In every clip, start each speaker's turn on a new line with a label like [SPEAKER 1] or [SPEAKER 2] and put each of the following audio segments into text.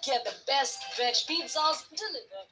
[SPEAKER 1] get the best veg pizzas delivered.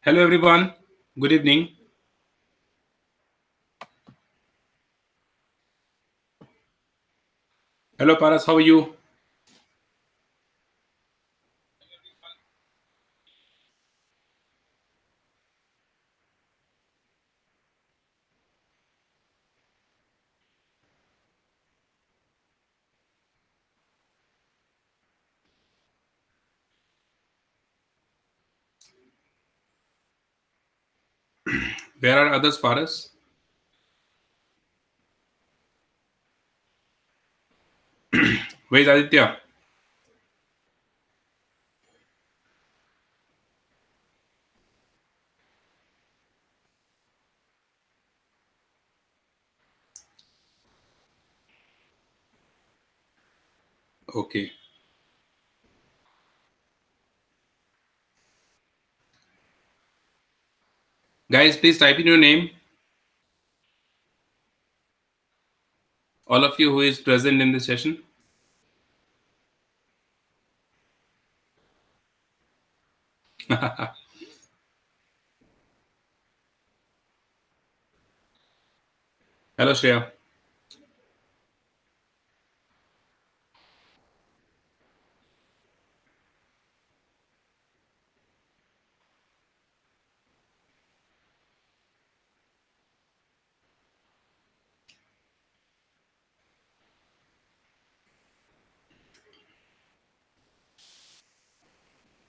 [SPEAKER 2] Hello everyone, good evening. Hello Paras, how are you? Where are others, Paras? Where is Aditya? Okay. Guys, please type in your name. All of you who is present in this session. Hello Shreya.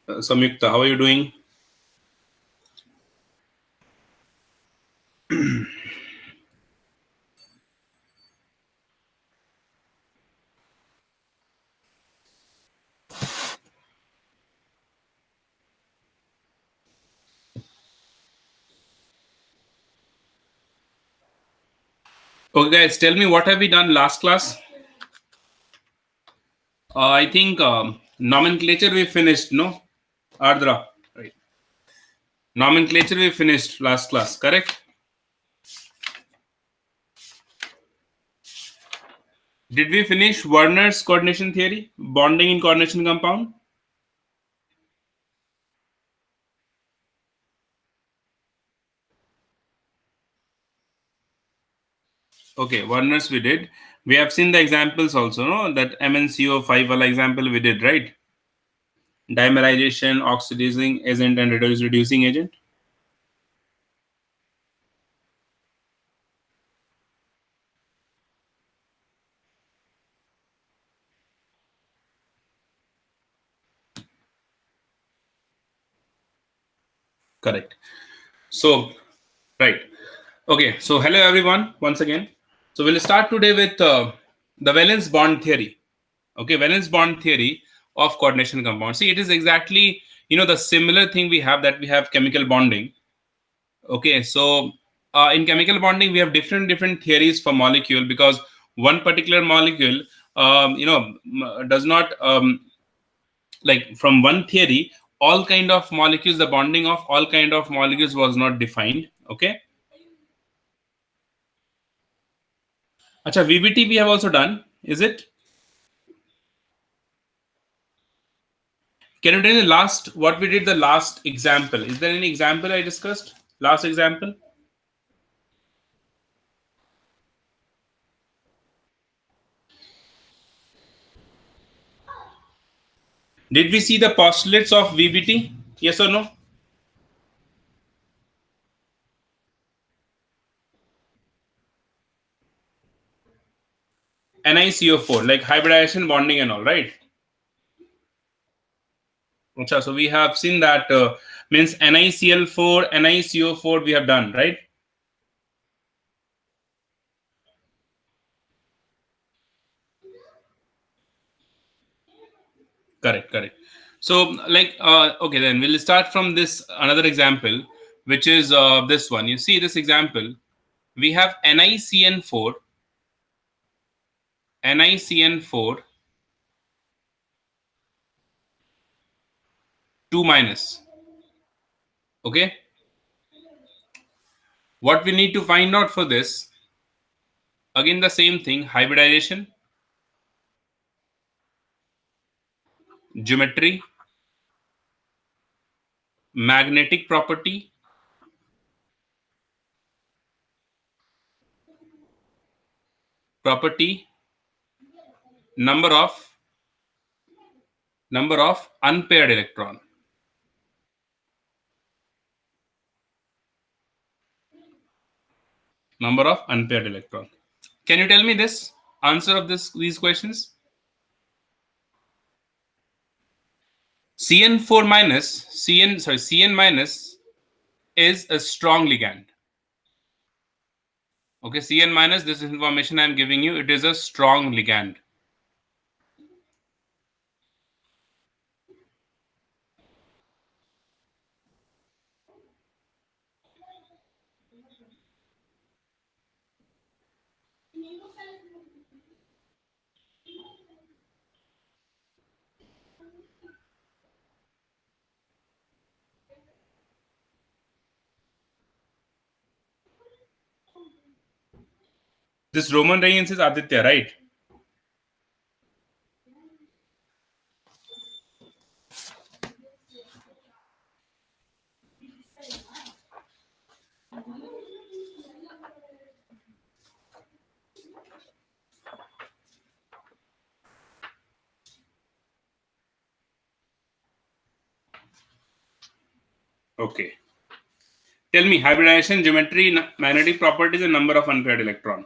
[SPEAKER 2] Samyukta, how are you doing? Okay guys, tell me what have we done last class? I think nomenclature we finished, no? Ardra, right. Nomenclature we finished last class, correct? Did we finish Werner's coordination theory? Bonding in coordination compound? Okay, Werner's we did. We have seen the examples also, no? That MnCO5 wala example we did, right? Dimerization, oxidizing agent and reducing agent. Correct. So, right. Okay, so hello everyone once again. So we'll start today with the valence bond theory. Okay, valence bond theory of coordination compound. See, it is exactly, the similar thing we have chemical bonding. Okay, so in chemical bonding, we have different theories for molecule, because one particular molecule, does not like from one theory, all kind of molecules, the bonding of all kind of molecules was not defined. Okay. Acha, VBT we have also done, is it? Can you tell me what we did the last example? Is there any example I discussed? Last example? Did we see the postulates of VBT? Yes or no? NiCO4, like hybridization, bonding, and all, right? So we have seen that means NiCl4, NiCO4 we have done, right? Correct, correct. So like okay, then we'll start from this another example, which is this one. You see this example, we have NiCN4, NiCN4 2 minus. Okay, what we need to find out for this, again the same thing, hybridization, geometry, magnetic property, property, number of unpaired electron. Number of unpaired electron. Can you tell me this answer of these questions? Cn4 minus Cn minus is a strong ligand. Okay, Cn minus, this information I am giving you, it is a strong ligand. This Roman reigns is Aditya, right? Okay. Tell me hybridization, geometry, magnetic properties, and number of unpaired electron.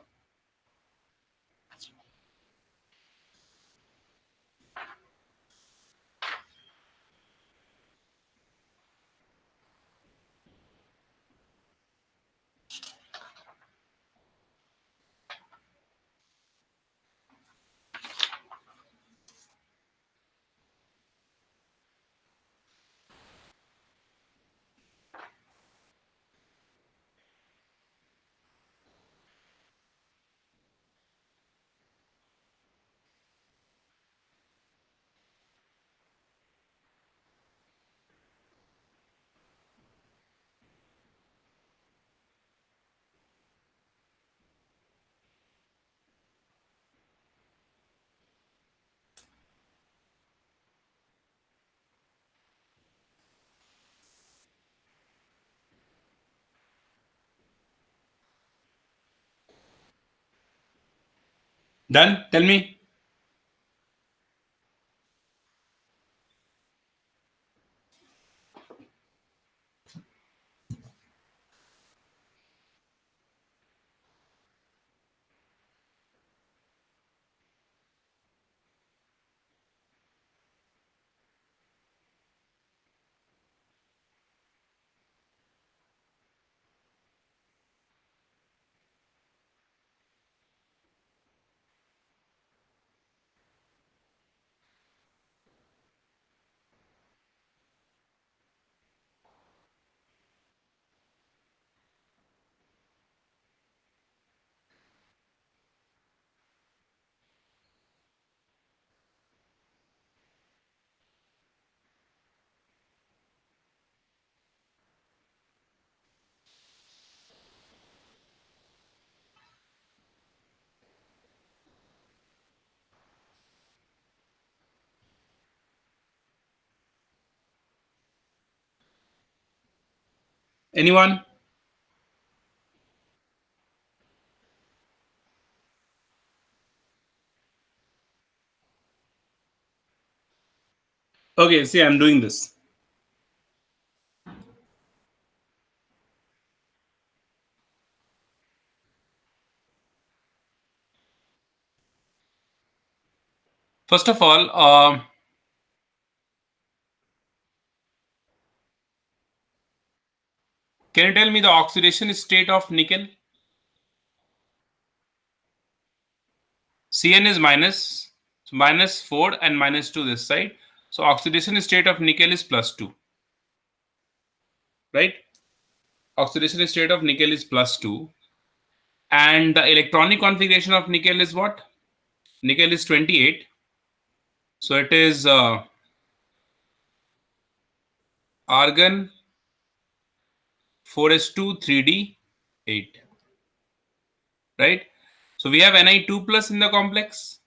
[SPEAKER 2] Done? Tell me. Anyone? Okay, see, I'm doing this. First of all, can you tell me the oxidation state of nickel? Cn is minus, so minus 4 and minus 2 this side. So oxidation state of nickel is plus 2, right? Oxidation state of nickel is plus 2. And the electronic configuration of nickel is what? Nickel is 28. So it is argon 4s2 3d 8, right? So we have Ni2 plus in the complex.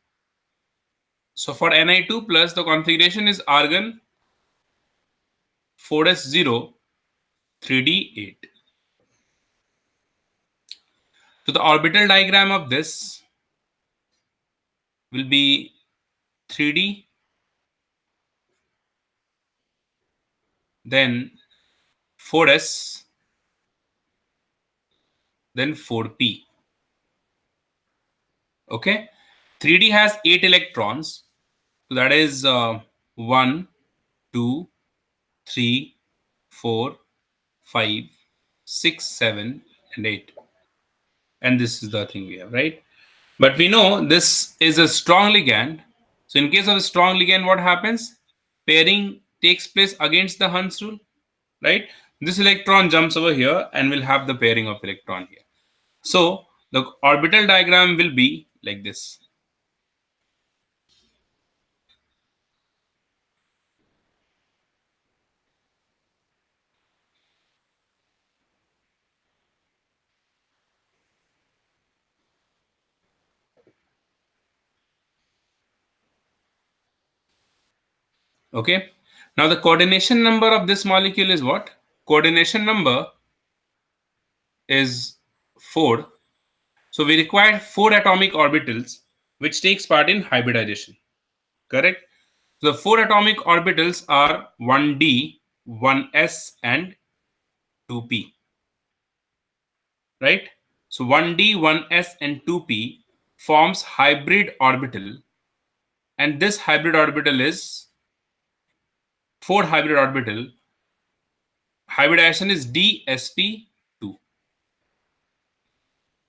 [SPEAKER 2] So for Ni2 plus, the configuration is argon 4s0 3d8. So the orbital diagram of this will be 3d, then 4s, then 4p. Okay, 3d has 8 electrons. So that is 1, 2, 3, 4, 5, 6, 7, and 8. And this is the thing we have, right? But we know this is a strong ligand. So in case of a strong ligand, what happens? Pairing takes place against the Hunt's rule, right? This electron jumps over here and we'll have the pairing of electron here. So the orbital diagram will be like this. Okay. Now the coordination number of this molecule is what? Coordination number is 4. So we require 4 atomic orbitals which takes part in hybridization. Correct? So the 4 atomic orbitals are 1d, 1s and 2p. Right? So 1d, 1s and 2p forms hybrid orbital, and this hybrid orbital is 4 hybrid orbital. Hybridization is dsp2.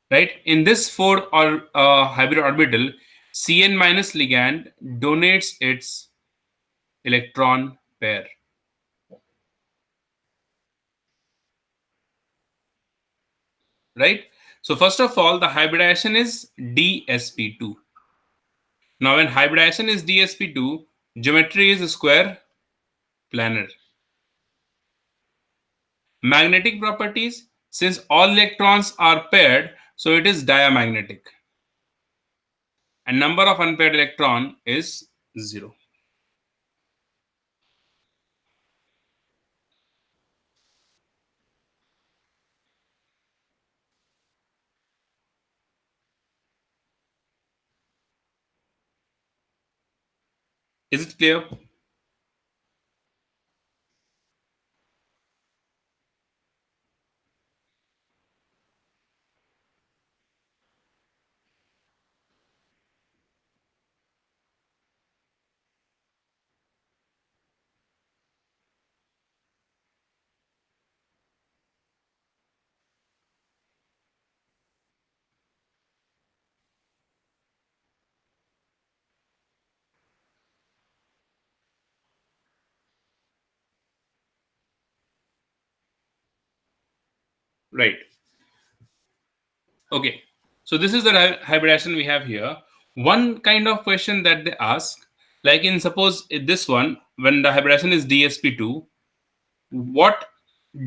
[SPEAKER 2] Right? In this 4 or hybrid orbital, Cn minus ligand donates its electron pair. Right? So first of all, the hybridization is dsp2. Now when hybridization is dsp2, geometry is square planar. Magnetic properties, since all electrons are paired, so it is diamagnetic. And number of unpaired electron is 0. Is it clear? Right. Okay. So this is the hybridization we have here. One kind of question that they ask, like in suppose this one, when the hybridization is dsp2, what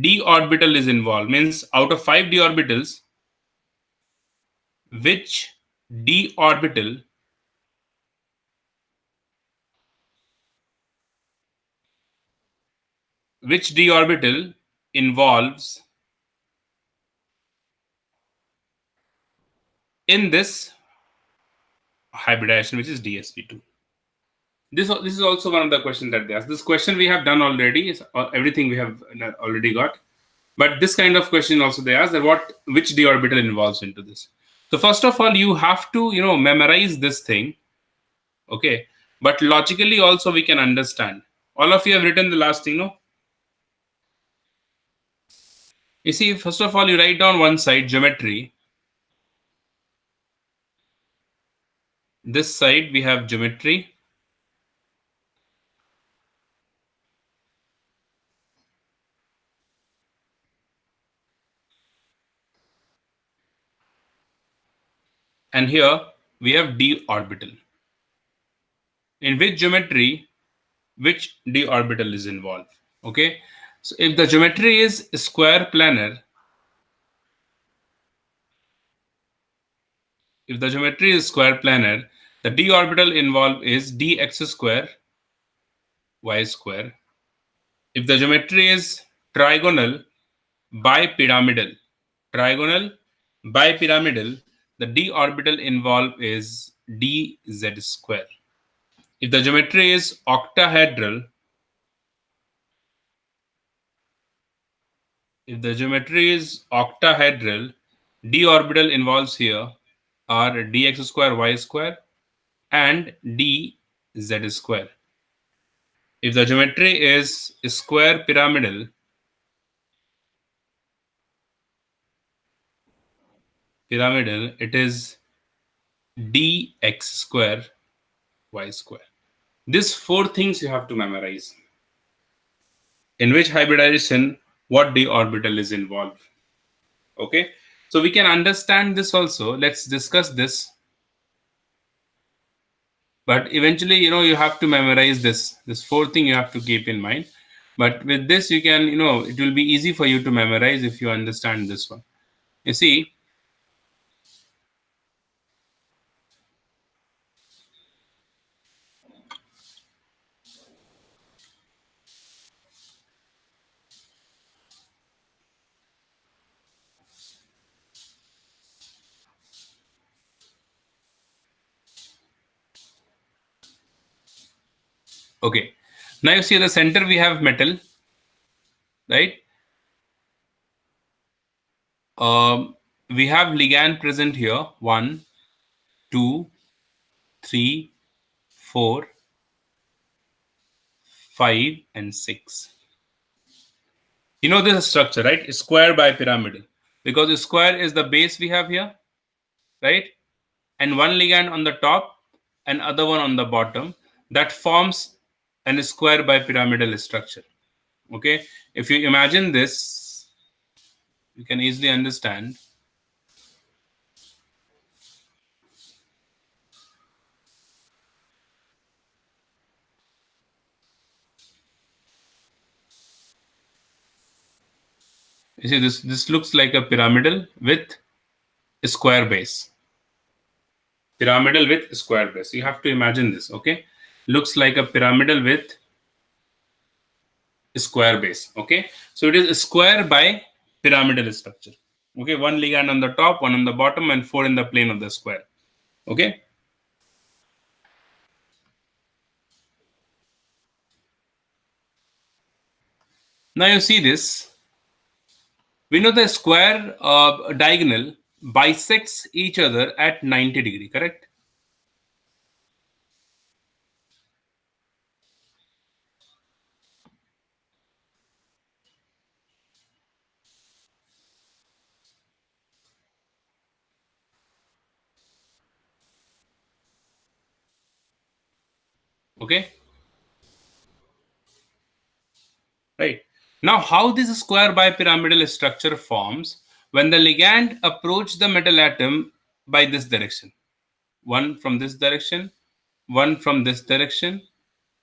[SPEAKER 2] d orbital is involved? Means out of 5 d orbitals, which d orbital involves in this hybridization, which is dsp2. This is also one of the questions that they ask. This question we have done already. Everything we have already got. But this kind of question also they ask that which d orbital involves into this. So first of all, you have to memorize this thing, okay? But logically also we can understand. All of you have written the last thing, no? You see, first of all, you write down one side geometry. This side we have geometry. And here we have d orbital. In which geometry, which d orbital is involved? Okay. So if the geometry is square planar, the d orbital involved is dx square y square. If the geometry is trigonal bipyramidal, the d orbital involved is dz square. If the geometry is octahedral, d orbital involves here are dx square y square and dz square. If the geometry is square pyramidal, it is dx square y square. These four things you have to memorize. In which hybridization, what d orbital is involved. Okay, so we can understand this also. Let's discuss this. But eventually, you have to memorize this four thing you have to keep in mind. But with this, you can, it will be easy for you to memorize if you understand this one. You see, okay. Now you see the center we have metal, right? We have ligand present here. 1, 2, 3, 4, 5, and 6. You know this structure, right? Square bipyramidal. Because square is the base we have here, right? And one ligand on the top and other one on the bottom. That forms an square bipyramidal structure. Okay? If you imagine this, you can easily understand. You see, this looks like a pyramidal with a square base. Pyramidal with square base. You have to imagine this, okay? Looks like a pyramidal with square base, okay? So it is a square by pyramidal structure. Okay, one ligand on the top, one on the bottom, and 4 in the plane of the square. Okay. Now you see this. We know the square diagonal bisects each other at 90 degree, correct? Okay. Right. Now, how this square bipyramidal structure forms when the ligand approach the metal atom by this direction. One from this direction, one from this direction,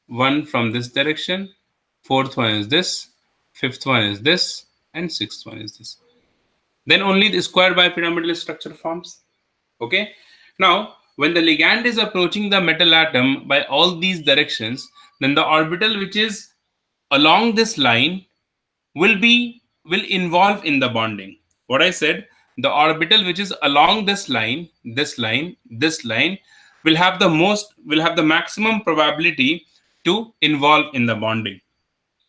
[SPEAKER 2] one from this direction, fourth one is this, fifth one is this, and sixth one is this. Then only the square bipyramidal structure forms. Okay. Now, when the ligand is approaching the metal atom by all these directions, then the orbital which is along this line will involve in the bonding. What I said, the orbital which is along this line, will have the maximum probability to involve in the bonding.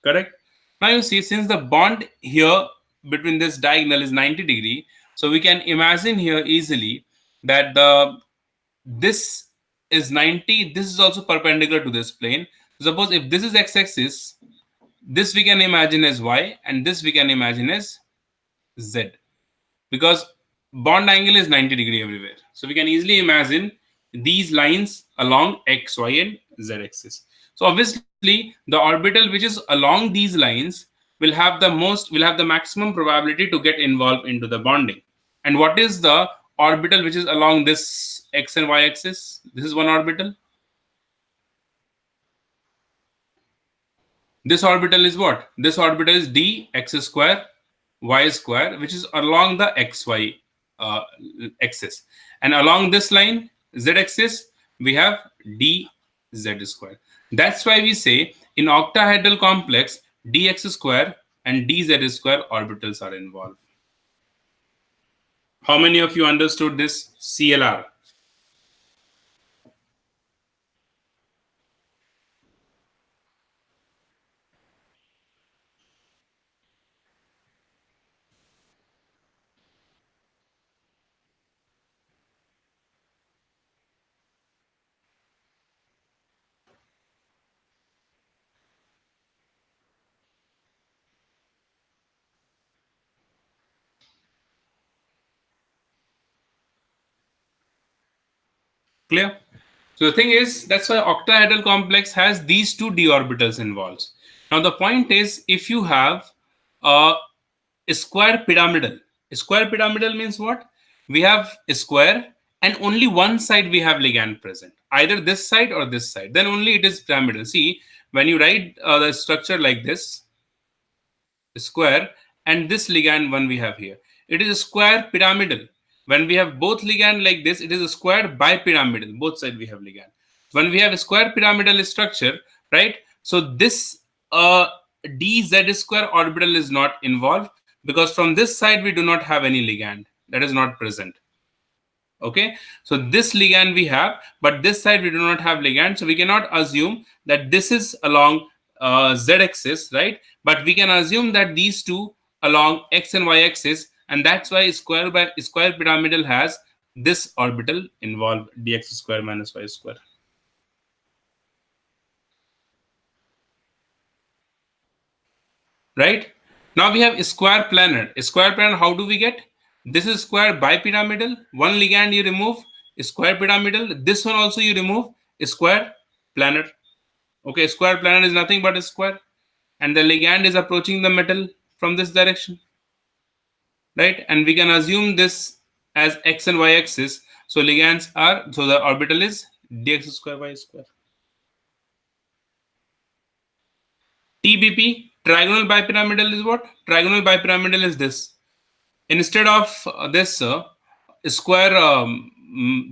[SPEAKER 2] Correct? Now you see, since the bond here between this diagonal is 90-degree, so we can imagine here easily that the this is 90, this is also perpendicular to this plane. Suppose if this is x-axis, this we can imagine as y, and this we can imagine as z, because bond angle is 90-degree everywhere. So we can easily imagine these lines along x, y, and z axis. So obviously the orbital which is along these lines will have the maximum probability to get involved into the bonding. And what is the orbital which is along this x and y axis? This is one orbital. This orbital is what? This orbital is dx square y square, which is along the xy uh, axis. And along this line, z axis, we have dz square. That's why we say in octahedral complex, dx square and dz square orbitals are involved. How many of you understood this CLR? Clear? So the thing is, that's why octahedral complex has these two d orbitals involved. Now the point is, if you have a square pyramidal, a square pyramidal means what? We have a square and only one side we have ligand present, either this side or this side. Then only it is pyramidal. See, when you write the structure like this, square, and this ligand one we have here, it is a square pyramidal. When we have both ligand like this, it is a square bipyramidal. Both side we have ligand. When we have a square pyramidal structure, right? So this dz square orbital is not involved, because from this side we do not have any ligand, that is not present. Okay, so this ligand we have, but this side we do not have ligand, so we cannot assume that this is along z axis, right? But we can assume that these two along x and y axis, and that's why square pyramidal has this orbital involved, dx square minus y square. Right? Now we have a square planar. A square planar, how do we get? This is square bipyramidal. One ligand you remove, a square pyramidal. This one also you remove, a square planar. Okay, square planar is nothing but a square. And the ligand is approaching the metal from this direction. Right? And we can assume this as x and y axis. So ligands are, so the orbital is dx square y square. TBP, trigonal bipyramidal is what? Trigonal bipyramidal is this. Instead of this square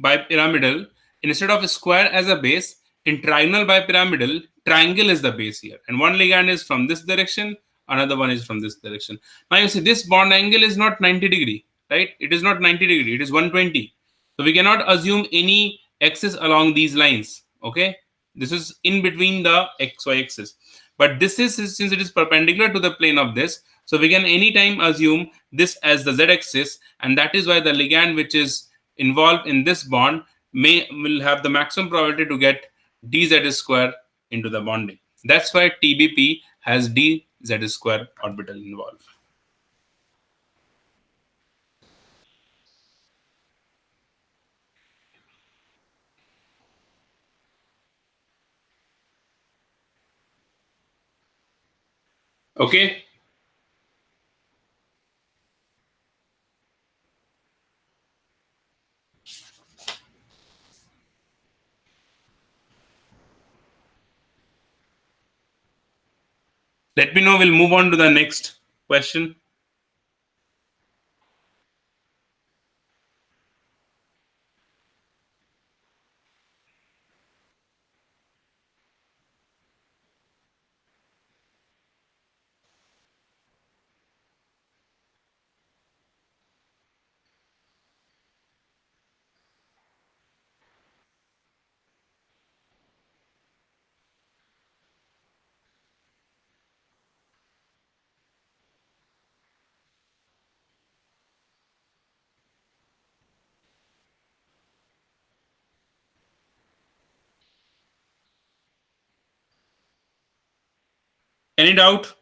[SPEAKER 2] bipyramidal, instead of a square as a base, in trigonal bipyramidal, triangle is the base here. And one ligand is from this direction, another one is from this direction. Now you see this bond angle is not 90-degree, right? It is not 90-degree, it is 120. So we cannot assume any axis along these lines, okay? This is in between the xy axis. But this is, since it is perpendicular to the plane of this, so we can anytime assume this as the z-axis, and that is why the ligand which is involved in this bond will have the maximum probability to get dz square into the bonding. That's why TBP has dz square orbital involved. Okay. Let me know. We'll move on to the next question. Any doubt?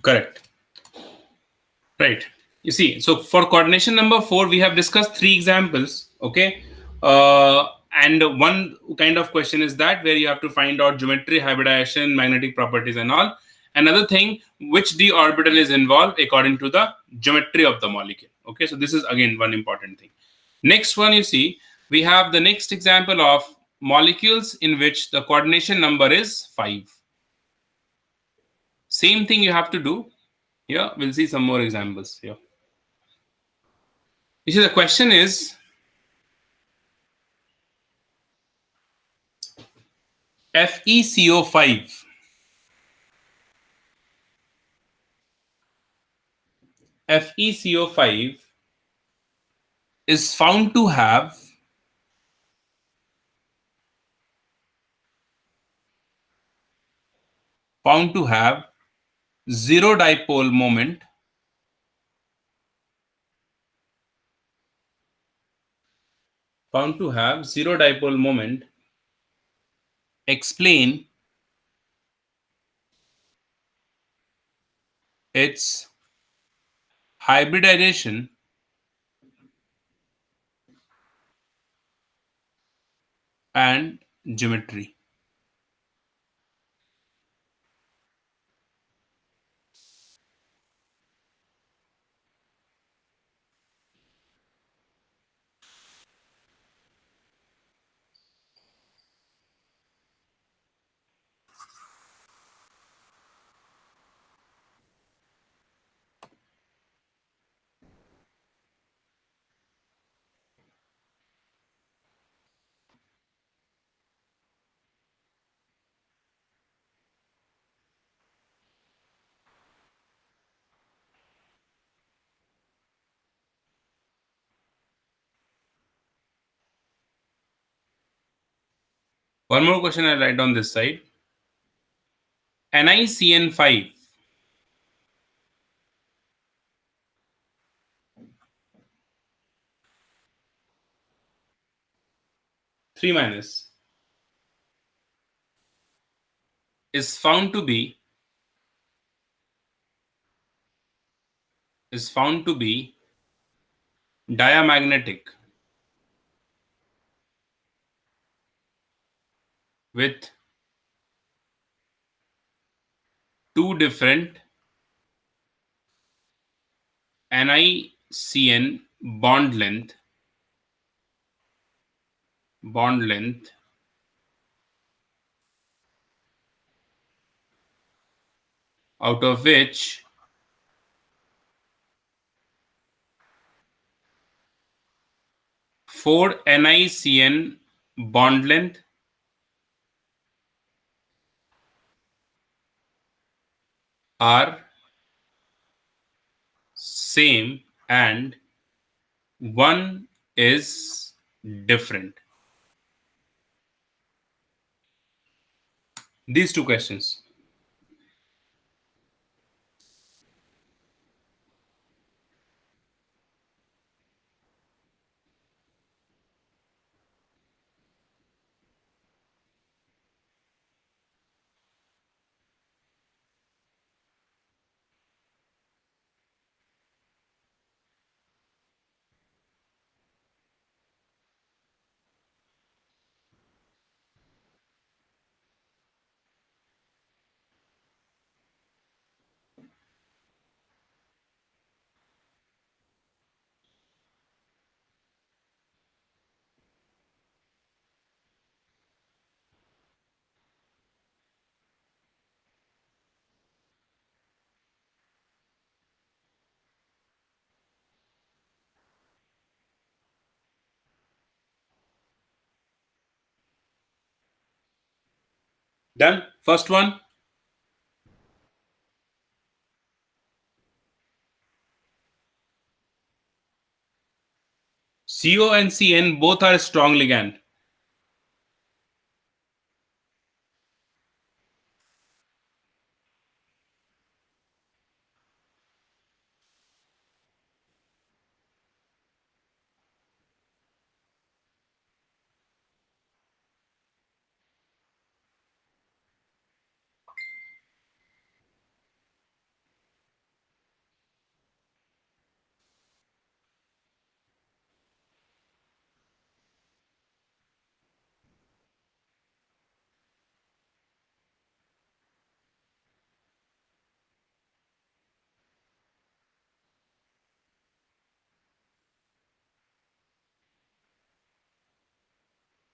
[SPEAKER 2] Correct. Right. You see, so for coordination number 4, we have discussed 3 examples. Okay. And one kind of question is that where you have to find out geometry, hybridization, magnetic properties, and all. Another thing, which d orbital is involved according to the geometry of the molecule. Okay. So this is again one important thing. Next one, you see, we have the next example of molecules in which the coordination number is 5. Same thing you have to do. Here, we'll see some more examples here. You see, the question is FeCO5. FeCO5 is found to have zero dipole moment, explain its hybridization and geometry. One more question I write on this side. NiCN5 3 minus is found to be diamagnetic with two different NiCN bond length out of which 4 NiCN bond length are same and one is different. These two questions. Done. First one. CO and CN both are strong ligand.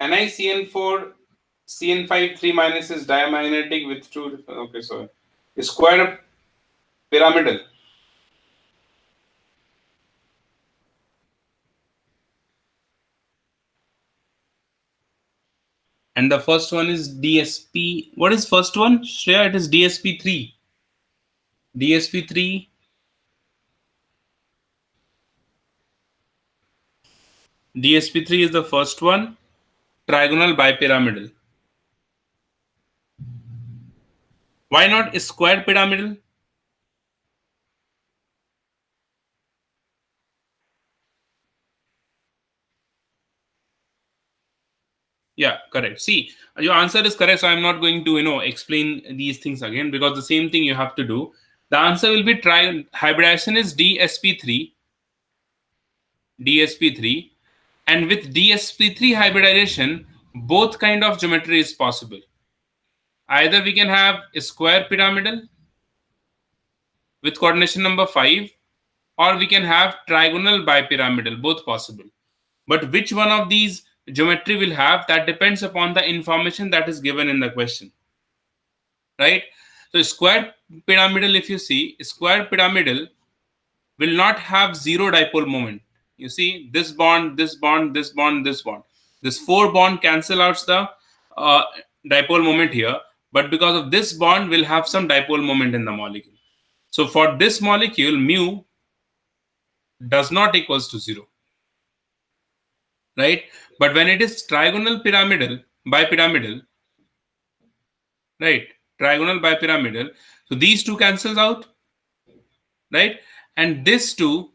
[SPEAKER 2] NiCN4 CN5 3 minus is diamagnetic with two different. Okay, so square pyramidal. And the first one is DSP. What is first one? Shreya, it is DSP3. DSP3. DSP3 is the first one. Trigonal bipyramidal. Why not square pyramidal? Yeah, correct. See, your answer is correct. So I'm not going to explain these things again, because the same thing you have to do. The answer will be hybridization is DSP3, DSP3, and with DSP3 hybridization, both kind of geometry is possible. Either we can have a square pyramidal with coordination number 5, or we can have trigonal bipyramidal, both possible. But which one of these geometry will have, that depends upon the information that is given in the question, right? So square pyramidal, if you see, square pyramidal will not have zero dipole moment. You see, this bond, this bond, this bond, this bond. This 4 bond cancel out the uh, dipole moment here, but because of this bond, will have some dipole moment in the molecule. So for this molecule, mu does not equals to 0, right? But when it is trigonal pyramidal, bipyramidal, right? Trigonal bipyramidal, so these two cancels out, right? And this two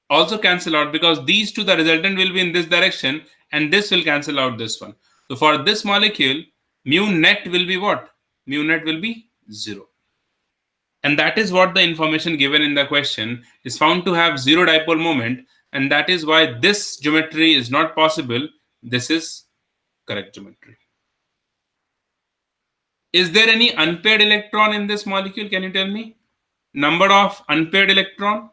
[SPEAKER 2] also cancel out, because these two, the resultant will be in this direction, and this will cancel out this one. So for this molecule, mu net will be what? Mu net will be 0. And that is what the information given in the question is found to have zero dipole moment, and that is why this geometry is not possible. This is correct geometry. Is there any unpaired electron in this molecule? Can you tell me? Number of unpaired electron?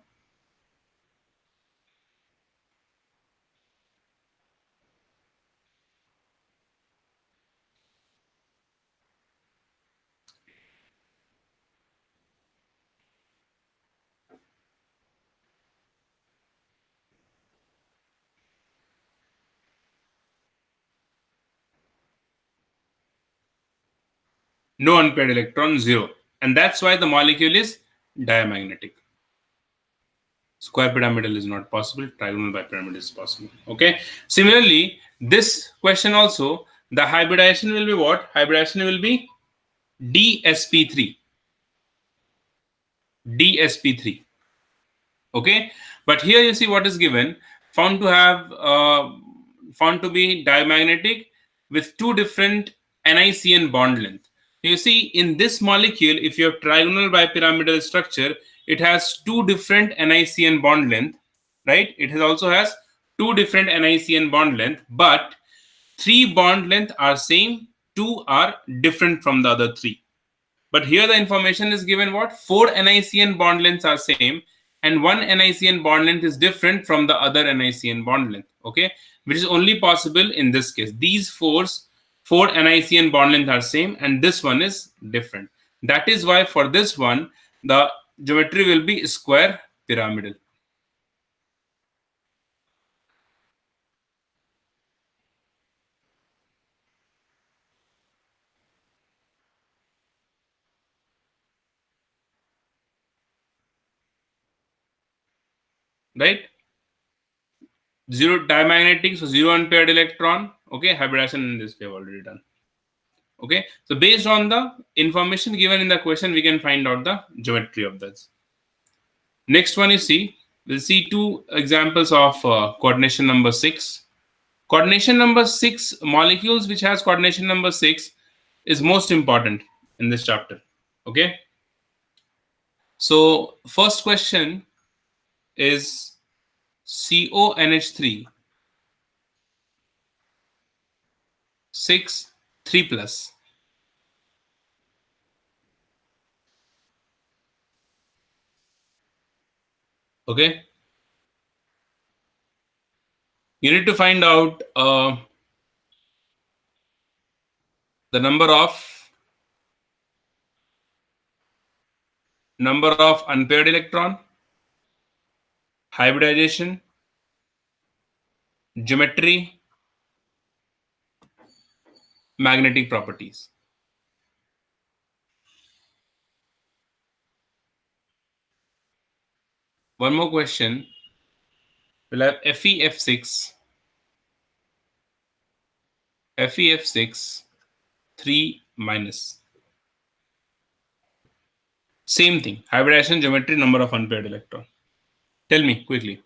[SPEAKER 2] No unpaired electron, 0. And that's why the molecule is diamagnetic. Square pyramidal is not possible. Trigonal bipyramidal is possible. Okay. Similarly, this question also, the hybridization will be what? Hybridization will be DSP3. DSP3. Okay. But here you see what is given. Found to have found to be diamagnetic with two different NiCN bond length. You see, in this molecule, if you have trigonal bipyramidal structure, it has two different NiCN bond length, right? It also has two different NiCN bond length, but 3 bond length are same, 2 are different from the other 3. But here the information is given what? 4 NiCN bond lengths are same, and 1 NiCN bond length is different from the other NiCN bond length. Okay, which is only possible in this case. These 4 NiCN bond length are same, and this one is different. That is why for this one, the geometry will be square pyramidal. Right? Zero diamagnetic, so zero unpaired electron. Okay, hybridization in this we have already done. Okay, so based on the information given in the question, we can find out the geometry of this. Next one is C. We'll see two examples of coordination number 6. Coordination number 6, molecules which has coordination number 6 is most important in this chapter. Okay. So first question is CONH3 6 3 plus. Okay. You need to find out the number of unpaired electron, hybridization, geometry, magnetic properties. One more question. We'll have FeF6, 3 minus. Same thing. Hybridization, geometry, number of unpaired electron. Tell me quickly.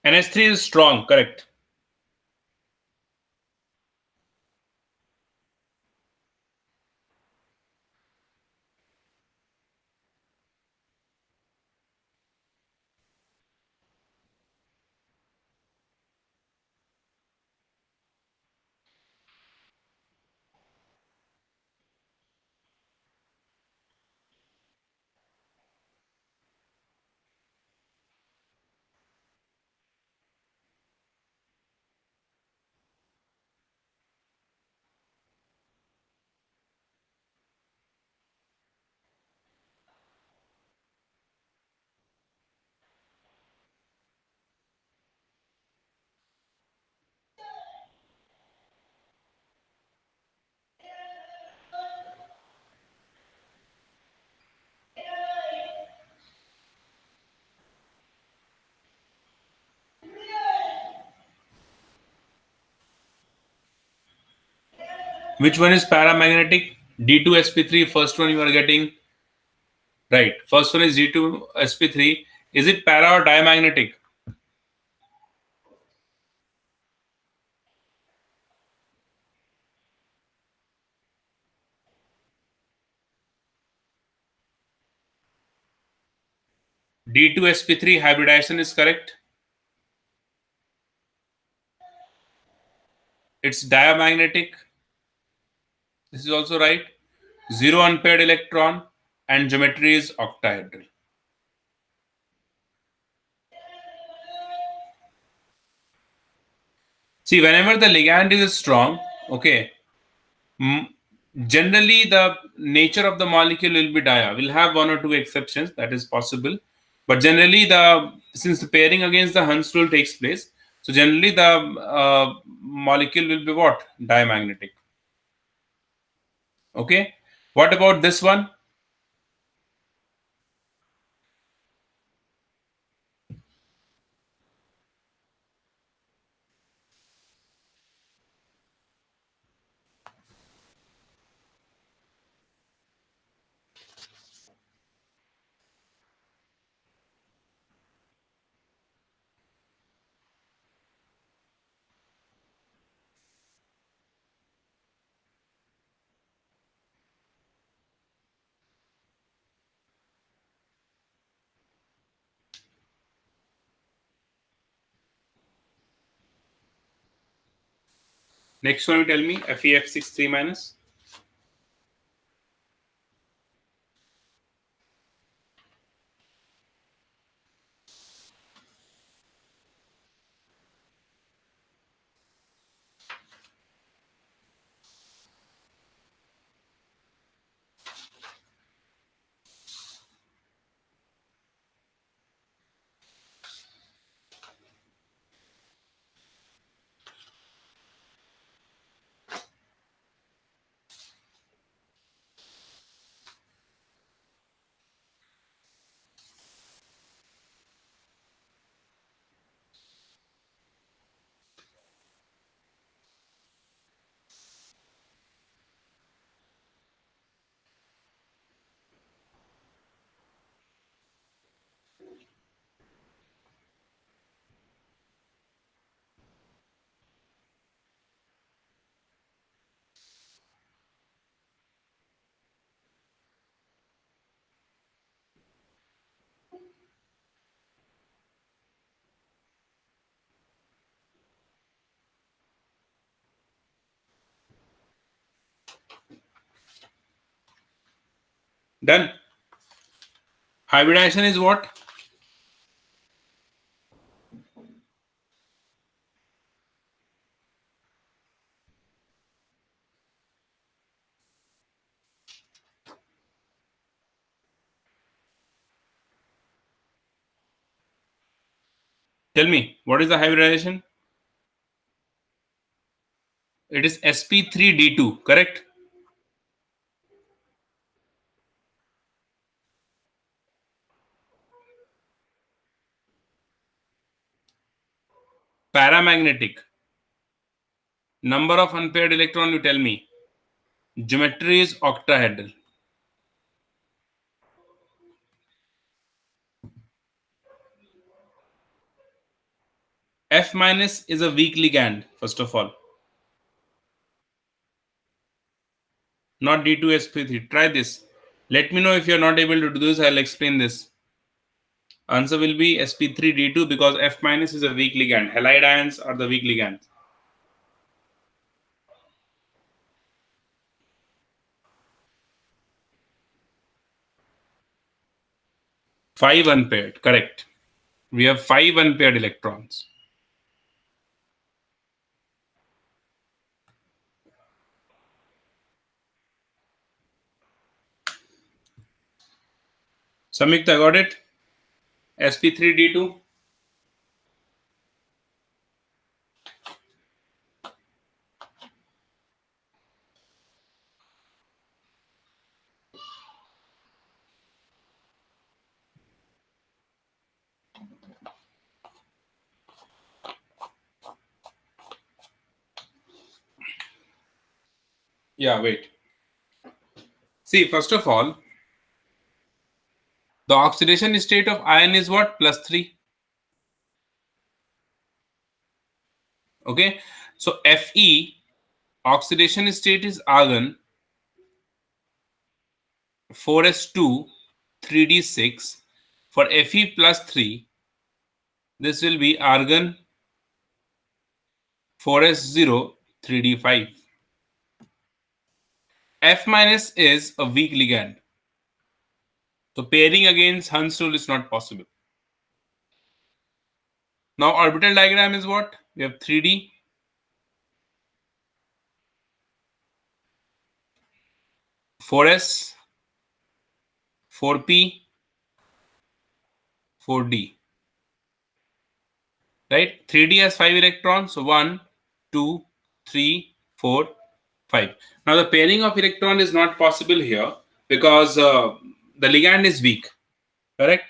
[SPEAKER 2] NH3 is strong, correct. Which one is paramagnetic? D2sp3, first one you are getting. Right. First one is D2sp3. Is it para or diamagnetic? D2sp3 hybridization is correct. It's diamagnetic. This is also right. Zero unpaired electron and geometry is octahedral. See, whenever the ligand is strong, okay, generally the nature of the molecule will be dia. We'll have one or two exceptions, that is possible. But generally, since the pairing against the Hunt's rule takes place, so generally the molecule will be what? Diamagnetic. Okay. What about this one? Next one, you tell me FeF6 3 minus. Done. Hybridization is what? Tell me, what is the hybridization? It is sp3d2, correct? Paramagnetic. Number of unpaired electron, you tell me. Geometry is octahedral. F minus is a weak ligand, first of all. Not D2sp3. Try this. Let me know if you're not able to do this. I'll explain this. Answer will be sp3d2 because F minus is a weak ligand. Halide ions are the weak ligands. Five unpaired, correct. We have 5 unpaired electrons. Samyukta, got it? sp3d2. Yeah, wait. See, first of all, the oxidation state of iron is what? +3. Okay. So Fe, oxidation state is argon, 4s2, 3d6. For Fe +3, this will be argon, 4s0, 3d5. F minus is a weak ligand. So pairing against Hunt's rule is not possible. Now orbital diagram is what? We have 3D, 4s, 4p, 4d. Right? 3d has 5 electrons. So 1, 2, 3, 4, 5. Now the pairing of electron is not possible here because the ligand is weak. Correct?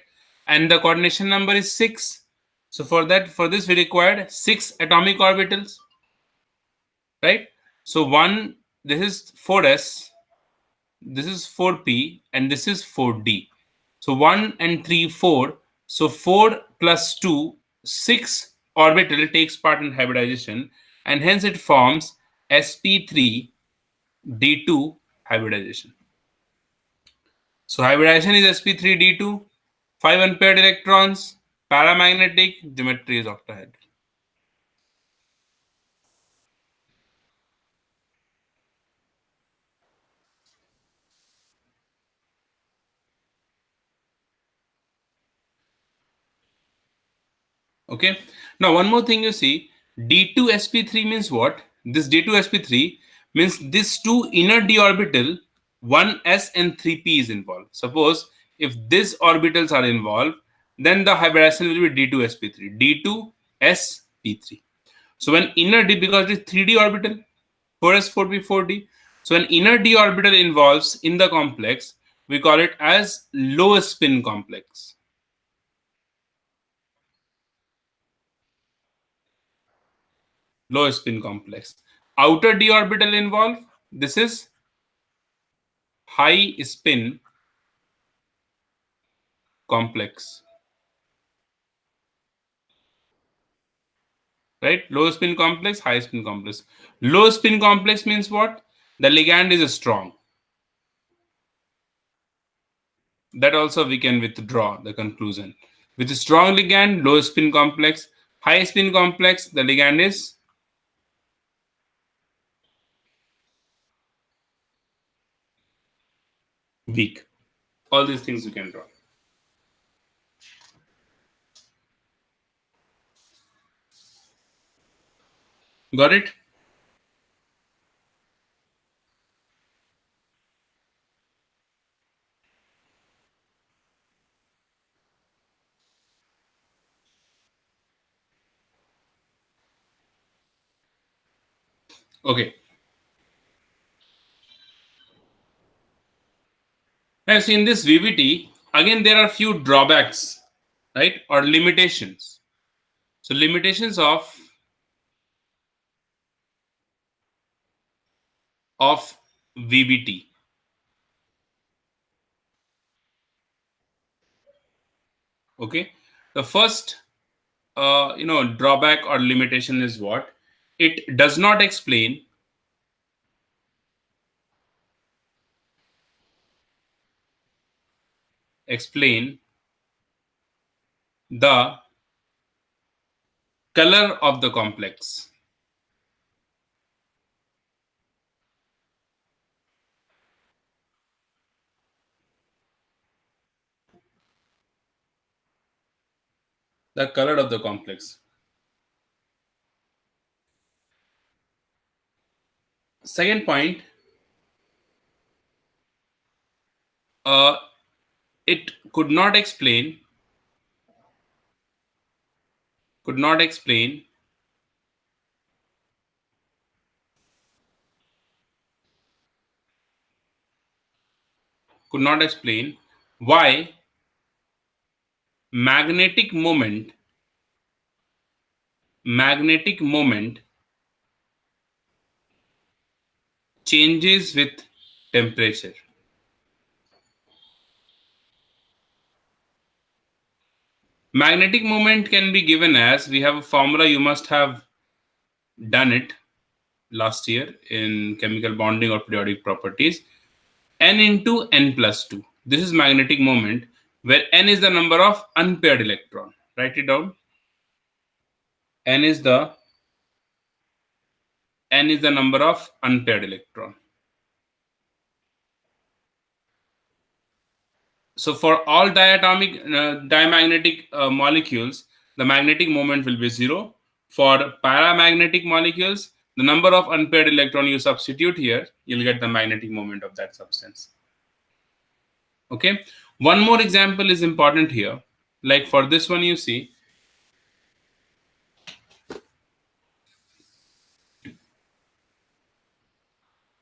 [SPEAKER 2] And the coordination number is 6. So for this we required 6 atomic orbitals. Right? So this is 4s, this is 4p, and this is 4d. So 1 and 3, 4. So 4 plus 2, 6 orbital takes part in hybridization, and hence it forms sp3 d2 hybridization. So hybridization is sp3 d2, 5 unpaired electrons, paramagnetic, geometry is octahedral. Okay. Now one more thing you see, d2sp3 means what? This d2sp3 means this two inner d orbital, 1s and 3p is involved. Suppose if these orbitals are involved, then the hybridization will be d2sp3, d2sp3. So when inner d, because it is 3d orbital, 4s, 4p, 4d. So when inner d orbital involves in the complex, we call it as low spin complex. Low spin complex. Outer d orbital involved, this is high spin complex. Right? Low spin complex, high spin complex. Low spin complex means what? The ligand is strong. That also we can withdraw the conclusion. With a strong ligand, low spin complex. High spin complex, the ligand is weak. All these things you can draw. Got it? Okay. Now, see in this VBT, again there are few drawbacks, right, or limitations. So limitations of VBT. Okay, the first drawback or limitation is what? It does not explain the color of the complex. The color of the complex. Second point, it could not explain why magnetic moment changes with temperature. Magnetic moment can be given as, we have a formula, you must have done it last year in chemical bonding or periodic properties. N into n plus 2. This is magnetic moment, where n is the number of unpaired electron. Write it down. N is the number of unpaired electron. So for all diamagnetic molecules, the magnetic moment will be 0. For paramagnetic molecules, the number of unpaired electron you substitute here, you'll get the magnetic moment of that substance. Okay. One more example is important here. Like for this one, you see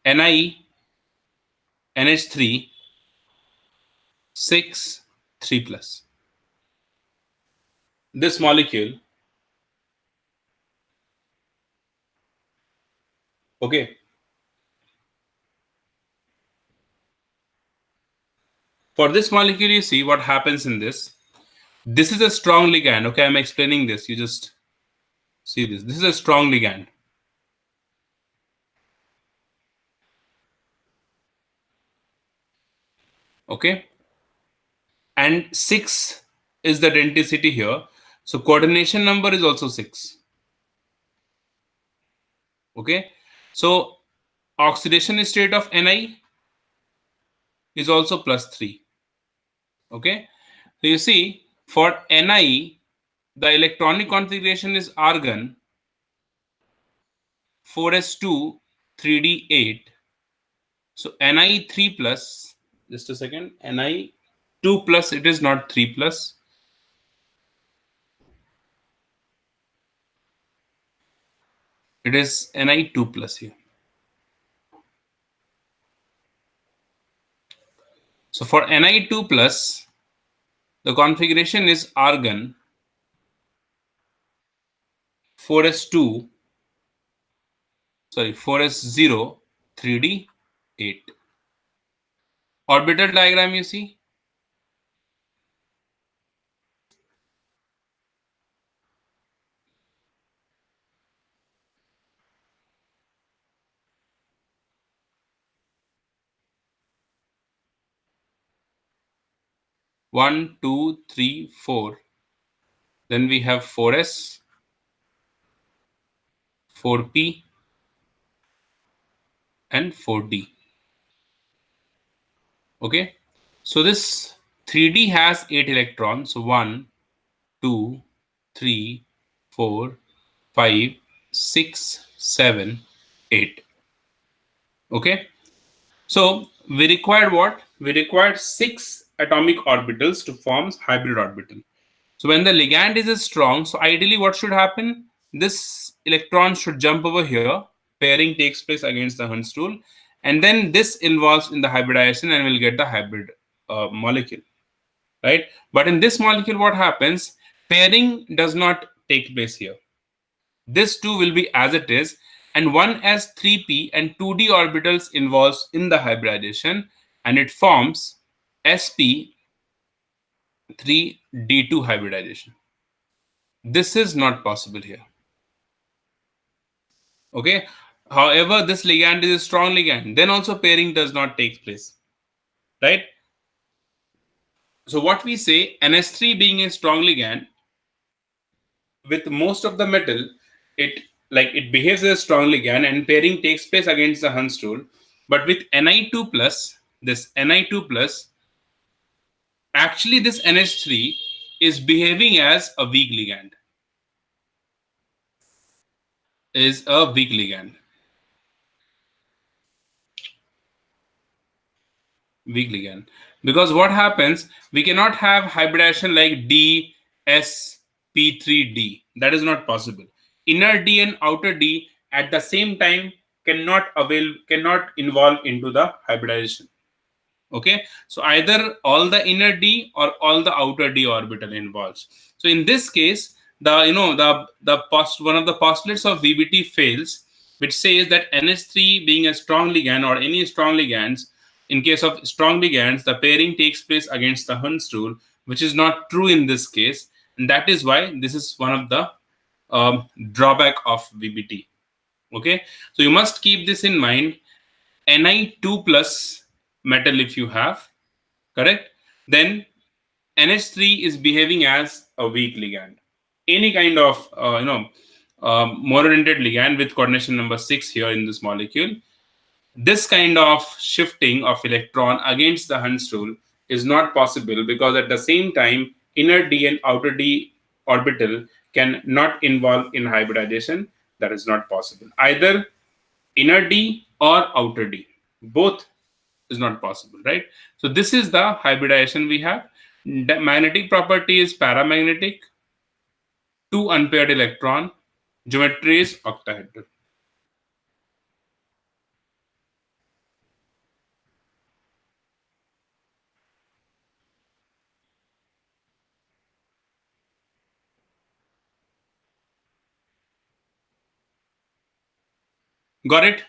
[SPEAKER 2] Ni NH3 6 3 plus. This molecule, okay, for this molecule, you see what happens in this. This is a strong ligand. Okay, I'm explaining this. You just see this. This is a strong ligand. Okay, and 6 is the denticity here. So coordination number is also 6. Okay, so oxidation state of Ni is also plus 3. Okay, so you see for Ni, the electronic configuration is argon 4s2 3d8. So Ni 3 plus, just a second, Ni 2 plus, it is not 3 plus. It is Ni 2 plus here. So for Ni 2 plus, the configuration is argon 4s2, sorry, 4s0 3d8. Orbital diagram, you see. One, two, three, four. Then we have 4s, 4p, and 4d. Okay, so this 3d has 8 electrons. So 1, 2, 3, 4, 5, 6, 7, 8. Okay, so we required what? We required 6 atomic orbitals to form hybrid orbital. So when the ligand is strong, so ideally what should happen? This electron should jump over here, pairing takes place against the Hunt rule, and then this involves in the hybridization and we'll get the hybrid molecule, right? But in this molecule, what happens? Pairing does not take place here. This 2 will be as it is, and 1s3p and 2d orbitals involves in the hybridization, and it forms sp 3d2 hybridization. This is not possible here. Okay. However, this ligand is a strong ligand. Then also pairing does not take place. Right. So what we say, NH3 being a strong ligand, with most of the metal, it behaves as a strong ligand and pairing takes place against the Hunt rule. But with Ni2 plus, this Ni2 plus, actually this NH3 is behaving as a weak ligand. Is a weak ligand. Weak ligand. Because what happens, we cannot have hybridization like D, S, P3D. That is not possible. Inner D and outer D at the same time cannot involve into the hybridization. Okay, so either all the inner D or all the outer D orbital involves. So in this case, one of the postulates of VBT fails, which says that NH3 being a strong ligand or any strong ligands, in case of strong ligands, the pairing takes place against the Hunt rule, which is not true in this case, and that is why this is one of the drawback of VBT. Okay, so you must keep this in mind. Ni2 plus metal if you have, correct, then NH3 is behaving as a weak ligand. Any kind of monodentate ligand with coordination number 6 here in this molecule, this kind of shifting of electron against the Hunt rule is not possible, because at the same time inner D and outer D orbital can not involve in hybridization. That is not possible. Either inner D or outer D, both is not possible, right? So this is the hybridization we have. Magnetic property is paramagnetic, two unpaired electron, geometry is octahedral. Got it?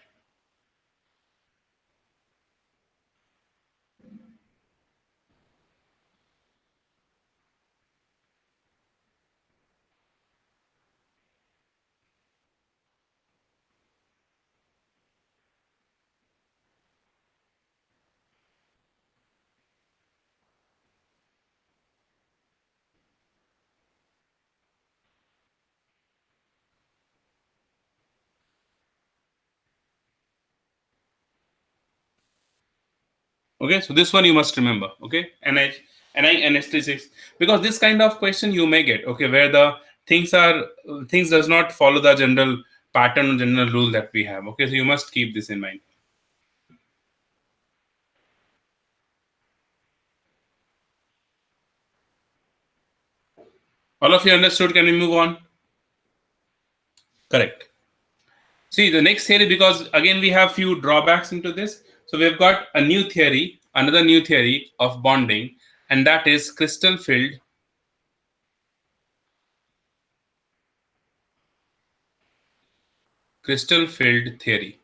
[SPEAKER 2] Okay, so this one you must remember. Okay, NH, because this kind of question you may get. Okay, where the things does not follow the general pattern or general rule that we have. Okay, so you must keep this in mind. All of you understood? Can we move on? Correct. See the next theory, because again we have few drawbacks into this. So we've got a new theory, another new theory of bonding, and that is crystal filled theory.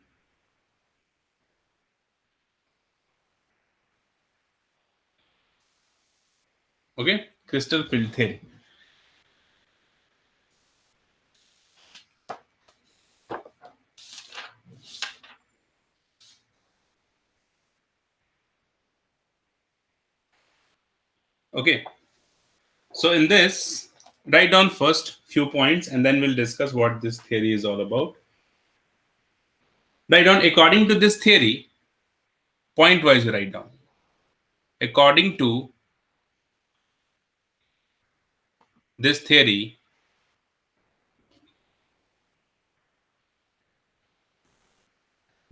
[SPEAKER 2] Okay, crystal filled theory. Okay, so in this, write down first few points and then we'll discuss what this theory is all about. Write down according to this theory, point wise you write down. According to this theory,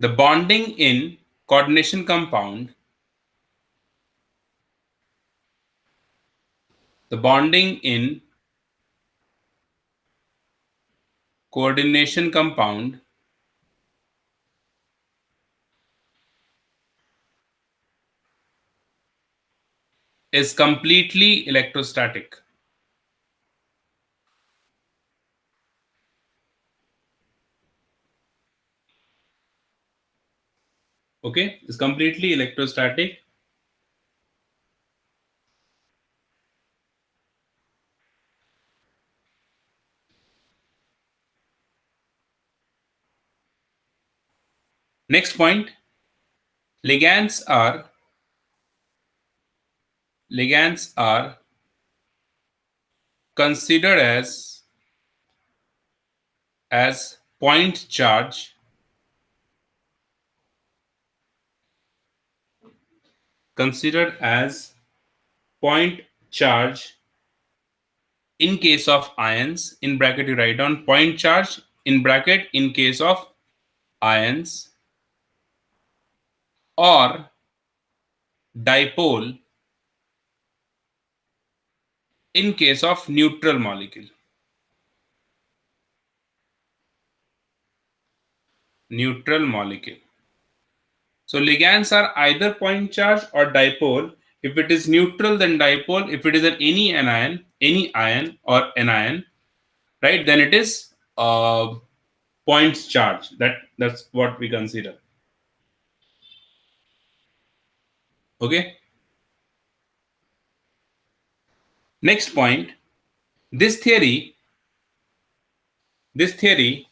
[SPEAKER 2] the bonding in coordination compound, the bonding in coordination compound is completely electrostatic. Okay, is completely electrostatic. Next point, ligands are considered as point charge, considered as point charge in case of ions. In bracket you write down point charge in bracket in case of ions, or dipole in case of neutral molecule. Neutral molecule. So ligands are either point charge or dipole. If it is neutral, then dipole. If it is an any ion or anion, right, then it is point charge. That's what we consider. Okay. Next point. This theory this theory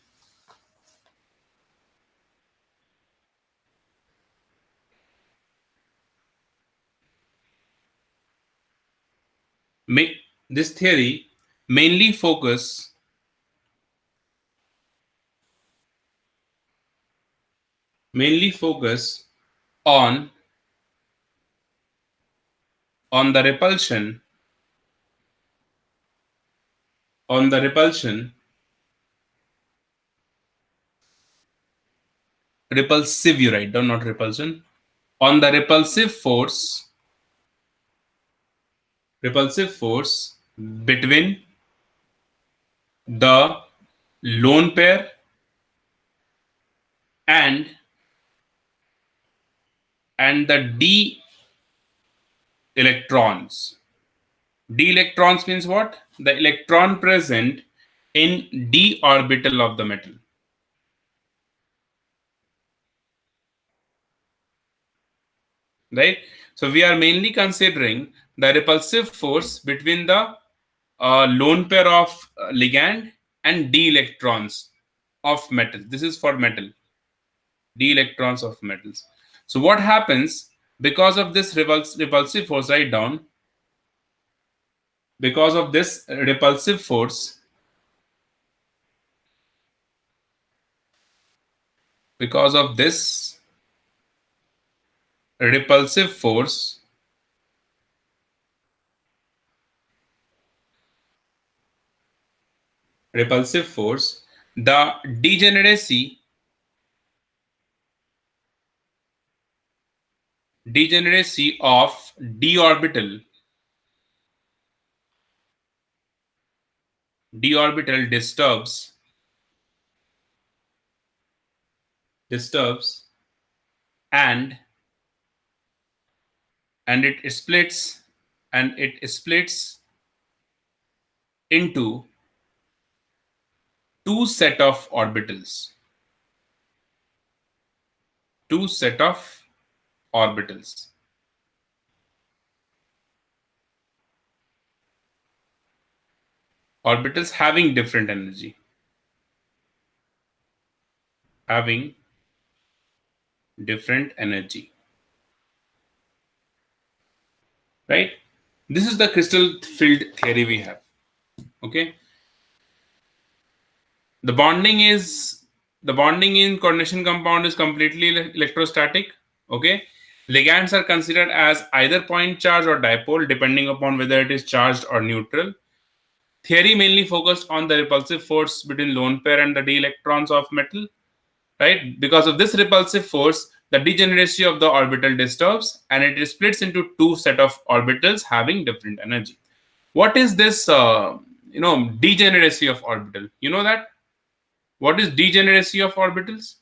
[SPEAKER 2] this theory mainly focus on the repulsion repulsive, you write down, not repulsion, on the repulsive force repulsive force between the lone pair and the d electrons. D electrons means what? The electron present in d orbital of the metal. Right? So we are mainly considering the repulsive force between the lone pair of ligand and d electrons of metal. This is for metal. D electrons of metals. So what happens because of this repulsive force? Write down. Because of this repulsive force, because of this repulsive force, the degeneracy of d orbital disturbs and it splits into two set of orbitals. Orbitals. Orbitals having different energy. Right? This is the crystal field theory we have. Okay. The bonding in coordination compound is completely electrostatic. Okay. Ligands are considered as either point charge or dipole, depending upon whether it is charged or neutral. Theory mainly focused on the repulsive force between lone pair and the d electrons of metal. Right? Because of this repulsive force, the degeneracy of the orbital disturbs and it splits into two set of orbitals having different energy. What is this degeneracy of orbital? You know that? What is degeneracy of orbitals?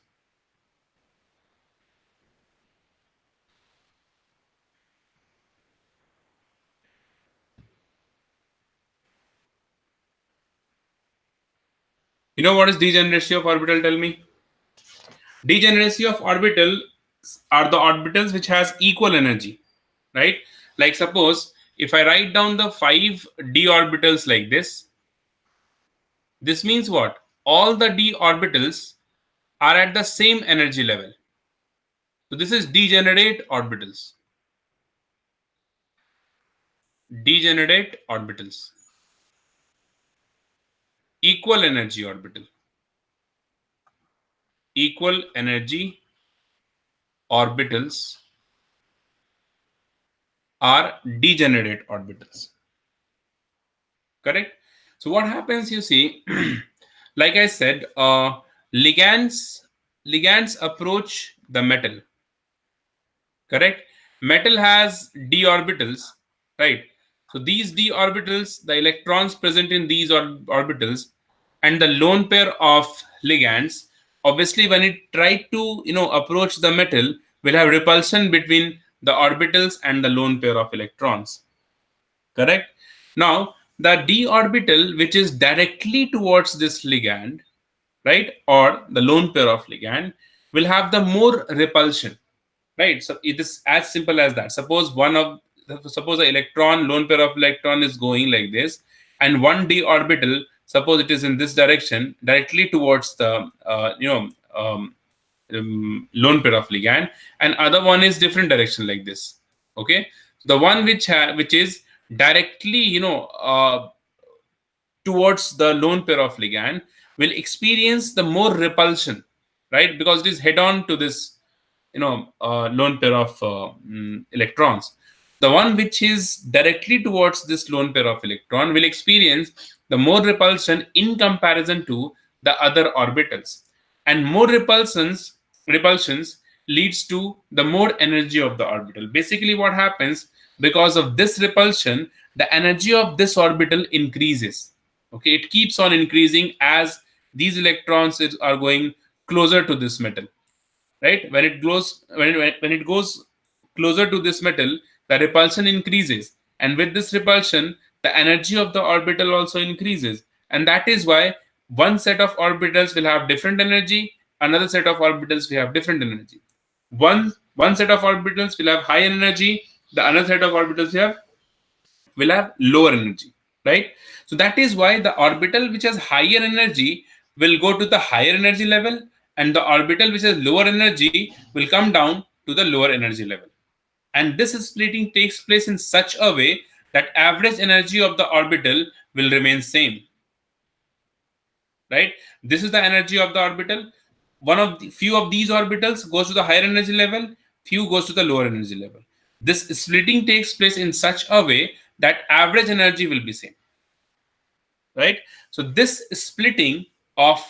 [SPEAKER 2] You know what is degeneracy of orbital? Tell me. Degeneracy of orbital are the orbitals which has equal energy, right? Like suppose if I write down the 5 d orbitals like this means what? All the d orbitals are at the same energy level. So this is degenerate orbitals. Degenerate orbitals. Equal energy orbital. Equal energy orbitals are degenerate orbitals. Correct? So what happens, you see, like I said, ligands approach the metal. Correct? Metal has d orbitals, right? So these d orbitals, the electrons present in these orbitals, and the lone pair of ligands, obviously when it try to approach the metal, will have repulsion between the orbitals and the lone pair of electrons. Correct? Now the d orbital which is directly towards this ligand, right, or the lone pair of ligand, will have the more repulsion. Right? So it is as simple as that. Suppose the electron, lone pair of electron is going like this, and one d orbital, suppose it is in this direction, directly towards the lone pair of ligand, and other one is different direction like this. Okay, the one which is directly towards the lone pair of ligand will experience the more repulsion, right? Because it is head on to this lone pair of electrons. The one which is directly towards this lone pair of electron will experience the more repulsion in comparison to the other orbitals, and more repulsions leads to the more energy of the orbital. Basically what happens, because of this repulsion, the energy of this orbital increases. Okay, it keeps on increasing as these electrons are going closer to this metal. Right? When it goes closer to this metal, the repulsion increases, and with this repulsion, the energy of the orbital also increases, and that is why one set of orbitals will have different energy, another set of orbitals will have different energy. One set of orbitals will have higher energy, the another set of orbitals will have lower energy, right? So that is why the orbital which has higher energy will go to the higher energy level, and the orbital which has lower energy will come down to the lower energy level. And this splitting takes place in such a way that average energy of the orbital will remain same, right? This is the energy of the orbital. One of the few of these orbitals goes to the higher energy level, few goes to the lower energy level. This splitting takes place in such a way that average energy will be same, right? So this splitting of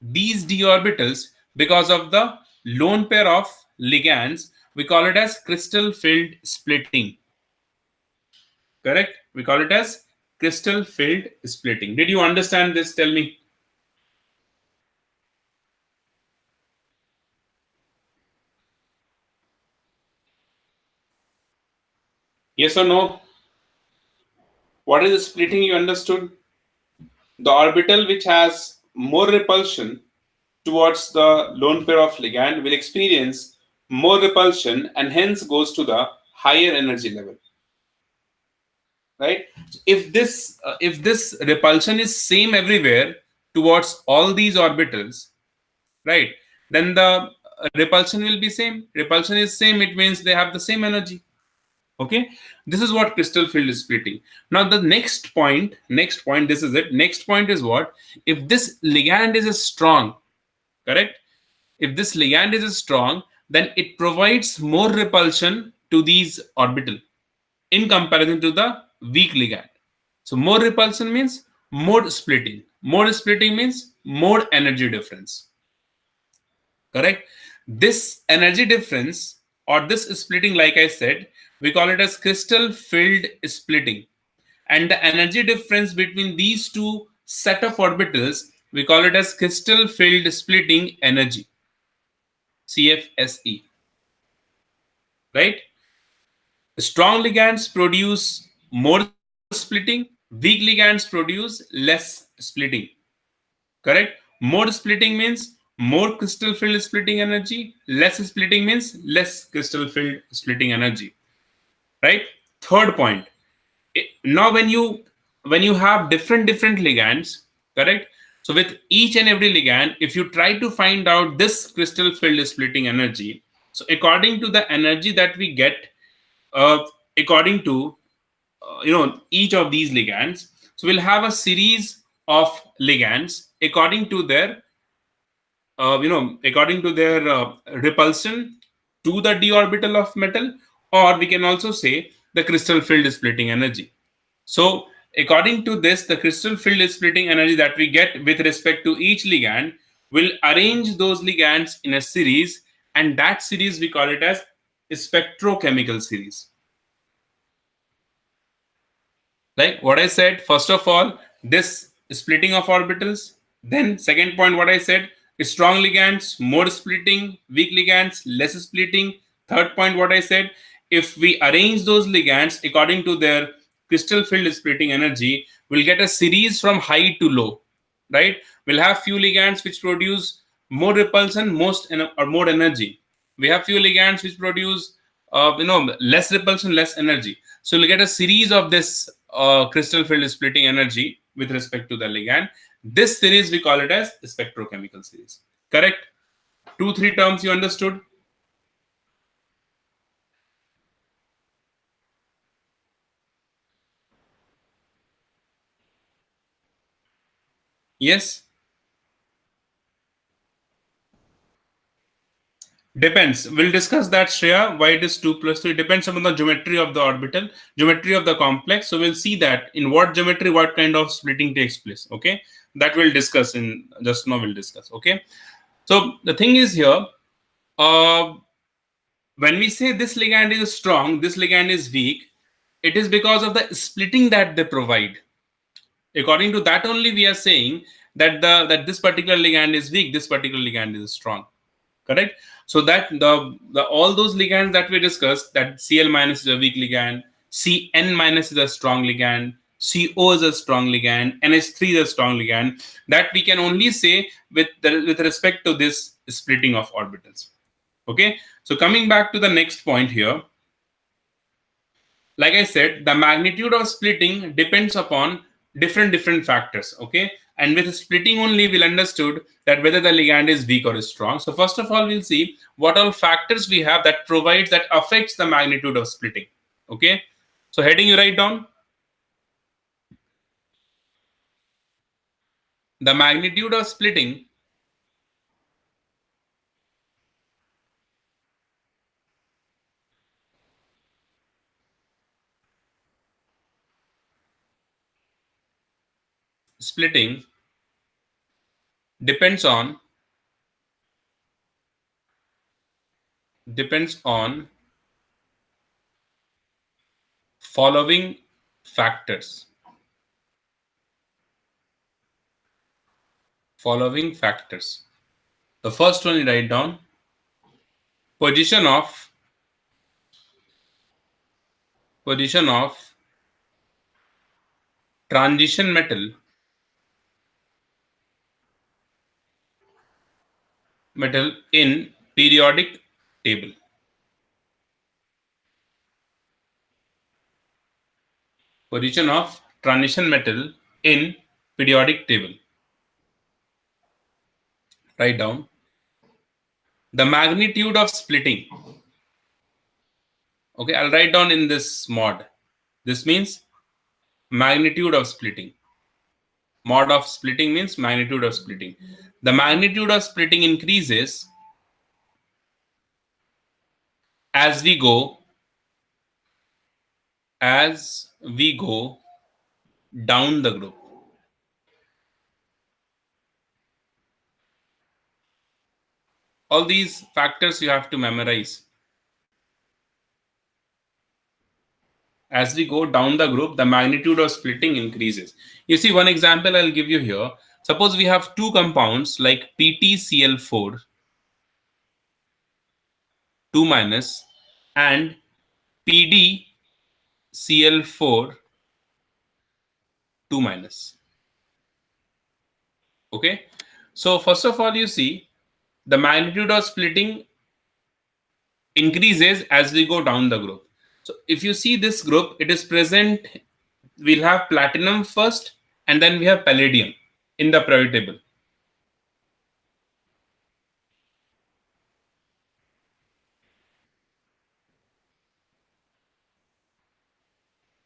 [SPEAKER 2] these d orbitals because of the lone pair of ligands, we call it as crystal filled splitting. Correct? We call it as crystal filled splitting. Did you understand this? Tell me. Yes or no? What is the splitting you understood? The orbital which has more repulsion towards the lone pair of ligand will experience more repulsion and hence goes to the higher energy level. Right? If this repulsion is same everywhere towards all these orbitals, right, then the repulsion will be same. Repulsion is same, it means they have the same energy. Okay, this is what crystal field is splitting. Now the next point, this is it. Next point is what? If this ligand is strong, correct, if this ligand is strong, then it provides more repulsion to these orbital in comparison to the weak ligand. So more repulsion means more splitting. More splitting means more energy difference. Correct? This energy difference or this splitting, like I said, we call it as crystal filled splitting. And the energy difference between these two set of orbitals, we call it as crystal filled splitting energy, CFSE. Right? Strong ligands produce more splitting, weak ligands produce less splitting. Correct? More splitting means more crystal field splitting energy, less splitting means less crystal field splitting energy. Right? Third point. Now when you have different ligands, correct? So with each and every ligand, if you try to find out this crystal field splitting energy, so according to the energy that we get, according to each of these ligands, so we'll have a series of ligands according to their repulsion to the d orbital of metal, or we can also say the crystal field splitting energy. So according to this, the crystal field splitting energy that we get with respect to each ligand will arrange those ligands in a series, and that series we call it as spectrochemical series. Like what I said, first of all, this splitting of orbitals. Then second point, what I said, strong ligands, more splitting, weak ligands, less splitting. Third point, what I said, if we arrange those ligands according to their crystal field splitting energy, we'll get a series from high to low, right? We'll have few ligands which produce more repulsion, or more energy. We have few ligands which produce less repulsion, less energy. So we'll get a series of this crystal field splitting energy with respect to the ligand. This series we call it as spectrochemical series. Correct? 2-3 terms you understood? Yes? Depends. We'll discuss that, Shreya, why it is 2 plus 3. Depends upon the geometry of the orbital, geometry of the complex. So we'll see that in what geometry, what kind of splitting takes place. Okay. That we'll discuss in just now. We'll discuss. Okay. So the thing is here, when we say this ligand is strong, this ligand is weak, It is because of the splitting that they provide. According to that only, we are saying that that this particular ligand is weak, this particular ligand is strong. Correct? So that the all those ligands that we discussed, that Cl minus is a weak ligand, Cn minus is a strong ligand, Co is a strong ligand, NH3 is a strong ligand, that we can only say with respect to this splitting of orbitals. Okay, so coming back to the next point here, like I said, the magnitude of splitting depends upon different factors. Okay, and with splitting only, we'll understood that whether the ligand is weak or is strong. So first of all, we'll see what all factors we have that provides, that affects the magnitude of splitting. Okay, so heading you write down the magnitude of splitting splitting depends on depends on following factors. Following factors. The first one you write down: position of transition metal in periodic table. Position of transition metal in periodic table. Write down the magnitude of splitting. Okay, I'll write down in this mod. This means magnitude of splitting. Mod of splitting means magnitude of splitting. The magnitude of splitting increases as we go down the group. All these factors you have to memorize. As we go down the group, the magnitude of splitting increases. You see, one example I'll give you here. Suppose we have two compounds like PtCl4 2 minus and PdCl4 2 minus. Okay, so first of all, you see the magnitude of splitting increases as we go down the group. So if you see this group, it is present, we'll have platinum first and then we have palladium in the periodic table.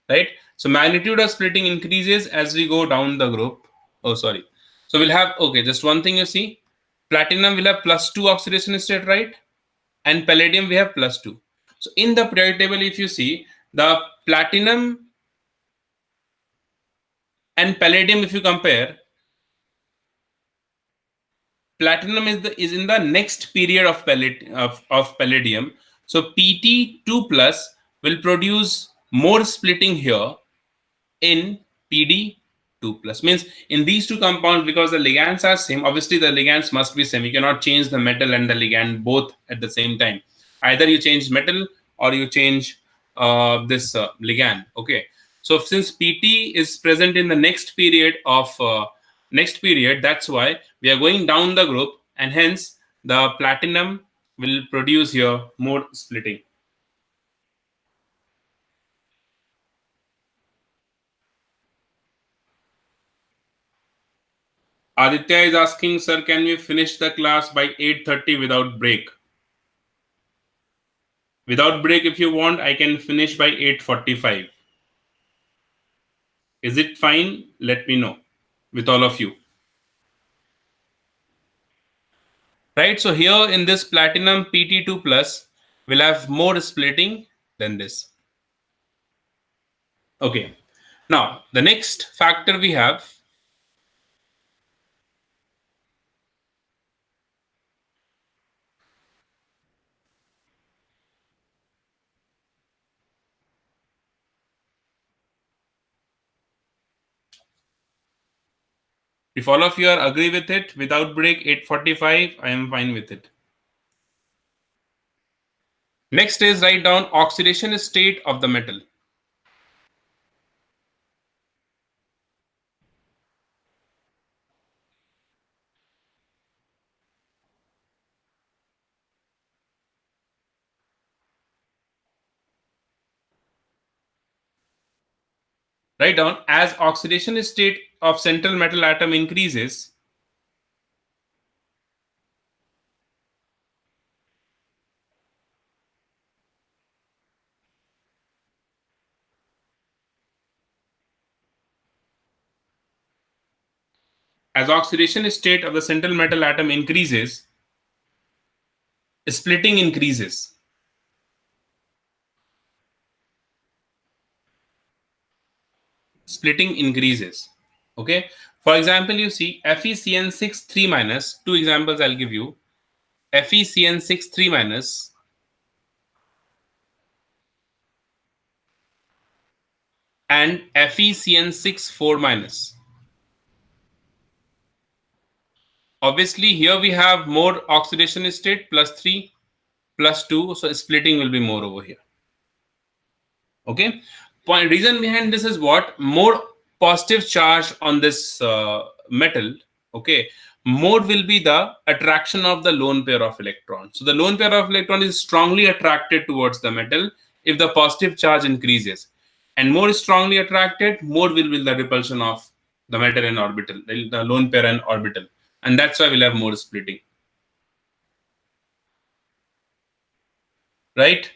[SPEAKER 2] Right? So magnitude of splitting increases as we go down the group. Oh, sorry. So we'll have, okay, just one thing you see, platinum will have +2 oxidation state, right? And palladium we have +2. So in the periodic table, if you see the platinum and palladium, if you compare, platinum is in the next period of palladium. So Pt2 plus will produce more splitting here in Pd2 plus. Means in these two compounds, because the ligands are same, obviously the ligands must be same. You cannot change the metal and the ligand both at the same time. Either you change metal or you change this ligand. Okay. So since Pt is present in the next period, that's why we are going down the group, and hence the platinum will produce here more splitting. Aditya is asking, sir, can we finish the class by 8:30 without break? Without break, if you want, I can finish by 8:45. Is it fine? Let me know with all of you. Right, so here in this platinum Pt2 plus, we'll have more splitting than this. Okay, now the next factor we have, If all of you are agree with it, without break 8:45, I am fine with it. Next is write down oxidation state of the metal. Write down as oxidation state of central metal atom increases, as oxidation state of the central metal atom increases, splitting increases. Splitting increases. Okay. For example, you see FeCN6 3 minus. Two examples I'll give you. FeCN6 3 minus and FeCN6 4 minus. Obviously, here we have more oxidation state +3 +2, so splitting will be more over here. Okay. Point reason behind this is what? More positive charge on this metal. Okay. More will be the attraction of the lone pair of electrons. So the lone pair of electron is strongly attracted towards the metal if the positive charge increases, and more strongly attracted, more will be the repulsion of the metal and orbital, the lone pair and orbital, and that's why we'll have more splitting. Right?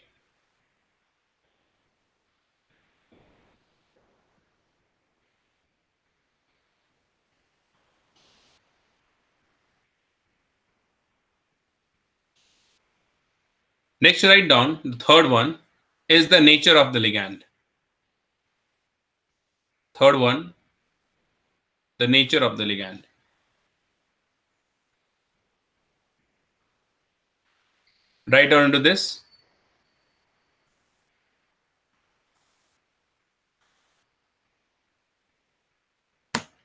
[SPEAKER 2] Next, write down the third one is the nature of the ligand. Third one, the nature of the ligand. Write down into this.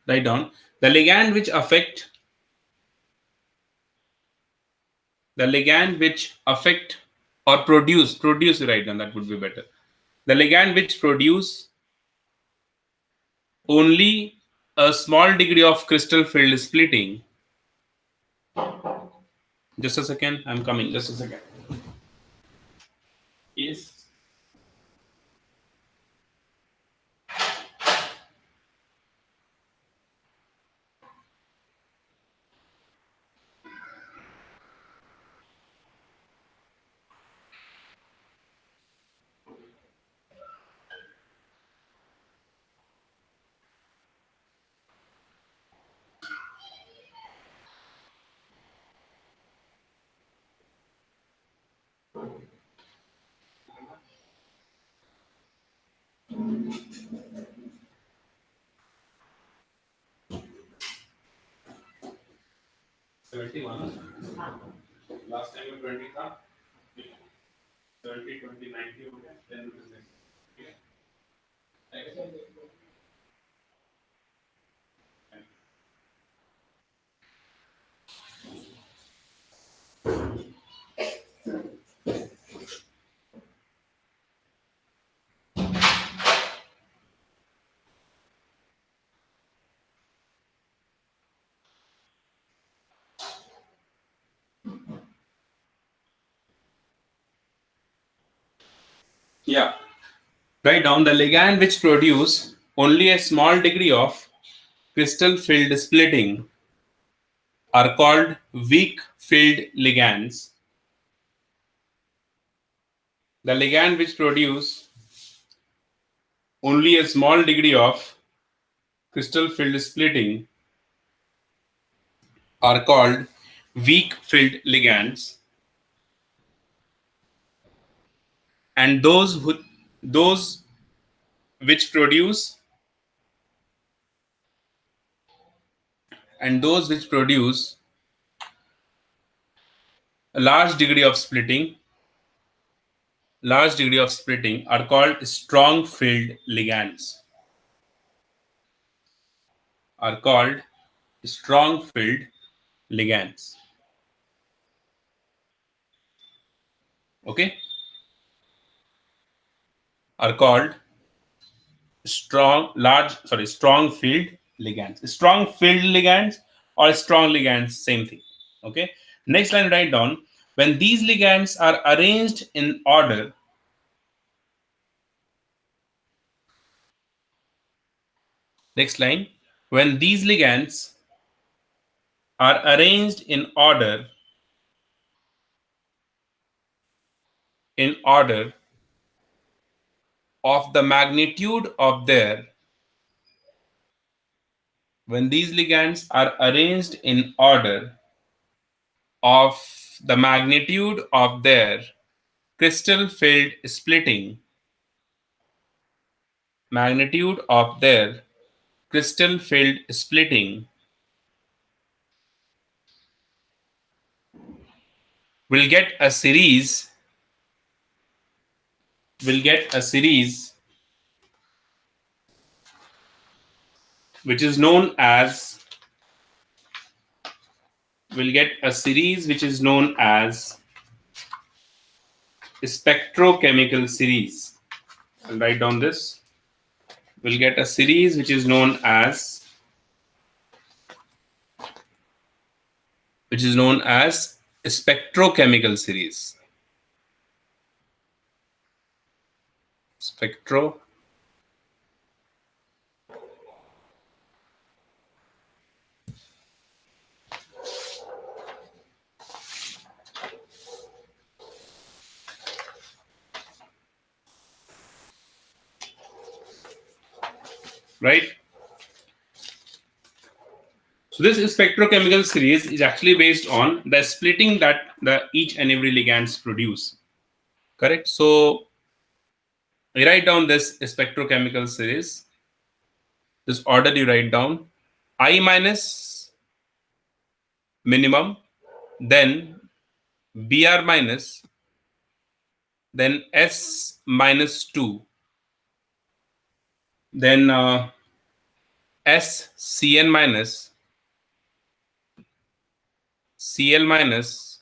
[SPEAKER 2] Write down the ligand which affect or produce write down, that would be better. The ligand which produce only a small degree of crystal field splitting. Just a second, I'm coming. Just a second. Yes. Last time 20 था 70 20 90 हो गया 10 rupees. Yeah. Write down the ligand which produce only a small degree of crystal field splitting are called weak filled ligands. The ligand which produce only a small degree of crystal field splitting are called weak filled ligands, and those which produce a large degree of splitting are called strong filled ligands. Are called strong filled ligands. Okay, are called strong filled ligands. Strong filled ligands or strong ligands, same thing. Okay, next line, write down, when these ligands are arranged in order, next line, when these ligands are arranged in order of the magnitude of their, when these ligands are arranged in order of the magnitude of their crystal field splitting, magnitude of their crystal field splitting, will get a series, which is known as, spectrochemical series. I'll write down this. We'll get a series which is known as spectrochemical series. Right? So this spectrochemical series is actually based on the splitting that the each and every ligands produce. Correct? So we write down this spectrochemical series. This order you write down: I minus minimum, then Br minus, then S minus 2, then SCN minus, Cl minus,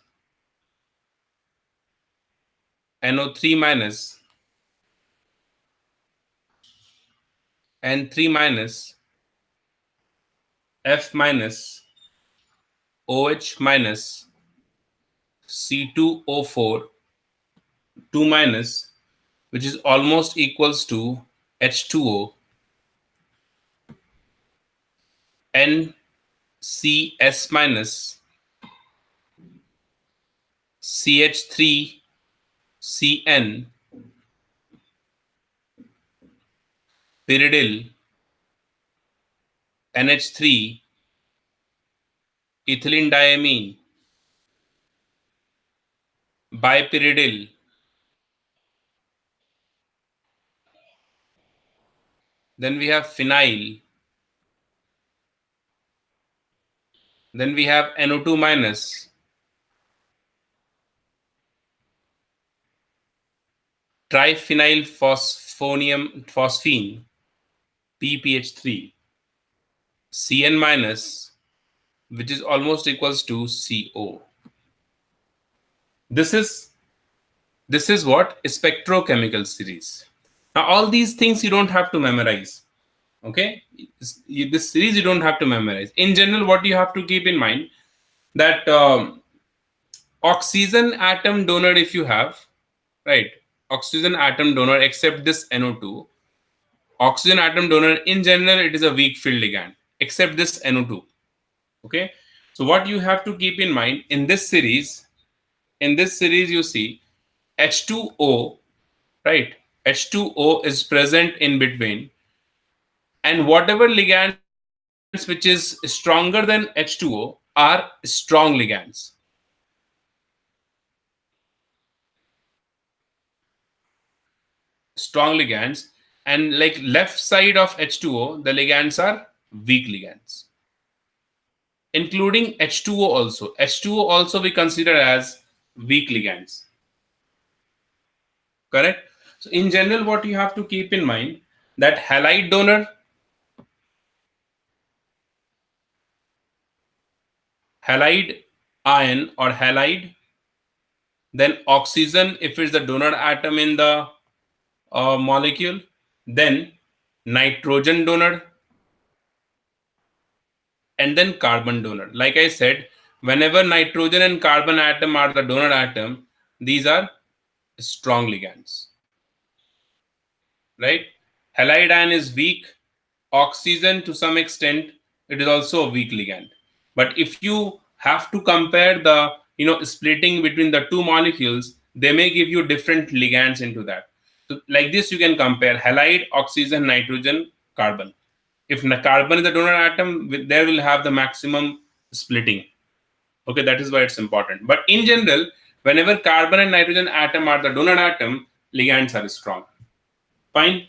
[SPEAKER 2] NO3 minus, N3 minus, F minus, OH minus, C2O4, 2 minus, which is almost equals to H2O, NCS minus, CH3CN, pyridyl, NH3, ethylene diamine, bipyridyl, then we have phenyl, then we have NO2 minus, triphenyl phosphine, PPH3, Cn minus, which is almost equals to CO. This is what spectrochemical series. Now all these things you don't have to memorize. Okay, this series you don't have to memorize. In general, what you have to keep in mind that oxygen atom donor, if you have, right, oxygen atom donor except this NO2, oxygen atom donor in general, it is a weak field ligand except this NO2. Okay, so what you have to keep in mind in this series, you see H2O, right? H2O is present in between, and whatever ligands which is stronger than H2O are strong ligands. Strong ligands, and like left side of H2O, the ligands are weak ligands, including H2O also. H2O also we consider as weak ligands. Correct? So in general, what you have to keep in mind that halide donor, halide ion or halide, then oxygen if it's the donor atom in the molecule, then nitrogen donor, and then carbon donor. Like I said, whenever nitrogen and carbon atom are the donor atom, these are strong ligands, right? Halide ion is weak. Oxygen, to some extent, it is also a weak ligand. But if you have to compare the splitting between the two molecules, they may give you different ligands into that. So like this, you can compare halide, oxygen, nitrogen, carbon. If carbon is the donor atom, there will have the maximum splitting. Okay, that is why it's important. But in general, whenever carbon and nitrogen atom are the donor atom, ligands are strong. Fine.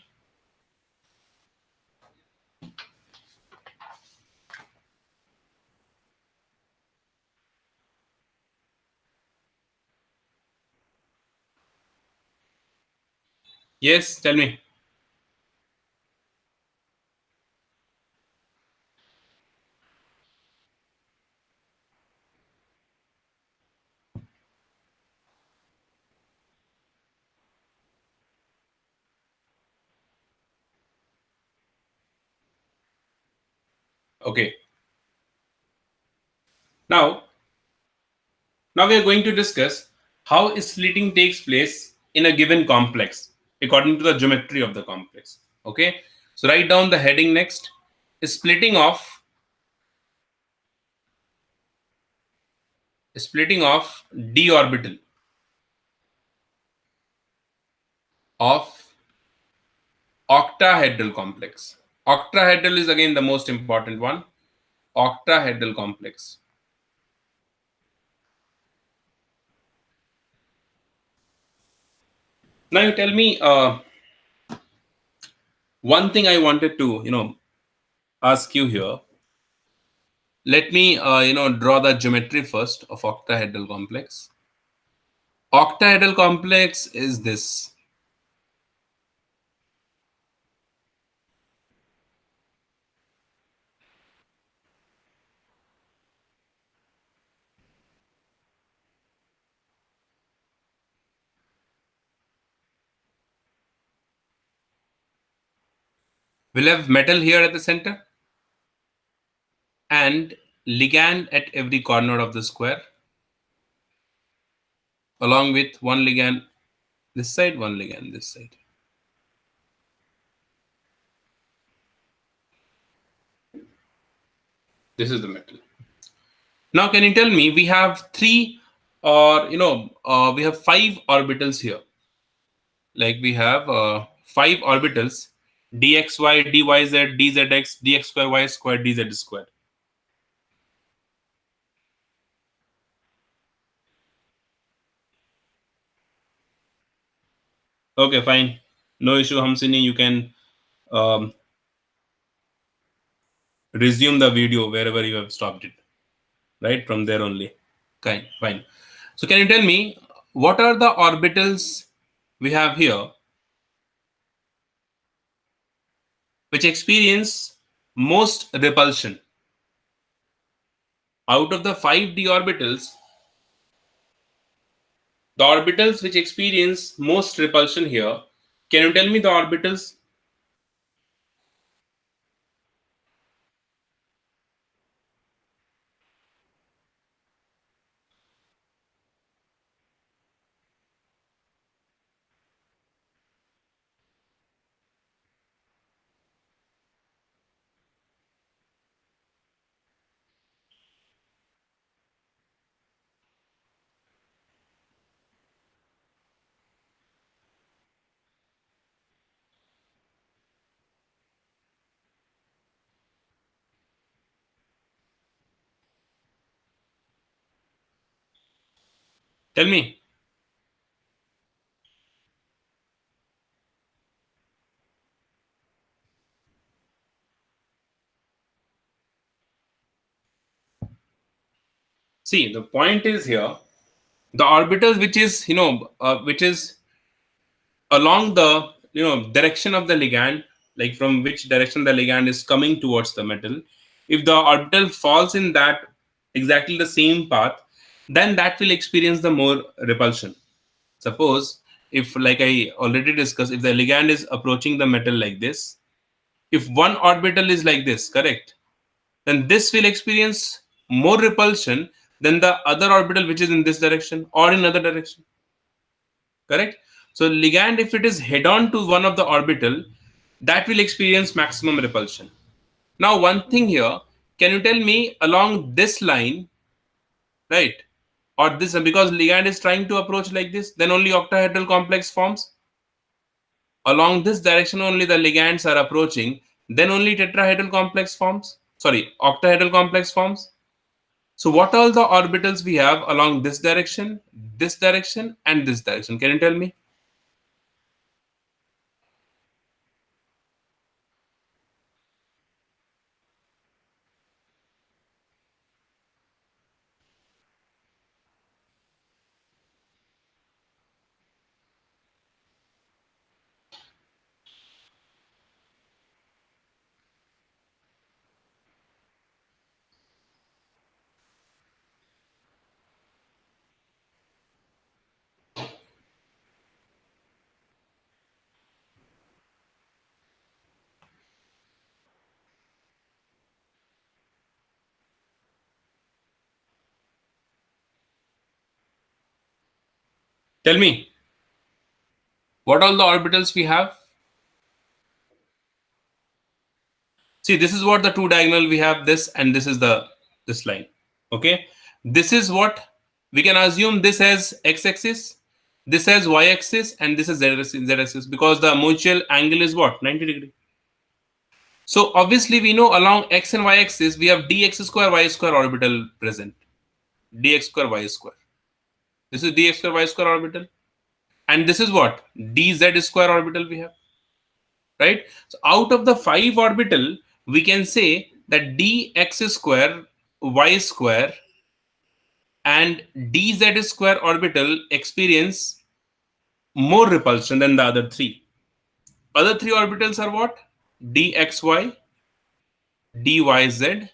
[SPEAKER 2] Yes, tell me. Okay. Now, now we are going to discuss how splitting takes place in a given complex according to the geometry of the complex. Okay. So write down the heading next. Splitting of d orbital of octahedral complex. Octahedral is again the most important one. Octahedral complex. Now you tell me one thing I wanted to ask you here. Let me draw the geometry first of octahedral complex. Octahedral complex is this. We'll have metal here at the center and ligand at every corner of the square, along with one ligand this side, one ligand this side. This is the metal. Now, can you tell me, we have three or we have five orbitals here. Like we have five orbitals: dxy, dyz, dzx, dx square y square, dz square. Okay, fine. No issue, Hamsini. You can um, resume the video wherever you have stopped it. Right? From there only. Okay, fine. So can you tell me what are the orbitals we have here which experience most repulsion? Out of the 5d orbitals, the orbitals which experience most repulsion here, can you tell me the orbitals? Tell me. See, the point is here, the orbitals which is which is along the direction of the ligand, like from which direction the ligand is coming towards the metal. If the orbital falls in that exactly the same path, then that will experience the more repulsion. Suppose if, like I already discussed, if the ligand is approaching the metal like this, if one orbital is like this, correct, then this will experience more repulsion than the other orbital which is in this direction or in other direction, correct. So ligand, if it is head on to one of the orbital, that will experience maximum repulsion. Now one thing here, can you tell me along this line, right, or this, because ligand is trying to approach like this, then only octahedral complex forms. Along this direction only the ligands are approaching, then only tetrahedral complex forms, sorry, octahedral complex forms. So what all the orbitals we have along this direction, and this direction, can you tell me? Tell me what all the orbitals we have. See, this is what the two diagonal we have, this, and this is the this line. Okay, this is what we can assume, this as x-axis, this as y-axis, and this is z-axis, because the mutual angle is what, 90 degree. So obviously we know along x and y-axis we have dx square y square orbital present. Dx square y square. This is dx square y square orbital, and this is what, dz square orbital we have. Right? So out of the 5 orbital, we can say that dx square y square and dz square orbital experience more repulsion than the other 3. Other 3 orbitals are what? dxy, dyz,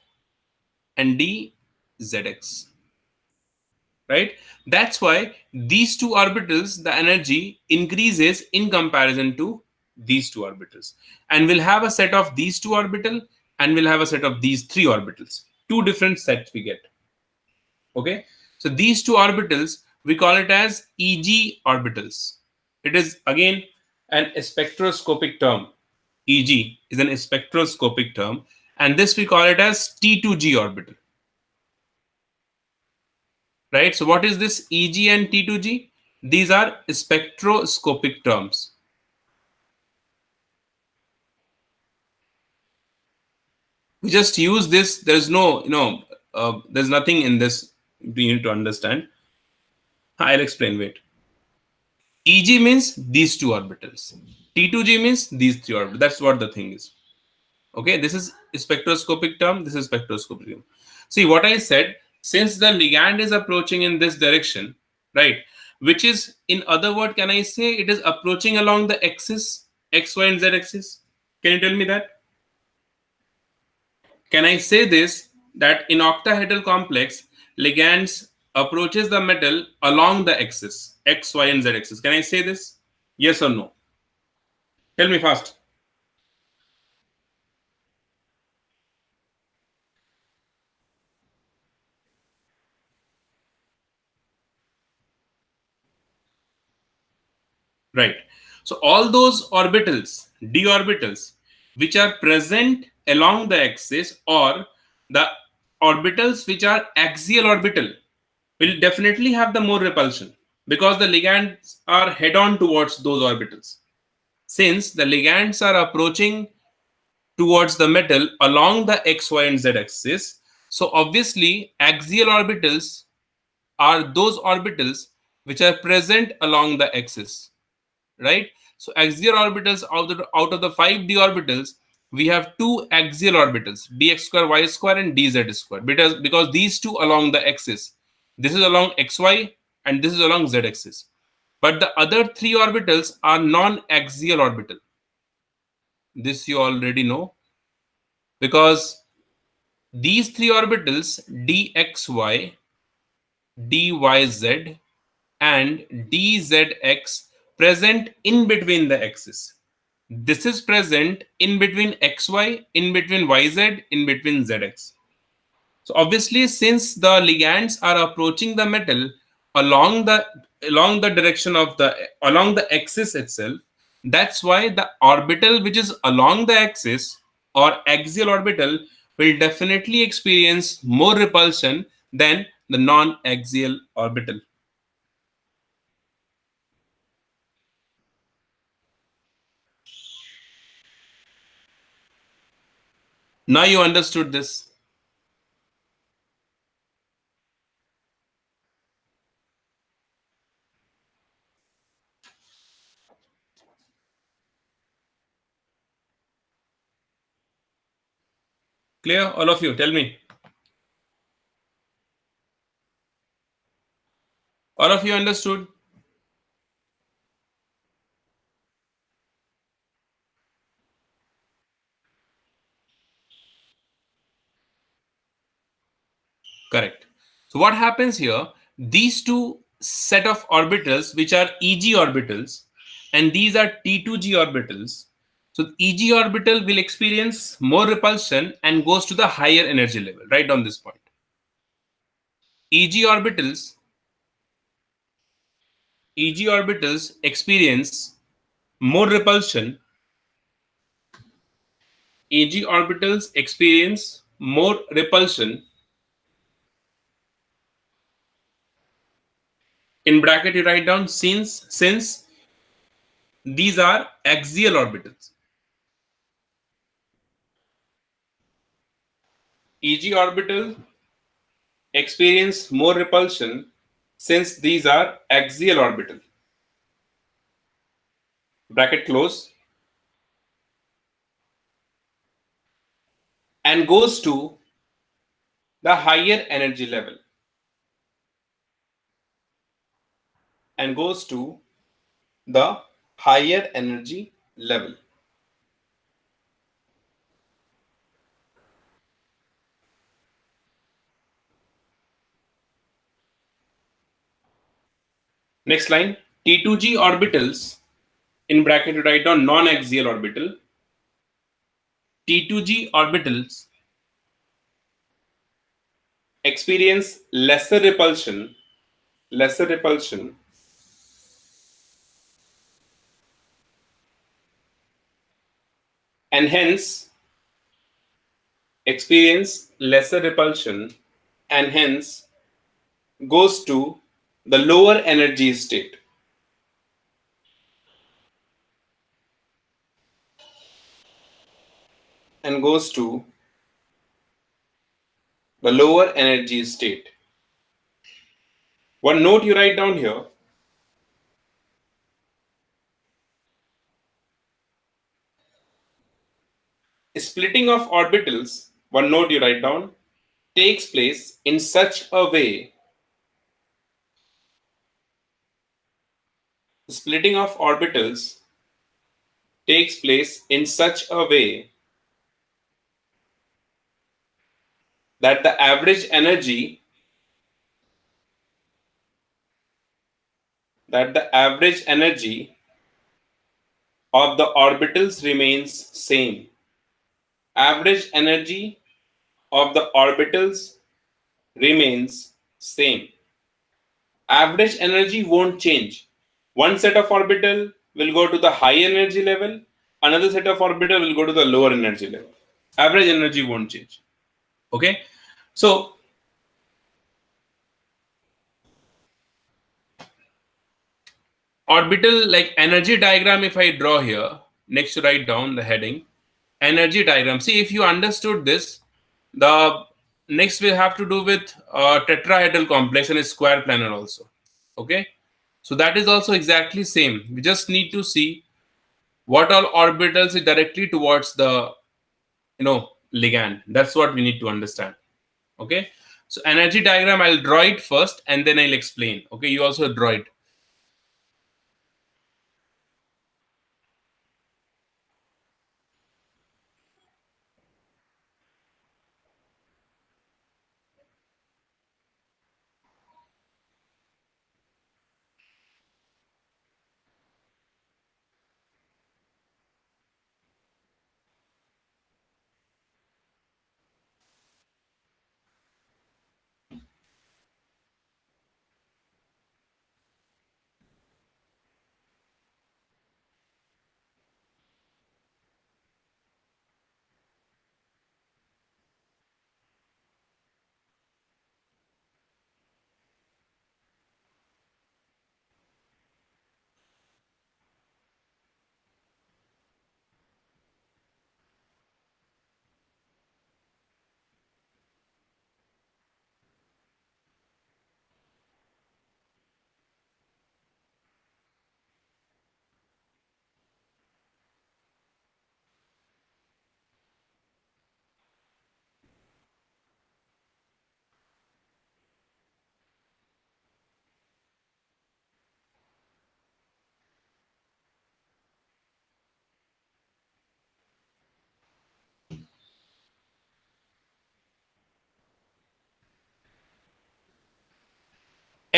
[SPEAKER 2] and dzx. Right? That's why these two orbitals, the energy increases in comparison to these two orbitals, and we'll have a set of these two orbital, and we'll have a set of these 3 orbitals. Two different sets we get. Okay, so these two orbitals we call it as EG orbitals. It is again an spectroscopic term. EG is an spectroscopic term, and this we call it as T2G orbital. Right? So what is this EG and T2G? These are spectroscopic terms. We just use this. There's no, there's nothing in this you need to understand. I'll explain. Wait. EG means these two orbitals. T2G means these 3 orbitals. That's what the thing is. Okay, this is spectroscopic term. This is spectroscopic term. See what I said. Since the ligand is approaching in this direction, right? Which is, in other word, can I say it is approaching along the axis, x, y, and z axis? Can you tell me that? Can I say this, that in octahedral complex, ligands approaches the metal along the axis, x, y, and z axis? Can I say this? Yes or no? Tell me fast. Right. So all those orbitals, d orbitals, which are present along the axis, or the orbitals which are axial orbital, will definitely have the more repulsion, because the ligands are head on towards those orbitals. Since the ligands are approaching towards the metal along the x, y, and z axis, so obviously axial orbitals are those orbitals which are present along the axis. Right? So axial orbitals, out of the 5 d orbitals, we have 2 axial orbitals, dx square y square and dz square, because these two along the axis, this is along xy and this is along z axis. But the other 3 orbitals are non-axial orbital. This you already know, because these three orbitals dxy, dyz, and dzx present in between the axis. This is present in between xy, in between yz, in between zx. So obviously, since the ligands are approaching the metal along the direction of the along the axis itself, that's why the orbital which is along the axis or axial orbital will definitely experience more repulsion than the non-axial orbital. Now you understood this. Clear? All of you, tell me. All of you understood? Correct. So what happens here? These two set of orbitals, which are Eg orbitals, and these are T2G orbitals. So Eg orbital will experience more repulsion and goes to the higher energy level. Right on this point. Eg orbitals, Eg orbitals experience more repulsion. Eg orbitals experience more repulsion. In bracket, you write down since these are axial orbitals. Eg orbital experience more repulsion since these are axial orbital. Bracket close. And goes to the higher energy level. And goes to the higher energy level. Next line, T2G orbitals, in bracket you write down non-axial orbital. T2G orbitals experience lesser repulsion, and hence experience lesser repulsion and hence goes to the lower energy state. And goes to the lower energy state. One note you write down here, splitting of orbitals, one note you write down, takes place in such a way, splitting of orbitals takes place in such a way that the average energy of the orbitals remains same. Average energy of the orbitals remains same. Average energy won't change. One set of orbital will go to the high energy level, another set of orbital will go to the lower energy level. Average energy won't change. Okay, so orbital like energy diagram, if I draw here, next to write down the heading energy diagram. See, if you understood this, the next we have to do with tetrahedral complex and a square planar also. Okay, so that is also exactly same. We just need to see what all orbitals is directly towards the ligand. That's what we need to understand. Okay, so energy diagram, I'll draw it first and then I'll explain. Okay, you also draw it.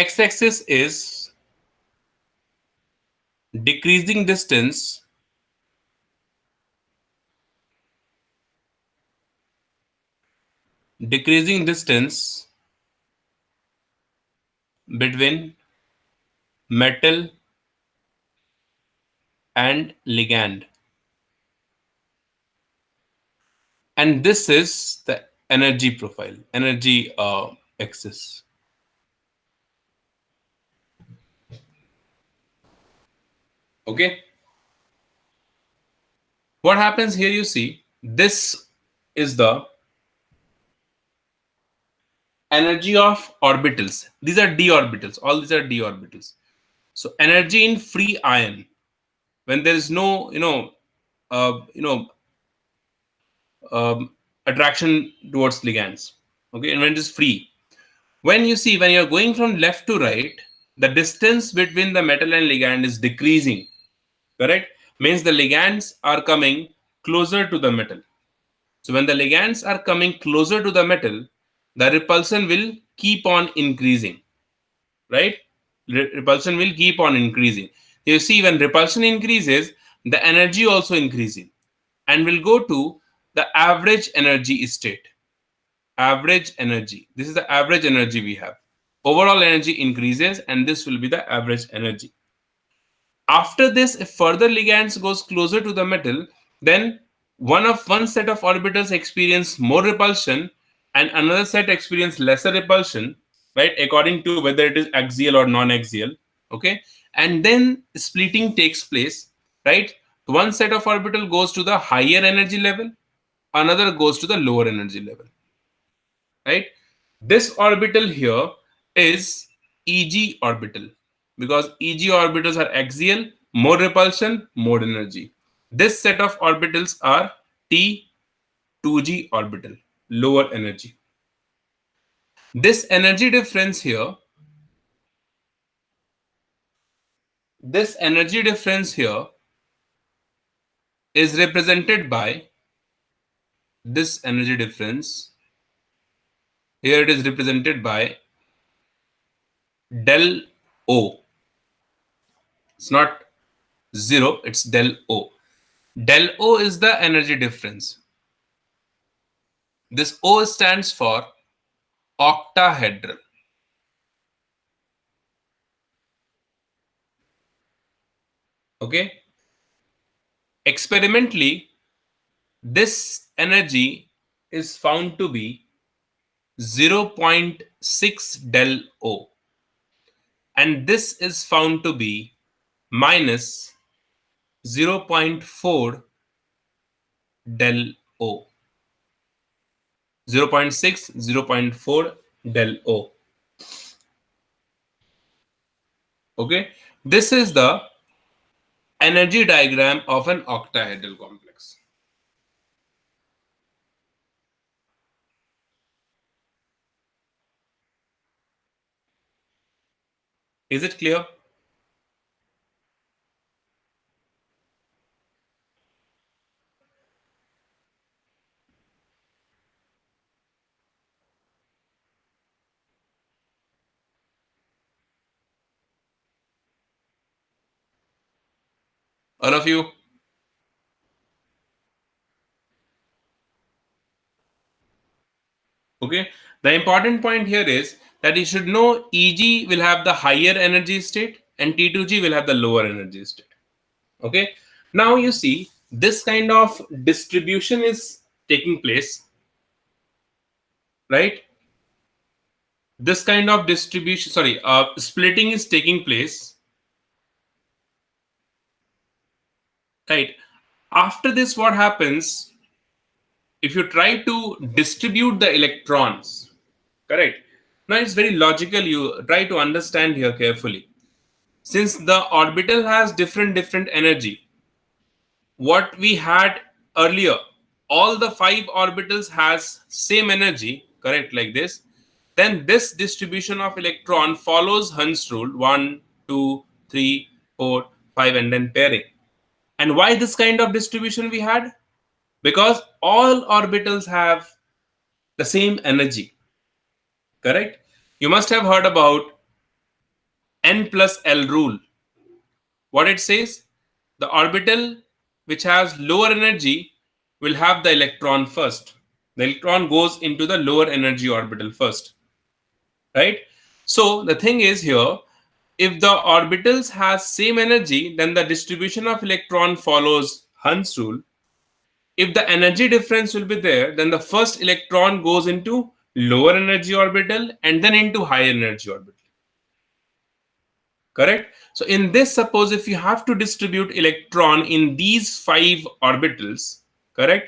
[SPEAKER 2] x-axis is decreasing distance between metal and ligand, and this is the energy profile, energy axis. Okay, what happens here, you see, this is the energy of orbitals. These are d orbitals, all these are d orbitals. So energy in free ion, when there is no uh, you know attraction towards ligands, okay, and when it is free, when you see, when you're going from left to right, the distance between the metal and ligand is decreasing, correct? Means the ligands are coming closer to the metal. So when the ligands are coming closer to the metal, the repulsion will keep on increasing, right? Repulsion will keep on increasing. You see, when repulsion increases, the energy also increasing and will go to the average energy state. Average energy. This is the average energy we have. Overall energy increases, and this will be the average energy. After this, if further ligands goes closer to the metal, then one set of orbitals experience more repulsion and another set experience lesser repulsion, right? According to whether it is axial or non-axial. Okay, and then splitting takes place, right? One set of orbital goes to the higher energy level, another goes to the lower energy level, right? This orbital here is Eg orbital, because Eg orbitals are axial, more repulsion, more energy. This set of orbitals are T2g orbital, lower energy. This energy difference here, this energy difference here is represented by this energy difference. Here it is represented by del O. It's not 0, it's del O. Del O is the energy difference. This O stands for octahedral. Okay. Experimentally, this energy is found to be 0.6 del O, and this is found to be minus 0.4 del O. 0.6, 0.4 del O. Okay, this is the energy diagram of an octahedral complex. Is it clear? All of you? Okay, the important point here is that you should know Eg will have the higher energy state and T2g will have the lower energy state. Okay, now you see this kind of distribution is taking place, right? This kind of distribution, sorry, splitting is taking place, right? After this, what happens if you try to distribute the electrons, correct? Now it's very logical, you try to understand here carefully. Since the orbital has different energy, what we had earlier, all the 5 orbitals has same energy, correct, like this, then this distribution of electron follows Hund's rule, 1, 2, 3, 4, 5, and then pairing. And why this kind of distribution we had? Because all orbitals have the same energy, correct? You must have heard about N plus L rule. What it says? The orbital which has lower energy will have the electron first. The electron goes into the lower energy orbital first, right? So the thing is here, if the orbitals has same energy, then the distribution of electron follows Hund's rule. If the energy difference will be there, then the first electron goes into lower energy orbital and then into higher energy orbital. Correct? So in this, suppose if you have to distribute electron in these 5 orbitals, correct?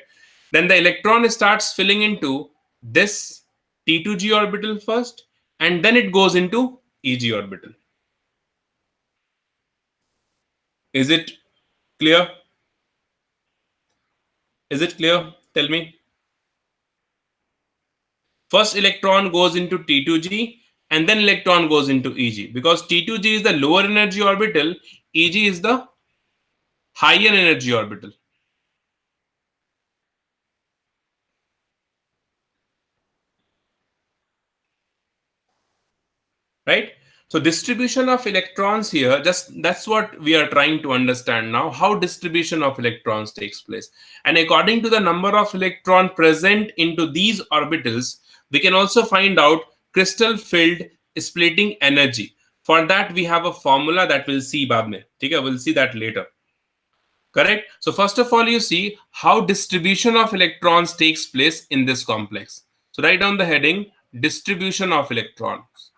[SPEAKER 2] Then the electron starts filling into this T2G orbital first, and then it goes into EG orbital. Is it clear? Is it clear? Tell me. First electron goes into T2G and then electron goes into EG, because T2G is the lower energy orbital, EG is the higher energy orbital. Right? So distribution of electrons here, just that's what we are trying to understand now, how distribution of electrons takes place. And according to the number of electron present into these orbitals, we can also find out crystal field splitting energy. For that, we have a formula that we'll see बाद में. ठीक है? We'll see that later. Correct? So first of all, you see how distribution of electrons takes place in this complex. So write down the heading, distribution of electrons.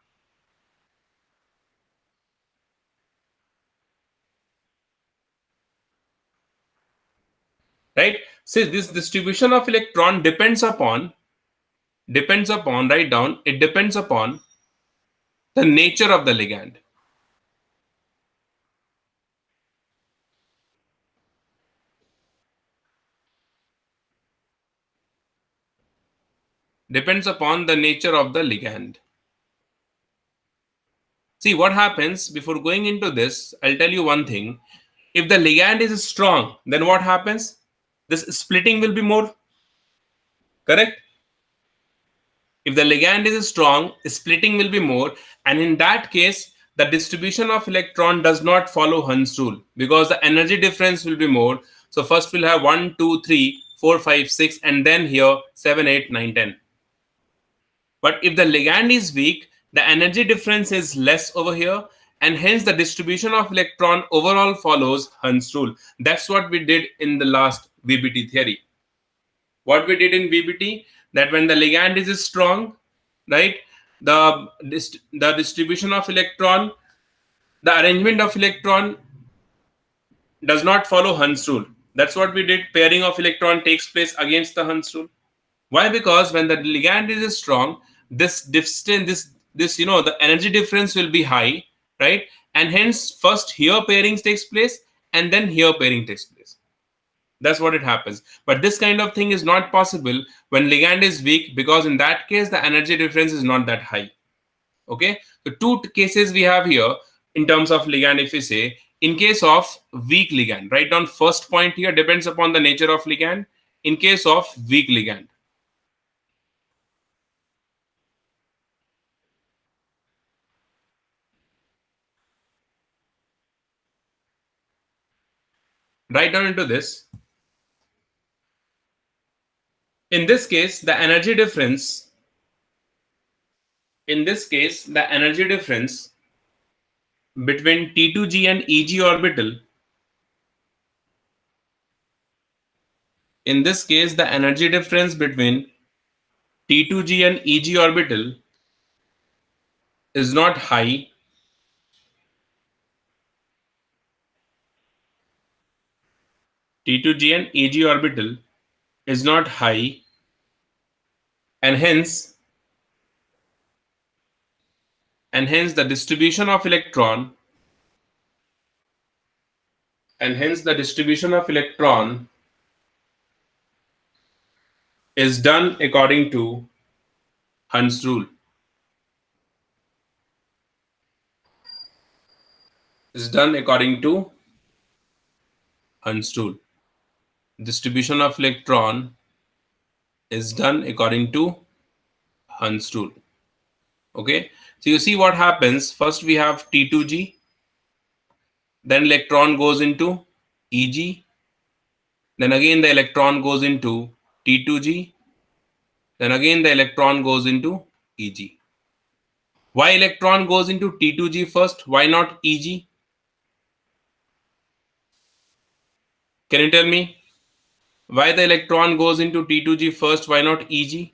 [SPEAKER 2] Right? So this distribution of electron depends upon, write down, it depends upon the nature of the ligand. Depends upon the nature of the ligand. See what happens before going into this, I'll tell you one thing. If the ligand is strong, then what happens? This splitting will be more. Correct? If the ligand is strong, splitting will be more, and in that case, the distribution of electron does not follow Hund's rule because the energy difference will be more. So first we'll have 1, 2, 3, 4, 5, 6, and then here 7, 8, 9, 10. But if the ligand is weak, the energy difference is less over here, and hence the distribution of electron overall follows Hund's rule. That's what we did in the last VBT theory. What we did in VBT, that when the ligand is strong, right, the distribution of electron, the arrangement of electron does not follow Hund's rule. That's what we did. Pairing of electron takes place against the Hund's rule. Why? Because when the ligand is strong, this distance, this the energy difference will be high, right? And hence first here pairing takes place and then here pairing takes place. That's what it happens. But this kind of thing is not possible when ligand is weak, because in that case the energy difference is not that high. Okay, so two cases we have here in terms of ligand. If we say in case of weak ligand, write down first point here, depends upon the nature of ligand. In case of weak ligand, write down into this. In this case, the energy difference, between T2G and EG orbital, in this case, the energy difference between T2G and EG orbital is not high. T2G and EG orbital is not high, and hence the distribution of electron is done according to Hund's rule. Is done according to Hund's rule. Distribution of electron is done according to Hund's rule. Okay. So you see what happens. First we have T2G, then electron goes into EG, then again the electron goes into T2G, then again the electron goes into EG. Why electron goes into T2G first? Why not EG? Can you tell me? Why the electron goes into T2G first? Why not EG?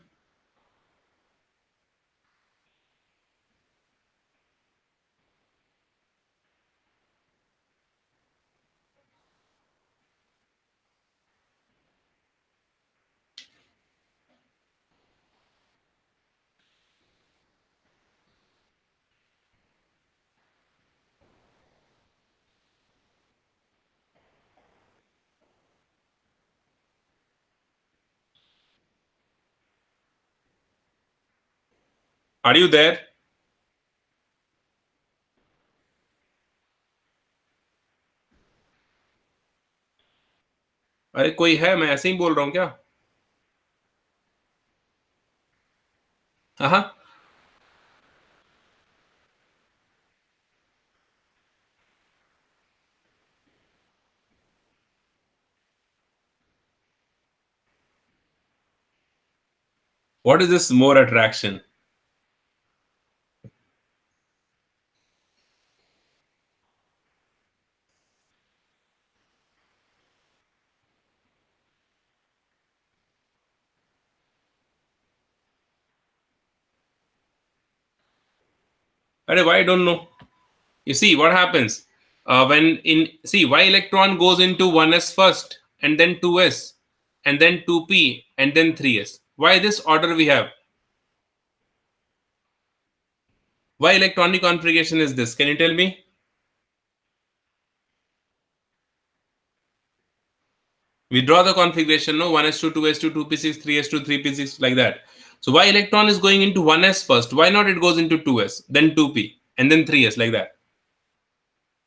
[SPEAKER 2] Are you there? अरे कोई है? मैं ऐसे ही बोल रहा हूँ क्या? हाँ. What is this more attraction? अरे why? I don't know. You see what happens when in see why electron goes into 1s first and then 2s and then 2p and then 3s. Why this order we have? Why electronic configuration is this? Can you tell me? We draw the configuration, no, 1s2, 2s2, 2p6, 3s2, 3p6, like that. So why electron is going into 1s first? Why not it goes into 2s, then 2p, and then 3s, like that?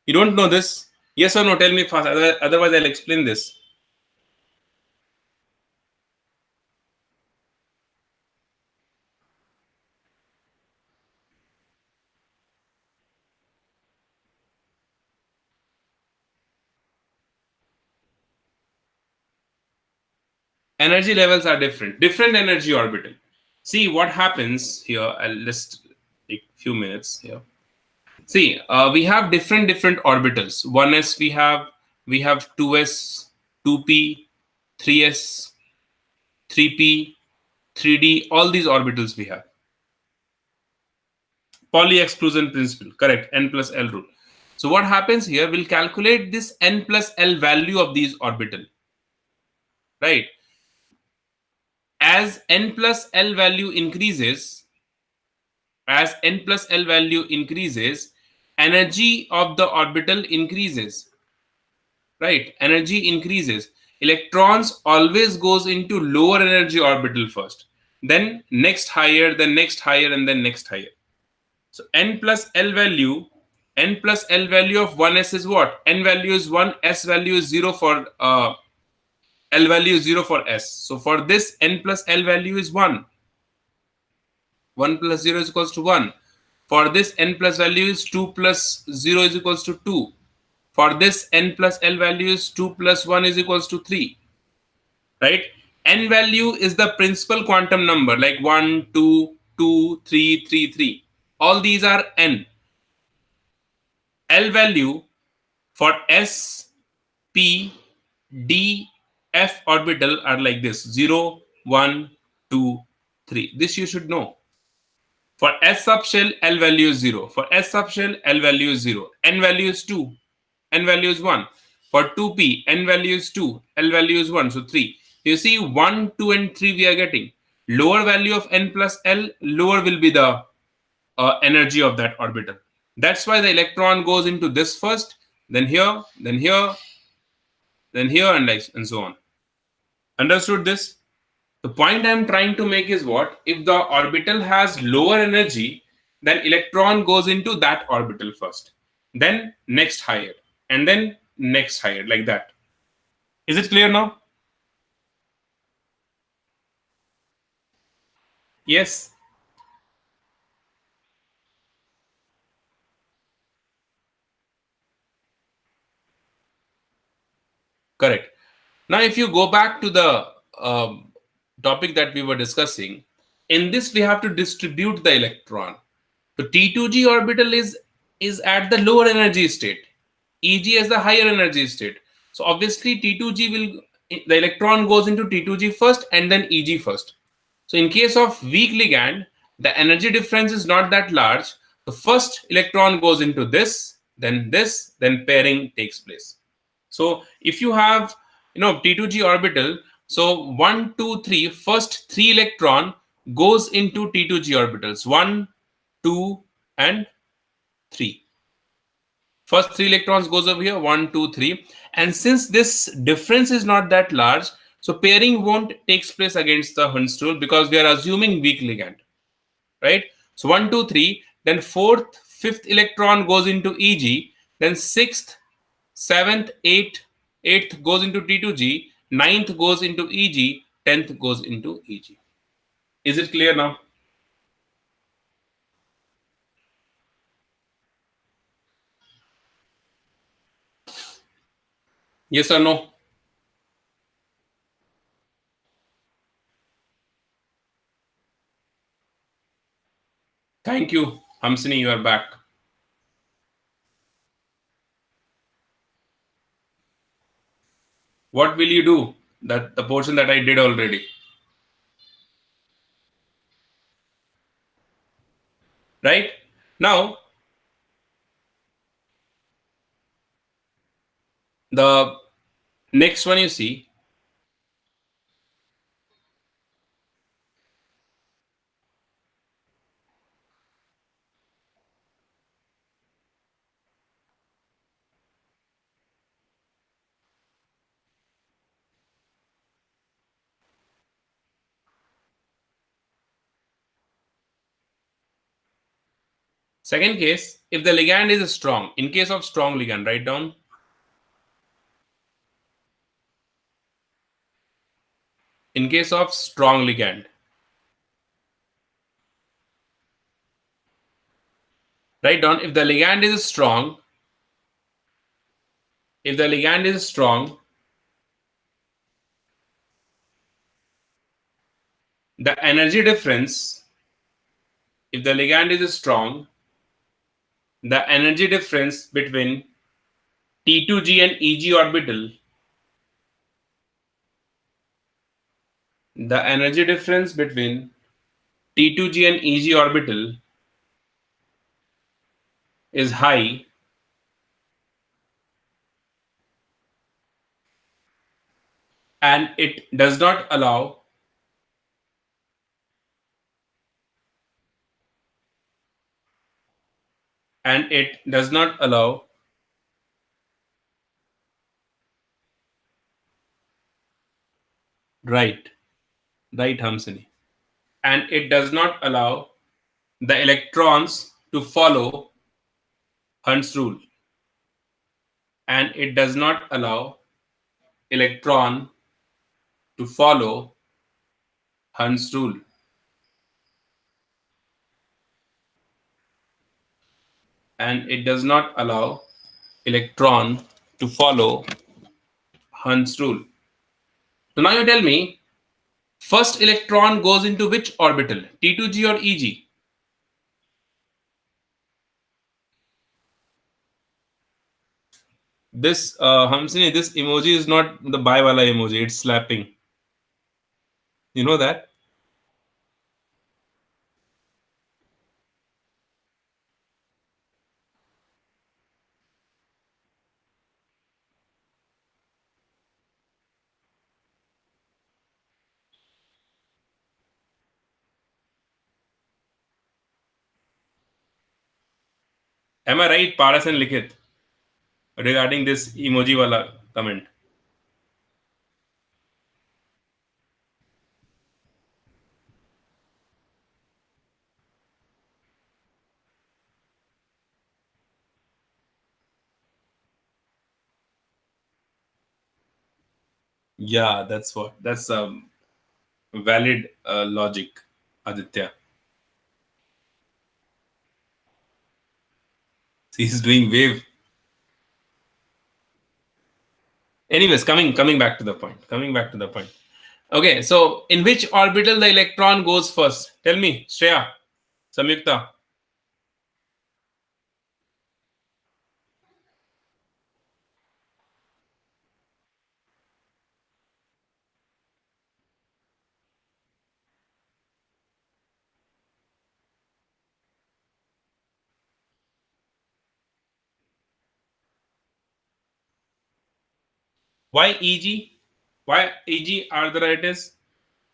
[SPEAKER 2] You don't know this? Yes or no? Tell me fast. Otherwise, I'll explain this. Energy levels are different energy orbital. See what happens here. I'll just take a few minutes here. See, we have different orbitals. 1s we have 2s, 2p, 3s, 3p, 3d. All these orbitals we have. Pauli exclusion principle, correct? N plus L rule. So what happens here? We'll calculate this n plus L value of these orbital, right? As n plus L value increases, as n plus L value increases, energy of the orbital increases, right? Energy increases. Electrons always goes into lower energy orbital first, then next higher, then next higher, and then next higher. So n plus L value, n plus L value of 1s is what? N value is 1, s value is 0 for L value is 0 for s. So for this n plus L value is 1. 1 plus 0 is equals to 1. For this n plus value is 2 plus 0 is equals to 2. For this n plus L value is 2 plus 1 is equals to 3. Right? N value is the principal quantum number like 1, 2, 2, 3, 3, 3. All these are n. L value for s, p, d, f orbital are like this: 0, 1, 2, 3. This you should know. For S subshell, L value is 0. For S subshell, L value is 0. N value is 2. N value is 1. For 2p, N value is 2. L value is 1. So 3. You see 1, 2 and 3 we are getting. Lower value of N plus L, lower will be the energy of that orbital. That's why the electron goes into this first, then here, then here, then here, and so on. Understood this? The point I'm trying to make is what? If the orbital has lower energy, then electron goes into that orbital first, then next higher, and then next higher, like that. Is it clear now? Yes. Correct. Now, if you go back to the topic that we were discussing, in this we have to distribute the electron. So T2G orbital is at the lower energy state, EG is the higher energy state. So obviously T2G will, the electron goes into T2G first and then EG first. So in case of weak ligand, the energy difference is not that large. The first electron goes into this, then pairing takes place. So if you have, T2G orbital, so 1, 2, 3, first 3 electron goes into T2G orbitals, 1, 2, and 3. First 3 electrons goes over here, 1, 2, 3. And since this difference is not that large, so pairing won't takes place against the Hund's rule because we are assuming weak ligand, right? So 1, 2, 3, then fourth, fifth electron goes into EG, then sixth, seventh, eighth goes into T2G, ninth goes into EG, 10th goes into EG. Is it clear now? Yes or no? Thank you. Hamsini, you are back. What will you do? That the portion that I did already. Right? Now, the next one you see, second case, if the ligand is strong, in case of strong ligand, write down. In case of strong ligand, write down if the ligand is strong, if the ligand is strong, the energy difference, if the ligand is strong, the energy difference between T2G and EG orbital, the energy difference between T2G and EG orbital is high, and it does not allow and it does not allow right, right, Hamsini, and it does not allow the electrons to follow Hund's rule, and it does not allow electron to follow Hund's rule, and it does not allow electron to follow Hund's rule. So now you tell me, first electron goes into which orbital, T2G or EG? This Hamsini, this emoji is not the bye wala emoji, it's slapping. You know that? Am I right, Paras and Likhit, regarding this emoji wala comment? Yeah, that's valid logic, Aditya. He's doing wave. Anyways, coming back to the point. Okay, so in which orbital the electron goes first? Tell me, Shreya, Samyukta. Why EG? Why EG are the rightest?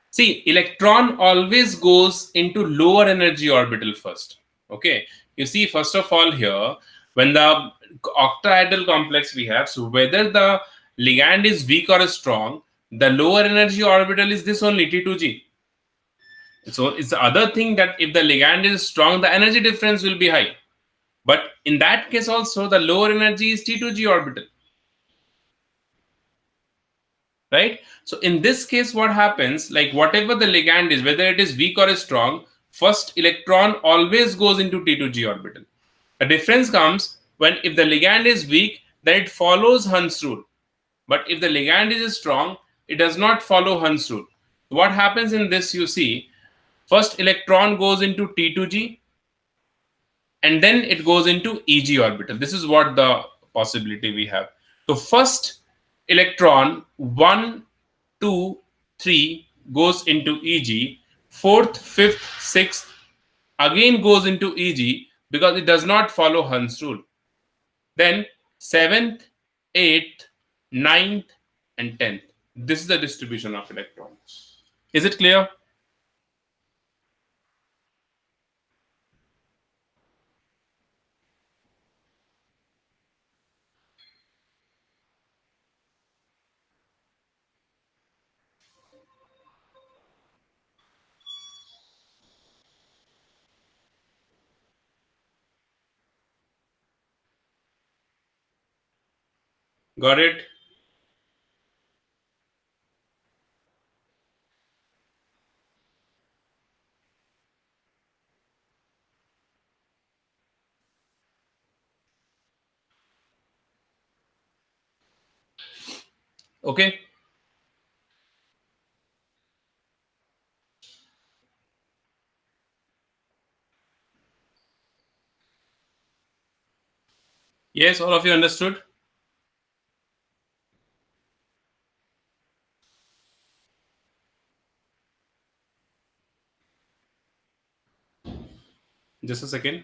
[SPEAKER 2] See, electron always goes into lower energy orbital first. Okay, you see, first of all, here when the octahedral complex we have, so whether the ligand is weak or strong, the lower energy orbital is this only T2G. So it's the other thing that if the ligand is strong, the energy difference will be high. But in that case, also the lower energy is T2G orbital. Right? So in this case, what happens, like whatever the ligand is, whether it is weak or strong, first electron always goes into T2G orbital. A difference comes when if the ligand is weak, then it follows Hund's rule. But if the ligand is strong, it does not follow Hund's rule. What happens in this, you see, first electron goes into T2G and then it goes into EG orbital. This is what the possibility we have. So first electron 1, 2, 3 goes into EG, fourth, fifth, sixth again goes into EG because it does not follow Hund's rule. Then seventh, eighth, ninth, and 10th. This is the distribution of electrons. Is it clear? Got it? Okay. Yes, all of you understood? Just a second.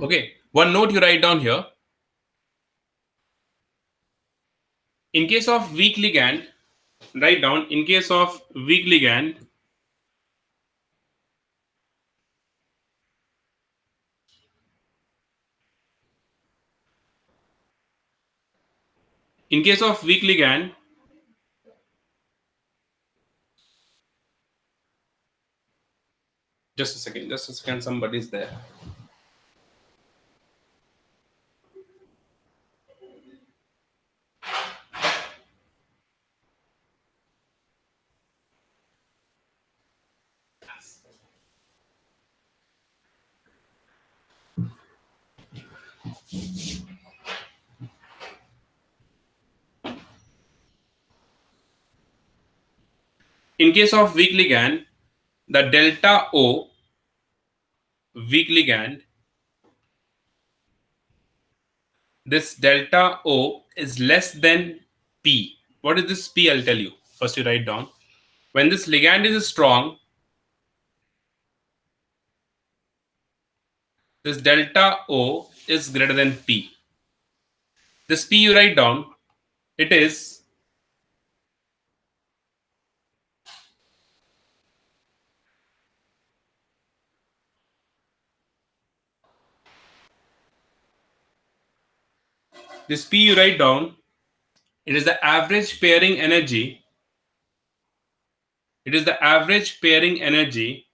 [SPEAKER 2] Okay, one note you write down here. In case of weak ligand, write down in case of weak ligand, in case of weak ligand, just a second, somebody's there. In case of weak ligand, the delta O weak ligand, this delta O is less than P. What is this P? I'll tell you. First, you write down. When this ligand is strong, this delta O is greater than P. This P you write down. It is this P you write down. It is the average pairing energy It is the average pairing energy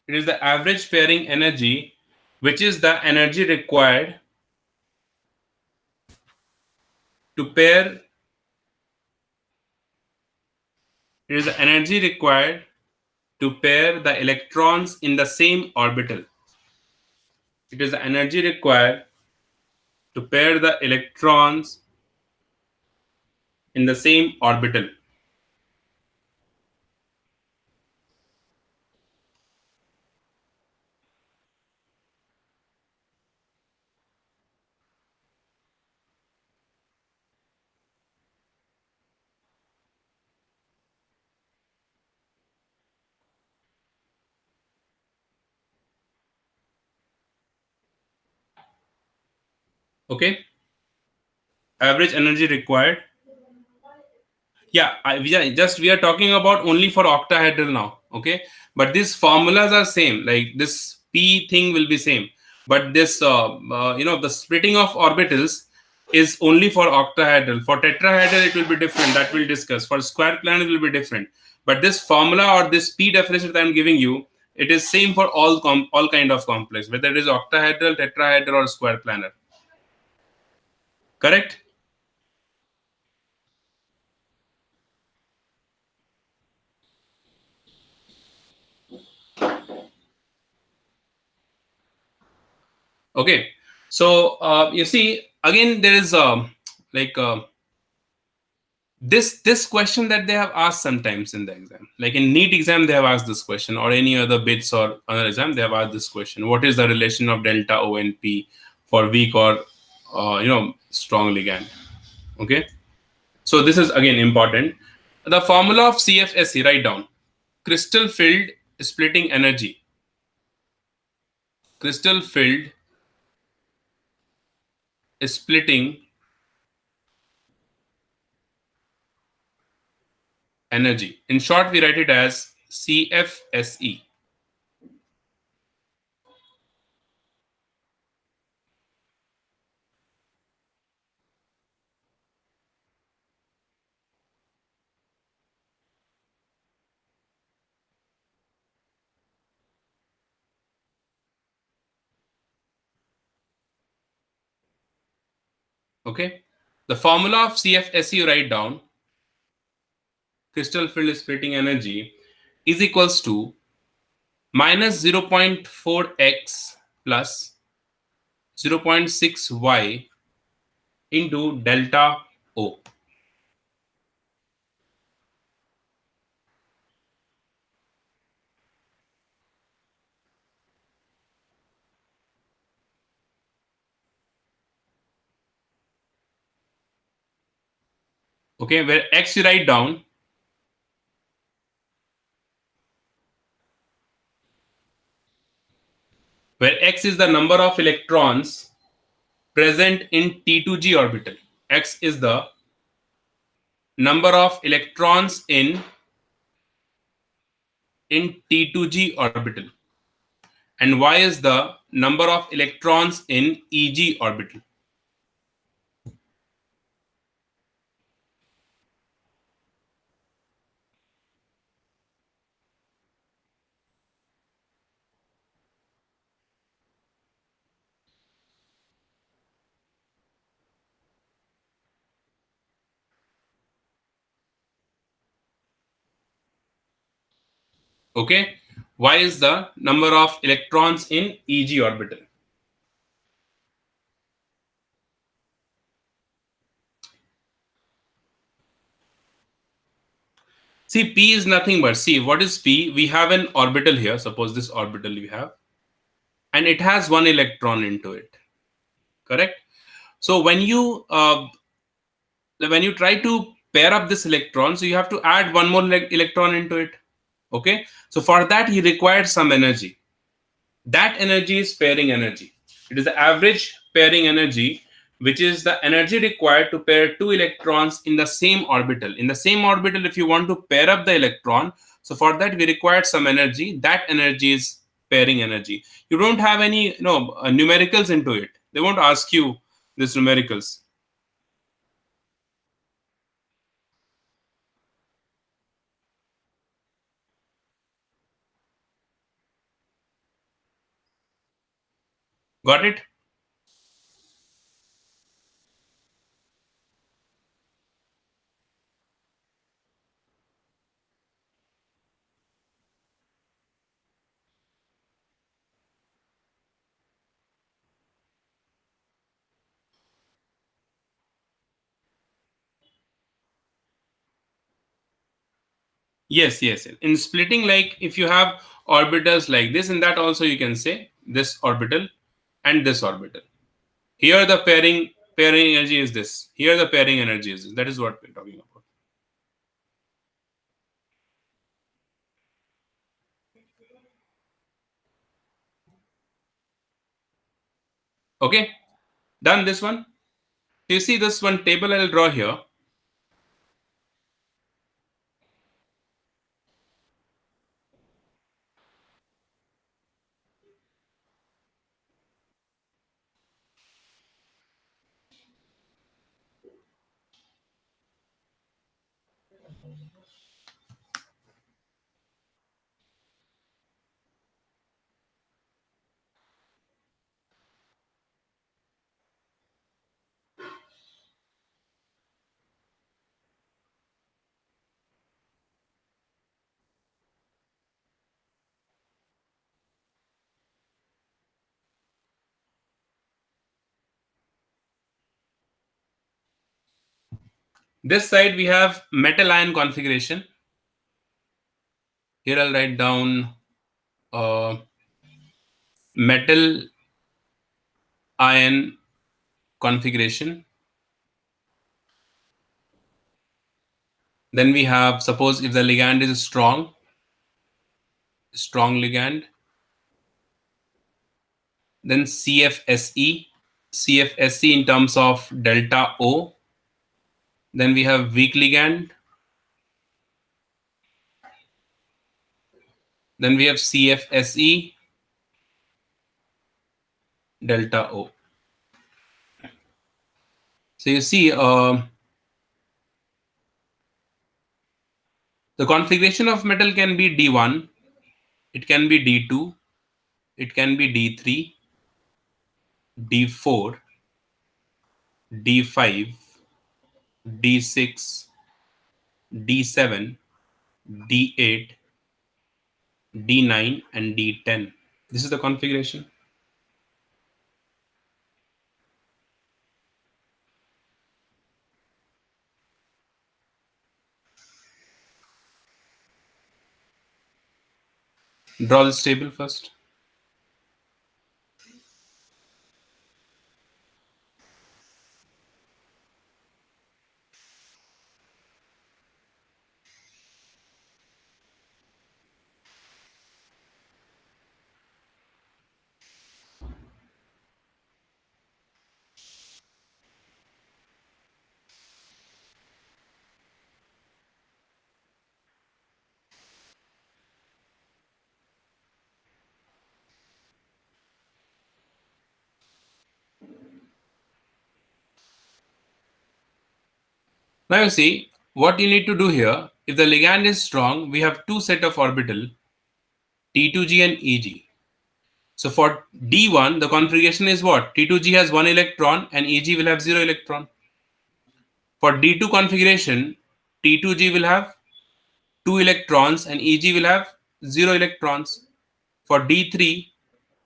[SPEAKER 2] it is the average pairing energy, which is the energy required to pair. It is the energy required to pair the electrons in the same orbital. It is the energy required to pair the electrons in the same orbital. Okay, average energy required. We are talking about only for octahedral now. Okay, but these formulas are same. Like this P thing will be same, but this the splitting of orbitals is only for octahedral. For tetrahedral, it will be different. That we'll discuss. For square planar, it will be different. But this formula or this P definition that I'm giving you, it is same for all kind of complex, whether it is octahedral, tetrahedral, or square planar. Correct? Okay. So you see, again, there is like this question that they have asked sometimes in the exam. Like in NEET exam, they have asked this question, or any other bits or other exam, they have asked this question: what is the relation of delta O and P for weak or strong ligand? Okay. So this is again important. The formula of CFSE, write down: crystal filled splitting energy. Crystal filled splitting energy. In short, we write it as CFSE. Okay. The formula of CFSE you write down: crystal field splitting energy is equals to minus 0.4x plus 0.6y into delta O. Okay, where x you write down, where x is the number of electrons present in T2G orbital. X is the number of electrons in T2G orbital, and y is the number of electrons in EG orbital. Okay, y is the number of electrons in EG orbital. See, P is nothing but, see, what is P? We have an orbital here. Suppose this orbital we have, and it has one electron into it. Correct? So when you try to pair up this electron, so you have to add one more electron into it. Okay, so for that he required some energy. That energy is pairing energy. It is the average pairing energy which is the energy required to pair two electrons in the same orbital. In the same orbital, if you want to pair up the electron, so for that we require some energy. That energy is pairing energy. You don't have any numericals into it. They won't ask you this numericals. Got it? Yes, yes. In splitting, like if you have orbitals like this, and that also you can say this orbital and this orbital. Here the pairing energy is this. Here the pairing energy is this. That is what we're talking about. Okay, done this one. You see this one table I'll draw here. This side we have metal ion configuration. Here I'll write down metal ion configuration. Then we have, suppose if the ligand is strong ligand, then CFSE, CFSE in terms of delta O. Then we have weak ligand. Then we have CFSE delta O. So you see, the configuration of metal can be D1, it can be D2, it can be D3, D4, D5, D6, D7, D8, D9, and D10. This is the configuration. Draw this table first. Now you see, what you need to do here, if the ligand is strong, we have two set of orbital, T2G and EG. So for D1, the configuration is what? T2G has 1 electron and EG will have 0 electron. For D2 configuration, T2G will have 2 electrons and EG will have 0 electrons. For D3,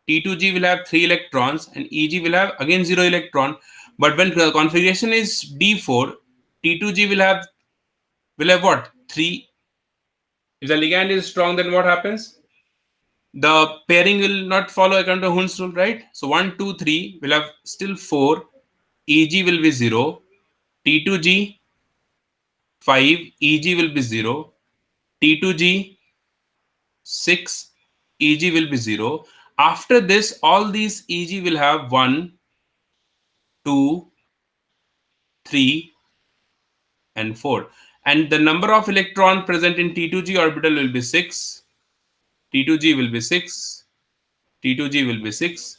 [SPEAKER 2] T2G will have 3 electrons and EG will have again 0 electron. But when the configuration is D4, T2G will have what? 3. If the ligand is strong, then what happens? The pairing will not follow according to Hund's rule, right? So 1, 2, 3 will have still 4. EG will be 0. T2G 5. EG will be 0. T2G 6. EG will be 0. After this, all these EG will have 1, 2, 3, and 4. And the number of electron present in T2G orbital will be 6. T2G will be 6. T2G will be 6.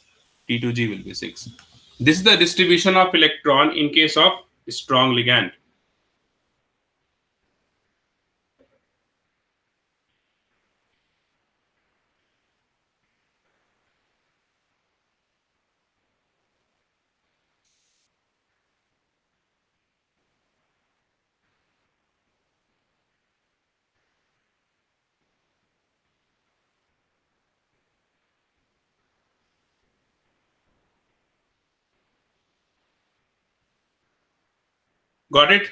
[SPEAKER 2] T2G will be 6. This is the distribution of electron in case of strong ligand. Got it?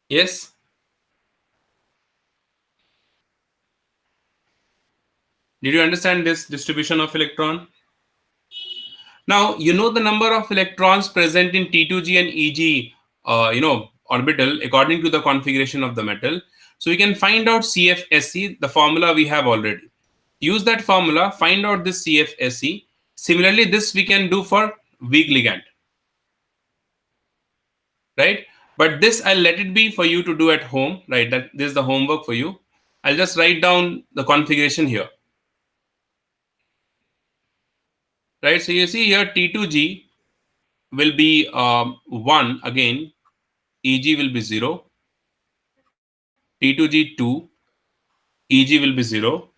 [SPEAKER 2] Yes. Did you understand this distribution of electron? Now, you know the number of electrons present in T2G and EG, orbital according to the configuration of the metal. So we can find out CFSE, the formula we have already. Use that formula, find out this CFSE. Similarly, this we can do for weak ligand, right? But this I'll let it be for you to do at home, right? That this is the homework for you. I'll just write down the configuration here, right? So you see here T2G will be 1 again, EG will be 0, T2G 2, EG will be 0,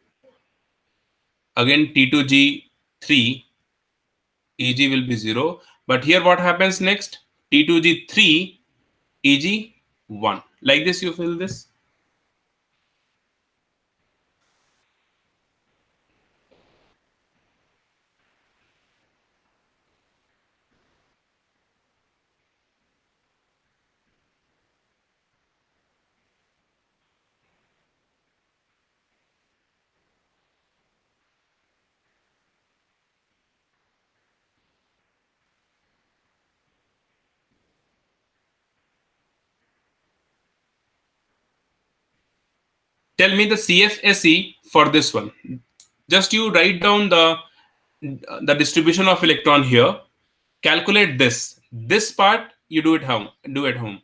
[SPEAKER 2] again T2G 3, EG will be 0. But here what happens next? T2G 3, EG 1. Like this, you fill this. Tell me the CFSE for this one. Just you write down the distribution of electron here. Calculate this. This part you do at home. Do at home.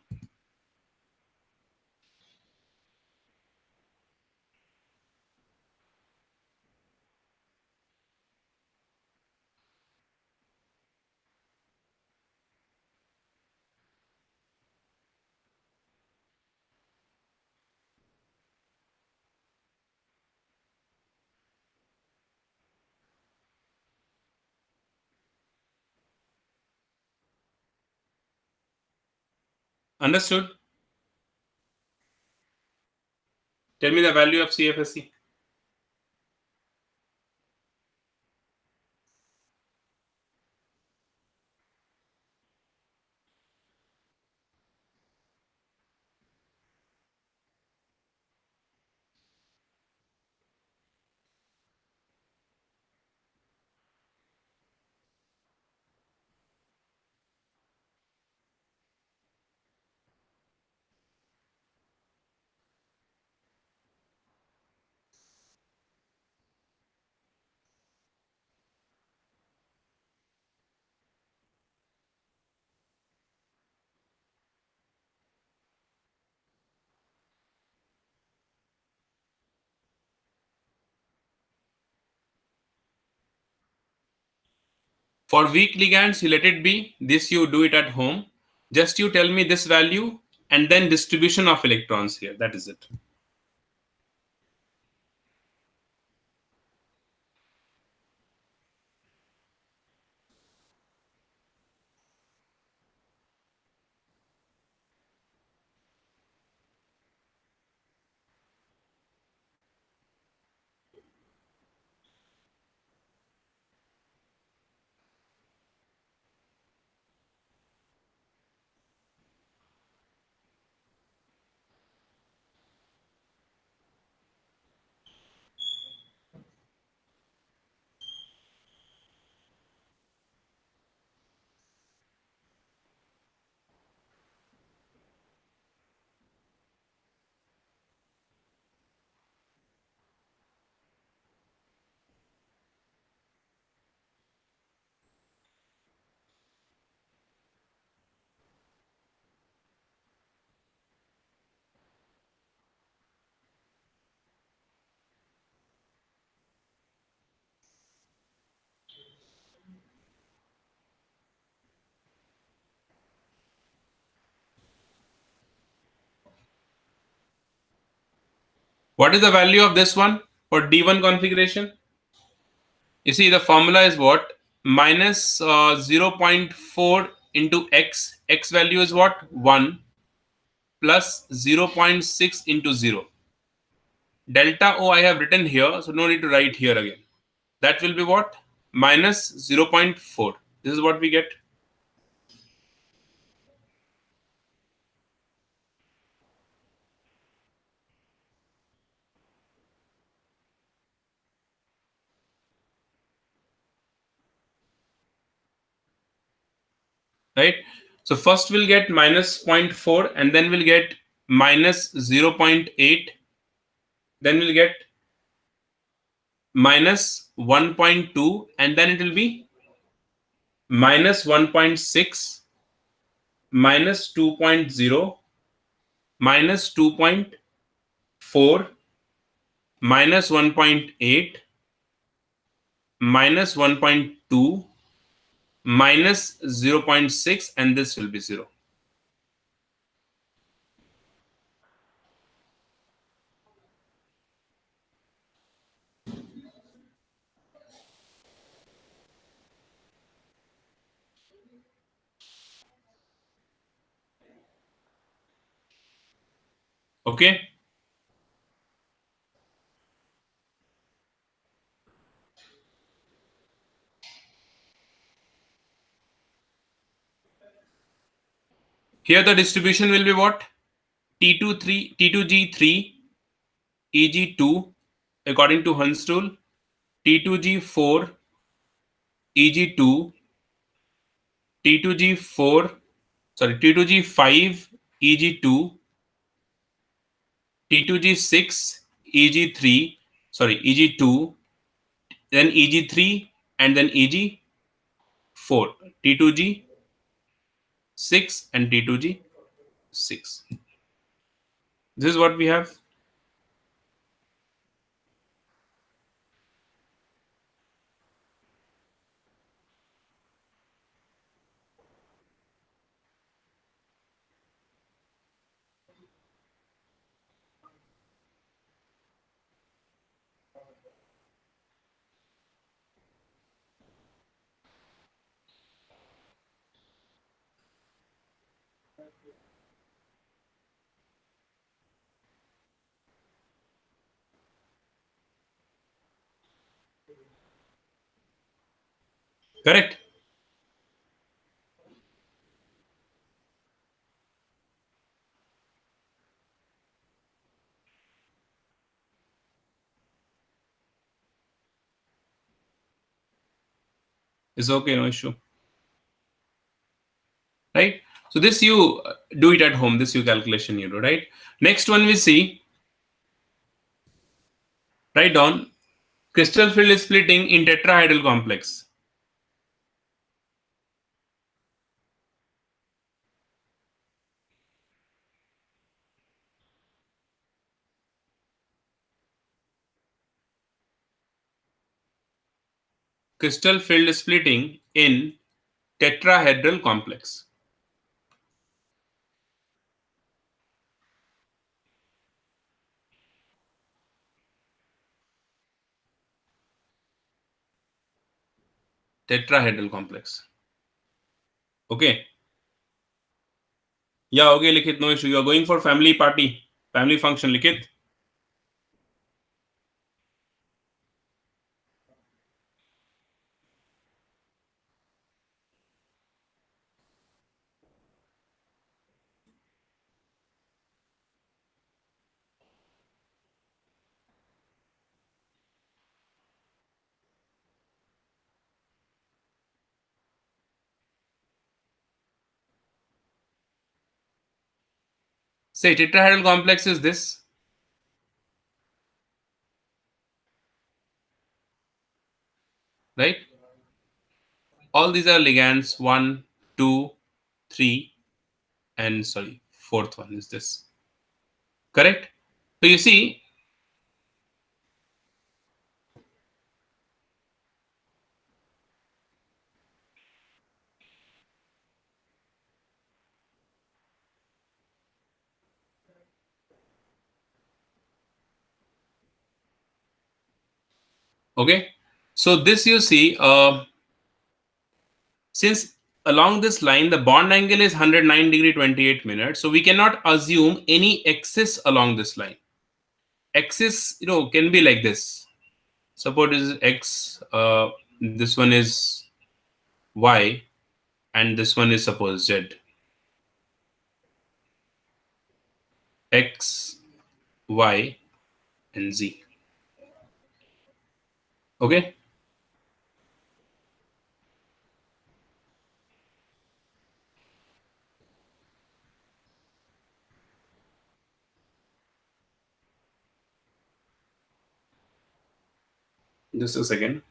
[SPEAKER 2] Understood? Tell me the value of CFSE. For weak ligands, you let it be. This you do it at home. Just you tell me this value and then distribution of electrons here. That is it. What is the value of this one for D1 configuration? You see the formula is what? Minus 0.4 into x. X value is what? 1 plus 0.6 into 0. Delta O I have written here, so no need to write here again. That will be what? Minus 0.4. This is what we get. Right? So first we'll get minus 0.4 and then we'll get minus 0.8. Then we'll get minus 1.2 and then it will be minus 1.6, minus 2.0, minus 2.4, minus 1.8, minus 1.2, minus 0.6, and this will be 0. Okay? Here the distribution will be what? T2G3 Eg2 according to Hund's rule, T2G4 Eg2, T2G5 Eg2, T2G6 Eg3, Eg2, then Eg3 and then Eg4, T2G6 and T2G6. This is what we have. Correct? It's okay, no issue. Right? So this you do it at home, this you calculation you do, right? Next one we see, write down crystal field is splitting in tetrahedral complex. Crystal field splitting in tetrahedral complex. Tetrahedral complex. Okay. Yeah, okay, Likit, no issue. You are going for family party, family function, Likit. Say tetrahedral complex is this. Right? All these are ligands 1, 2, 3, and fourth one is this. Correct? So you see, Okay, so this you see, since along this line the bond angle is 109 degree 28 minutes, so we cannot assume any axis along this line. Axis, can be like this. Suppose this is x, this one is y, and this one is suppose z. X, y, and z. Okay. Just a second.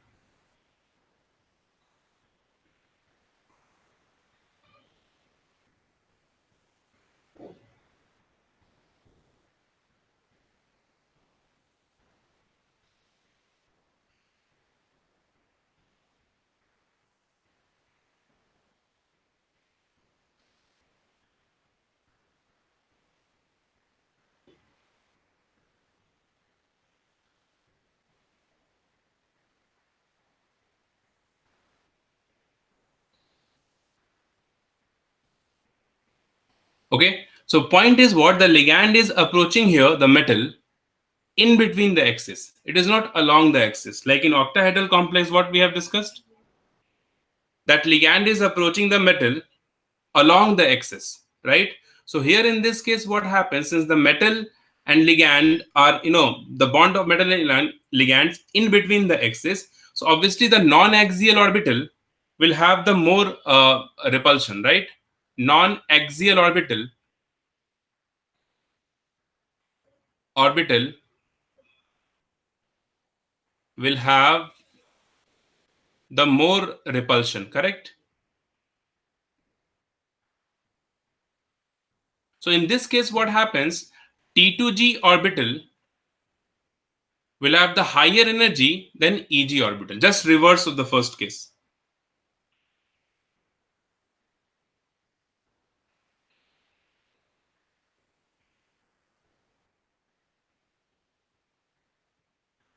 [SPEAKER 2] Okay. So point is what the ligand is approaching here, the metal, in between the axis. It is not along the axis. Like in octahedral complex, what we have discussed, that ligand is approaching the metal along the axis, right? So here in this case, what happens is the metal and ligand are, the bond of metal and ligands in between the axis. So obviously the non-axial orbital will have the more repulsion, right? Non-axial orbital will have the more repulsion, correct? So in this case, what happens? T2G orbital will have the higher energy than EG orbital, just reverse of the first case.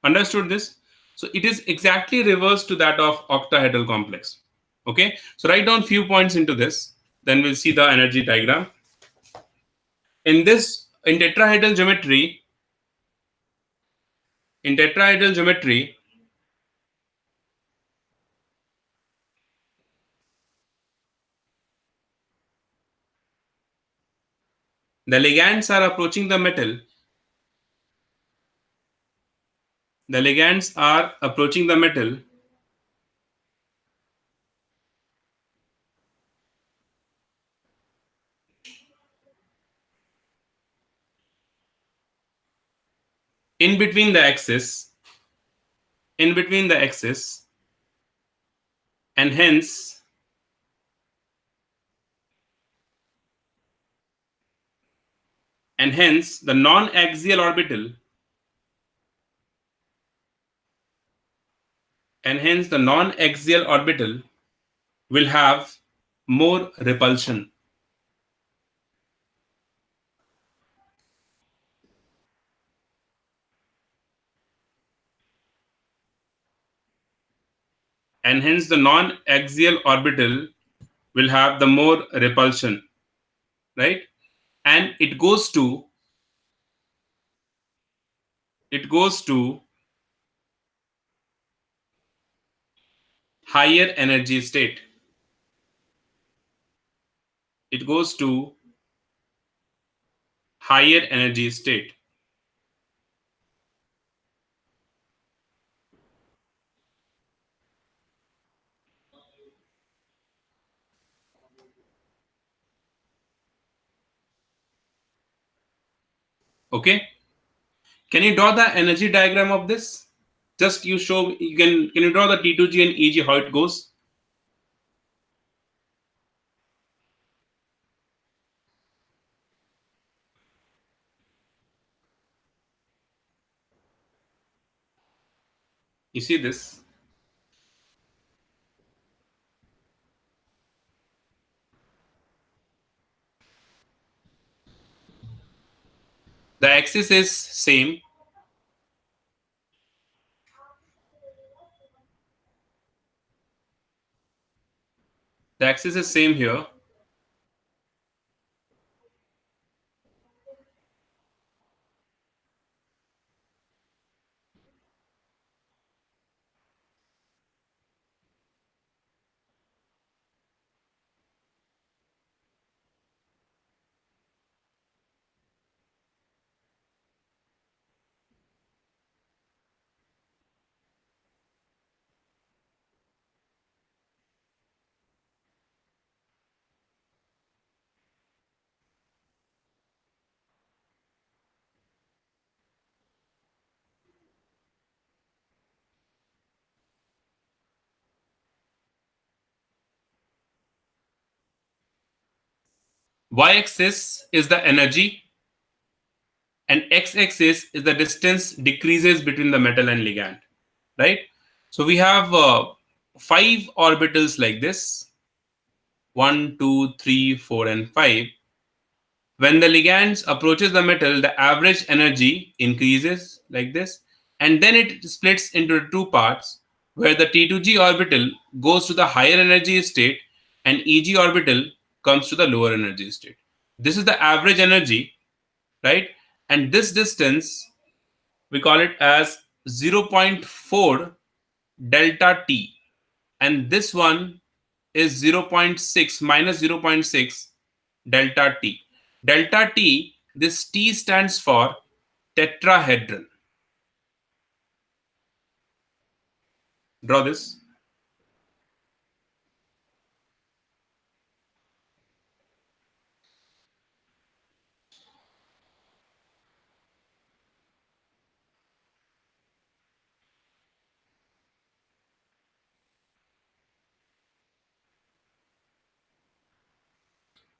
[SPEAKER 2] Understood this? So it is exactly reverse to that of octahedral complex. Okay, so write down few points into this, then we'll see the energy diagram. In tetrahedral geometry, the ligands are approaching the metal. The ligands are approaching the metal in between the axis, and hence the non-axial orbital will have more repulsion. And hence the non-axial orbital will have the more repulsion, right? And it goes to higher energy state. It goes to higher energy state. Okay, can you draw the energy diagram of this? Just you show, can you draw the T2G and EG, how it goes? You see this? The axis is same. axis is same here. Y-axis is the energy, and x-axis is the distance decreases between the metal and ligand, right? So we have 5 orbitals like this, 1, 2, 3, 4, and 5. When the ligand approaches the metal, the average energy increases like this, and then it splits into two parts, where the T2G orbital goes to the higher energy state and EG orbital comes to the lower energy state. This is the average energy, right? And this distance, we call it as 0.4 delta T. And this one is 0.6 minus 0.6 delta T. Delta T, this T stands for tetrahedron. Draw this.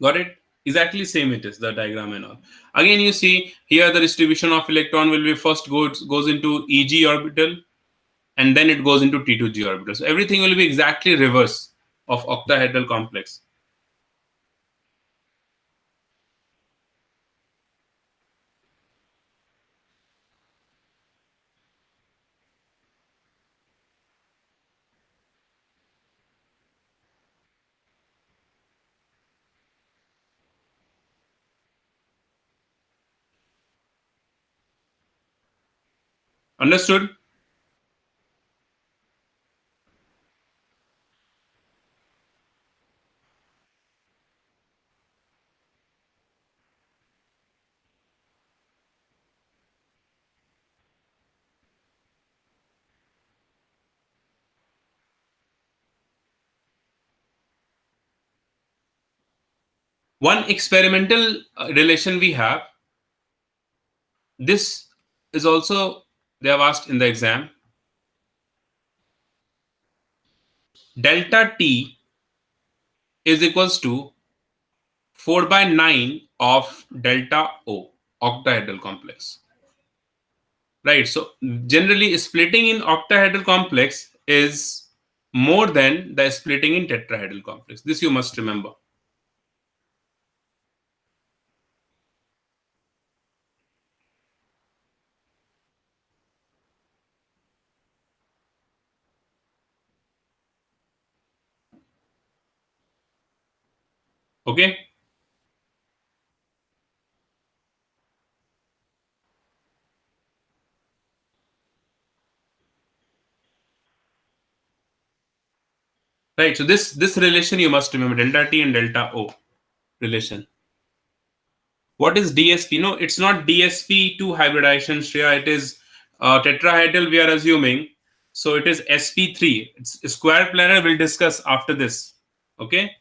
[SPEAKER 2] Got it? Exactly same it is, the diagram and all. Again, you see here the distribution of electron will be first goes into EG orbital, and then it goes into T2G orbital. So everything will be exactly reverse of octahedral complex. Understood? One experimental relation we have, this is also they have asked in the exam. Delta T is equals to 4 by 9 of delta O, octahedral complex. Right. So generally splitting in octahedral complex is more than the splitting in tetrahedral complex. This you must remember. Okay. Right. So this relation you must remember, delta T and delta O relation. What is DSP? No, it's not DSP2 hybridization, Shreya. It is tetrahedral we are assuming. So it is SP3. It's square planar. We'll discuss after this. Okay.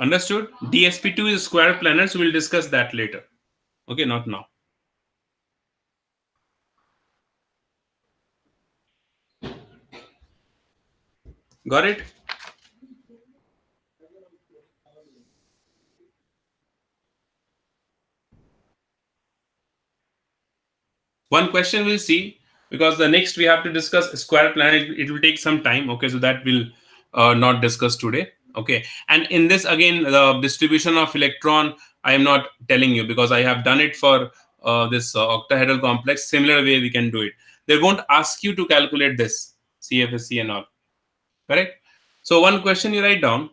[SPEAKER 2] Understood? DSP2 is square planar, so we'll discuss that later. Okay, not now. Got it? One question we'll see. because the next we have to discuss square planet. It will take some time. Okay, so that will not discuss today. Okay, and in this again, the distribution of electron I am not telling you because I have done it for this octahedral complex. Similar way we can do it. They won't ask you to calculate this CFSC and all. Correct. So one question you write down.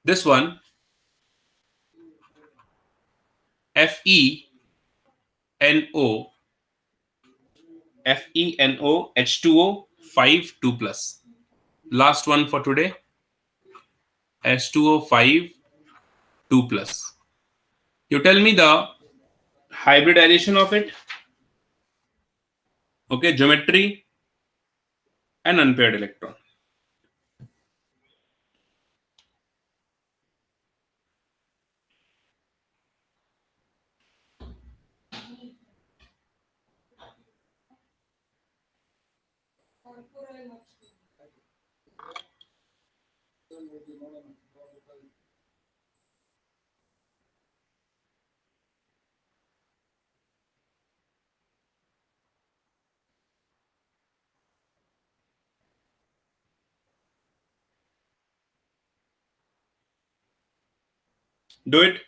[SPEAKER 2] This one, FeNO FeNO H2O 5 2 plus. Last one for today, H2O 5 2 plus. You tell me the hybridization of it, okay, geometry and unpaired electron. Do it.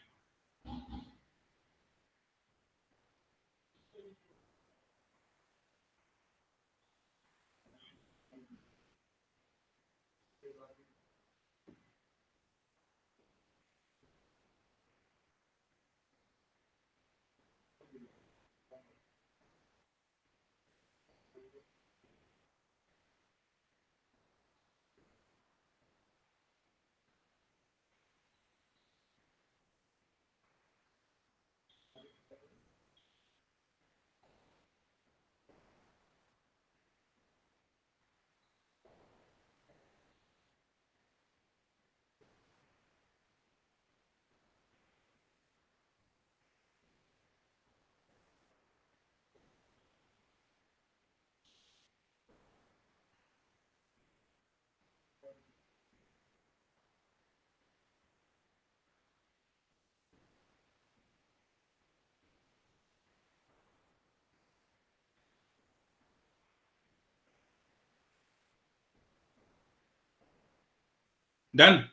[SPEAKER 2] Done.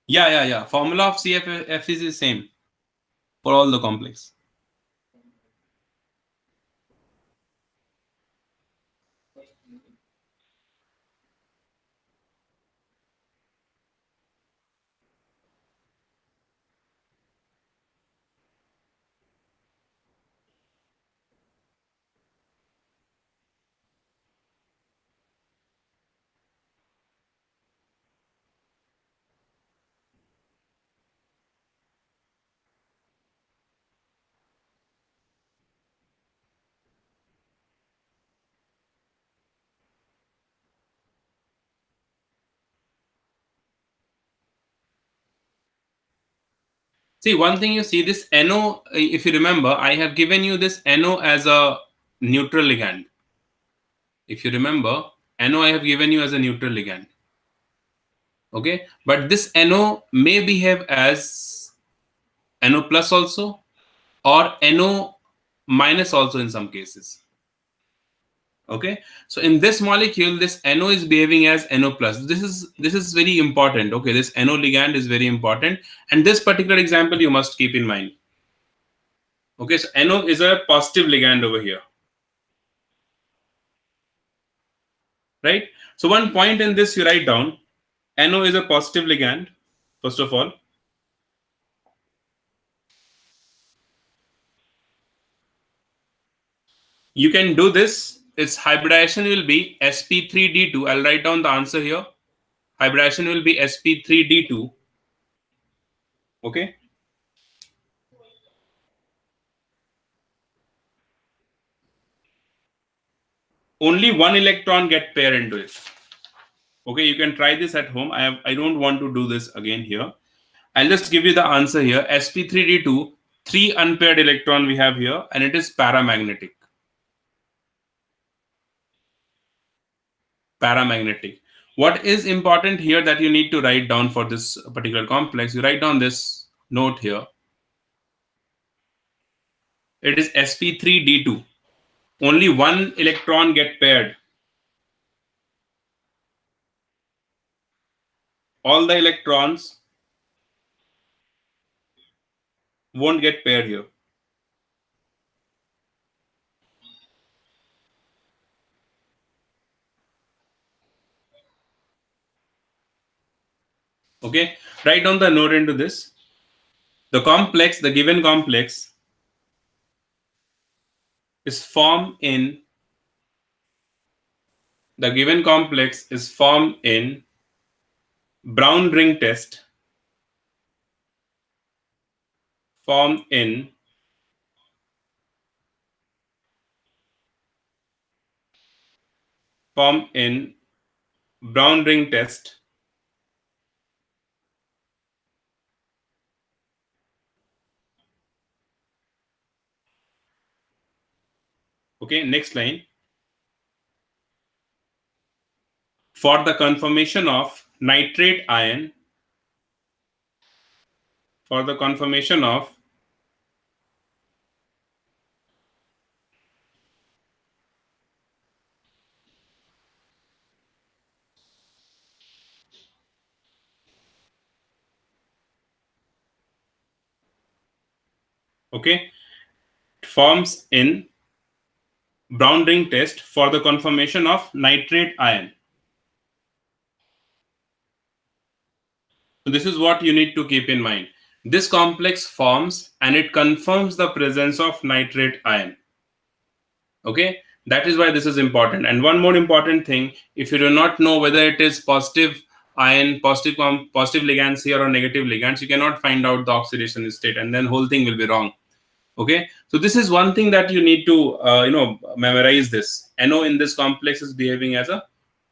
[SPEAKER 2] Yeah. Formula of CFF is the same for all the complex. See, one thing you see, this NO, if you remember, I have given you this NO as a neutral ligand. If you remember, NO I have given you as a neutral ligand. Okay, but this NO may behave as NO plus also, or NO minus also in some cases. Okay, so in this molecule, this NO is behaving as NO plus. This is very important. Okay, this NO ligand is very important, and this particular example you must keep in mind. Okay, so NO is a positive ligand over here, right? So one point in this you write down, NO is a positive ligand, first of all. You can do this. Its hybridization will be sp3d2. I'll write down the answer here. Hybridization will be sp3d2. Okay. Only one electron get paired into it. Okay, you can try this at home. I don't want to do this again here. I'll just give you the answer here. sp3d2, 3 unpaired electron we have here, and it is paramagnetic. paramagnetic. What is important here that you need to write down for this particular complex? You write down this note here. It is sp3d2. Only one electron get paired. All the electrons won't get paired here. Okay, write down the note into this. The complex, the given complex, is formed in the given complex is formed in Brown ring test, formed in Brown ring test. Okay, next line. For the conformation of nitrate ion, for the conformation of okay, forms in Brown ring test for the conformation of nitrate ion. So this is what you need to keep in mind. This complex forms and it confirms the presence of nitrate ion. Okay, that is why this is important. And one more important thing, if you do not know whether it is positive ion, positive ligands here or negative ligands, you cannot find out the oxidation state, and then whole thing will be wrong. Okay, so this is one thing that you need to memorize. This NO in this complex is behaving as a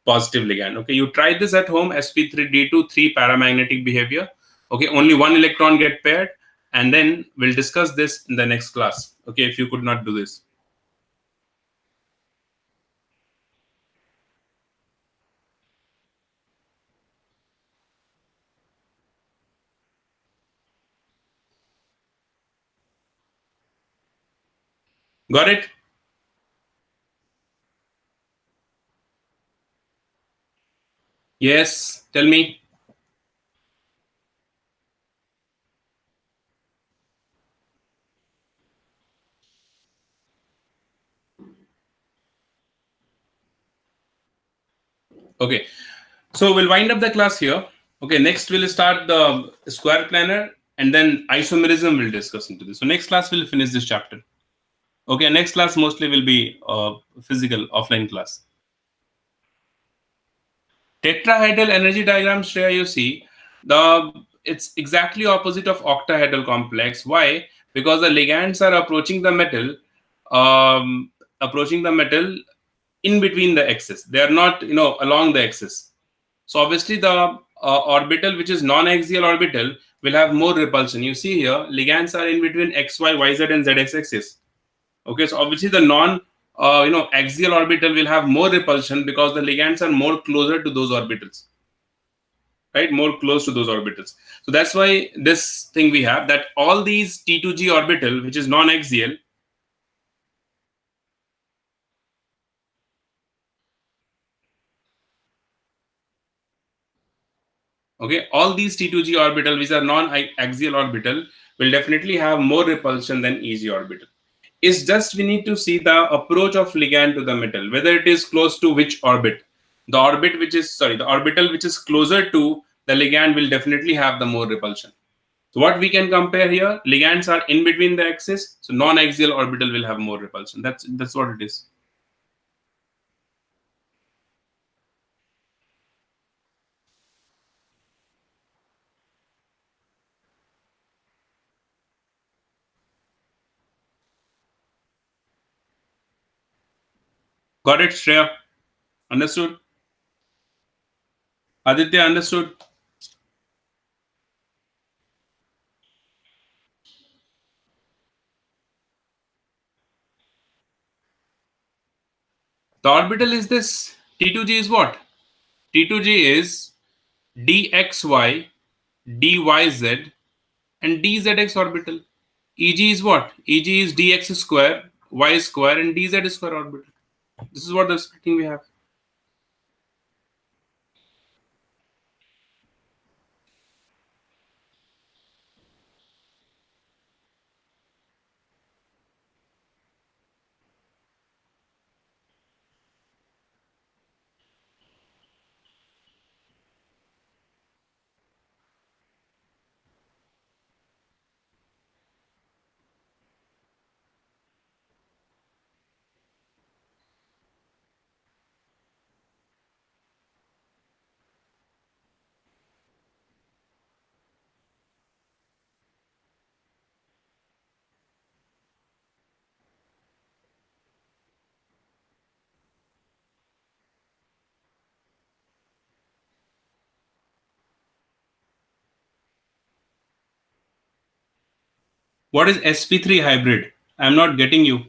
[SPEAKER 2] positive ligand. Okay, you try this at home. sp3d2, 3 paramagnetic behavior. Okay, only one electron get paired, and then we'll discuss this in the next class. Okay, if you could not do this. Got it? Yes, tell me. Okay, so we'll wind up the class here. Okay, next we'll start the square planar, and then isomerism we'll discuss into this. So next class we'll finish this chapter. Okay, next class mostly will be physical offline class. Tetrahedral energy diagram, Shreya, you see, it's exactly opposite of octahedral complex. Why? Because the ligands are approaching the metal, um, in between the axis. They are not, along the axis. So obviously the orbital, which is non-axial orbital, will have more repulsion. You see here, ligands are in between x, y, y, z, and z axis. Okay, so obviously the axial orbital will have more repulsion because the ligands are more closer to those orbitals, right? More close to those orbitals. So that's why this thing we have, that all these T2G orbital, which is non-axial, okay, all these T2G orbital, which are non-axial orbital, will definitely have more repulsion than EG orbital. It's just we need to see the approach of ligand to the metal, whether it is close to which orbit. The orbital which is closer to the ligand will definitely have the more repulsion. So what we can compare here, ligands are in between the axis, so non-axial orbital will have more repulsion. That's what it is. Got it, Shreya? Understood? Aditya, understood? The orbital is this T2G is what? T2G is dxy, dyz, and dzx orbital. Eg is what? Eg is dx square, y square, and dz square orbital. This is what the splitting we have. What is sp3 hybrid? I'm not getting you.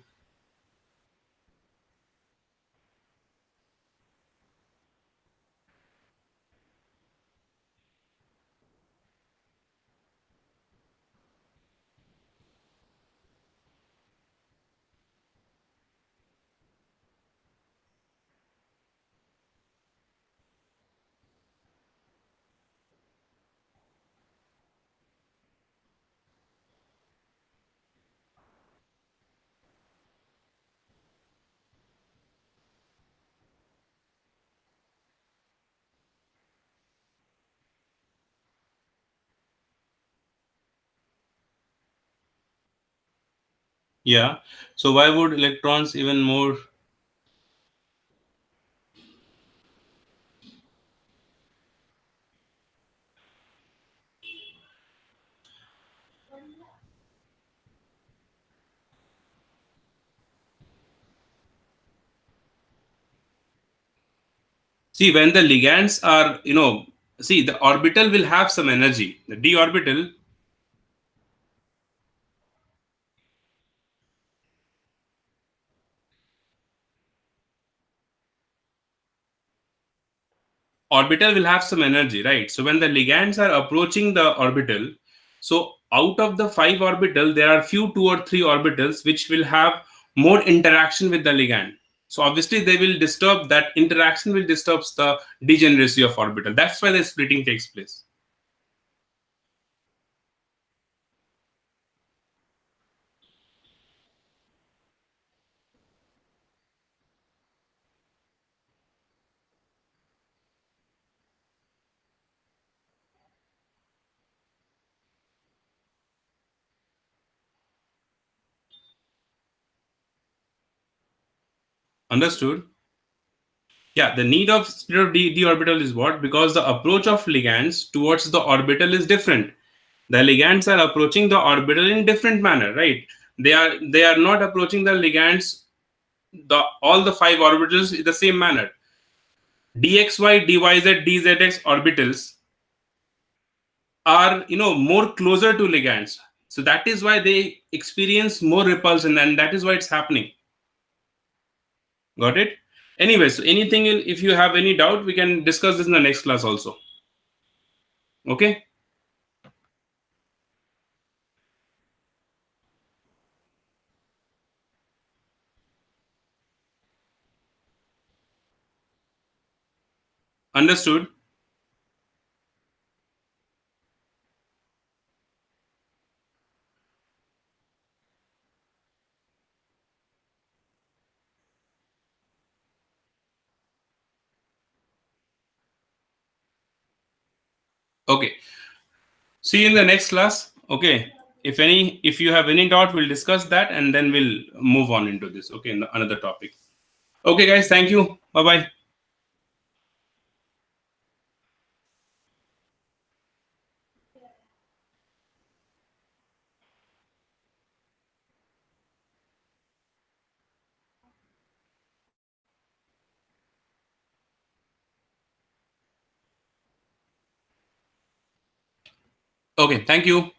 [SPEAKER 2] Yeah. So why would electrons even more? See, when the ligands are, see, the orbital will have some energy. The d orbital will have some energy, right? So when the ligands are approaching the orbital, so out of the 5 orbital, there are few 2 or 3 orbitals which will have more interaction with the ligand. So obviously they will disturb that interaction will disturb the degeneracy of orbital. That's why the splitting takes place. Understood? Yeah, the need of split of d orbital is what? Because the approach of ligands towards the orbital is different. The ligands are approaching the orbital in different manner, right? They are not approaching the ligands all the 5 orbitals in the same manner. Dxy, dyz, dzx orbitals are more closer to ligands. So that is why they experience more repulsion, and that is why it's happening. Got it? Anyway, so anything, if you have any doubt, we can discuss this in the next class also. Okay? Understood? Okay. See you in the next class. Okay. If you have any doubt, we'll discuss that and then we'll move on into this. Okay, another topic. Okay, guys, thank you. Bye bye. Okay, thank you.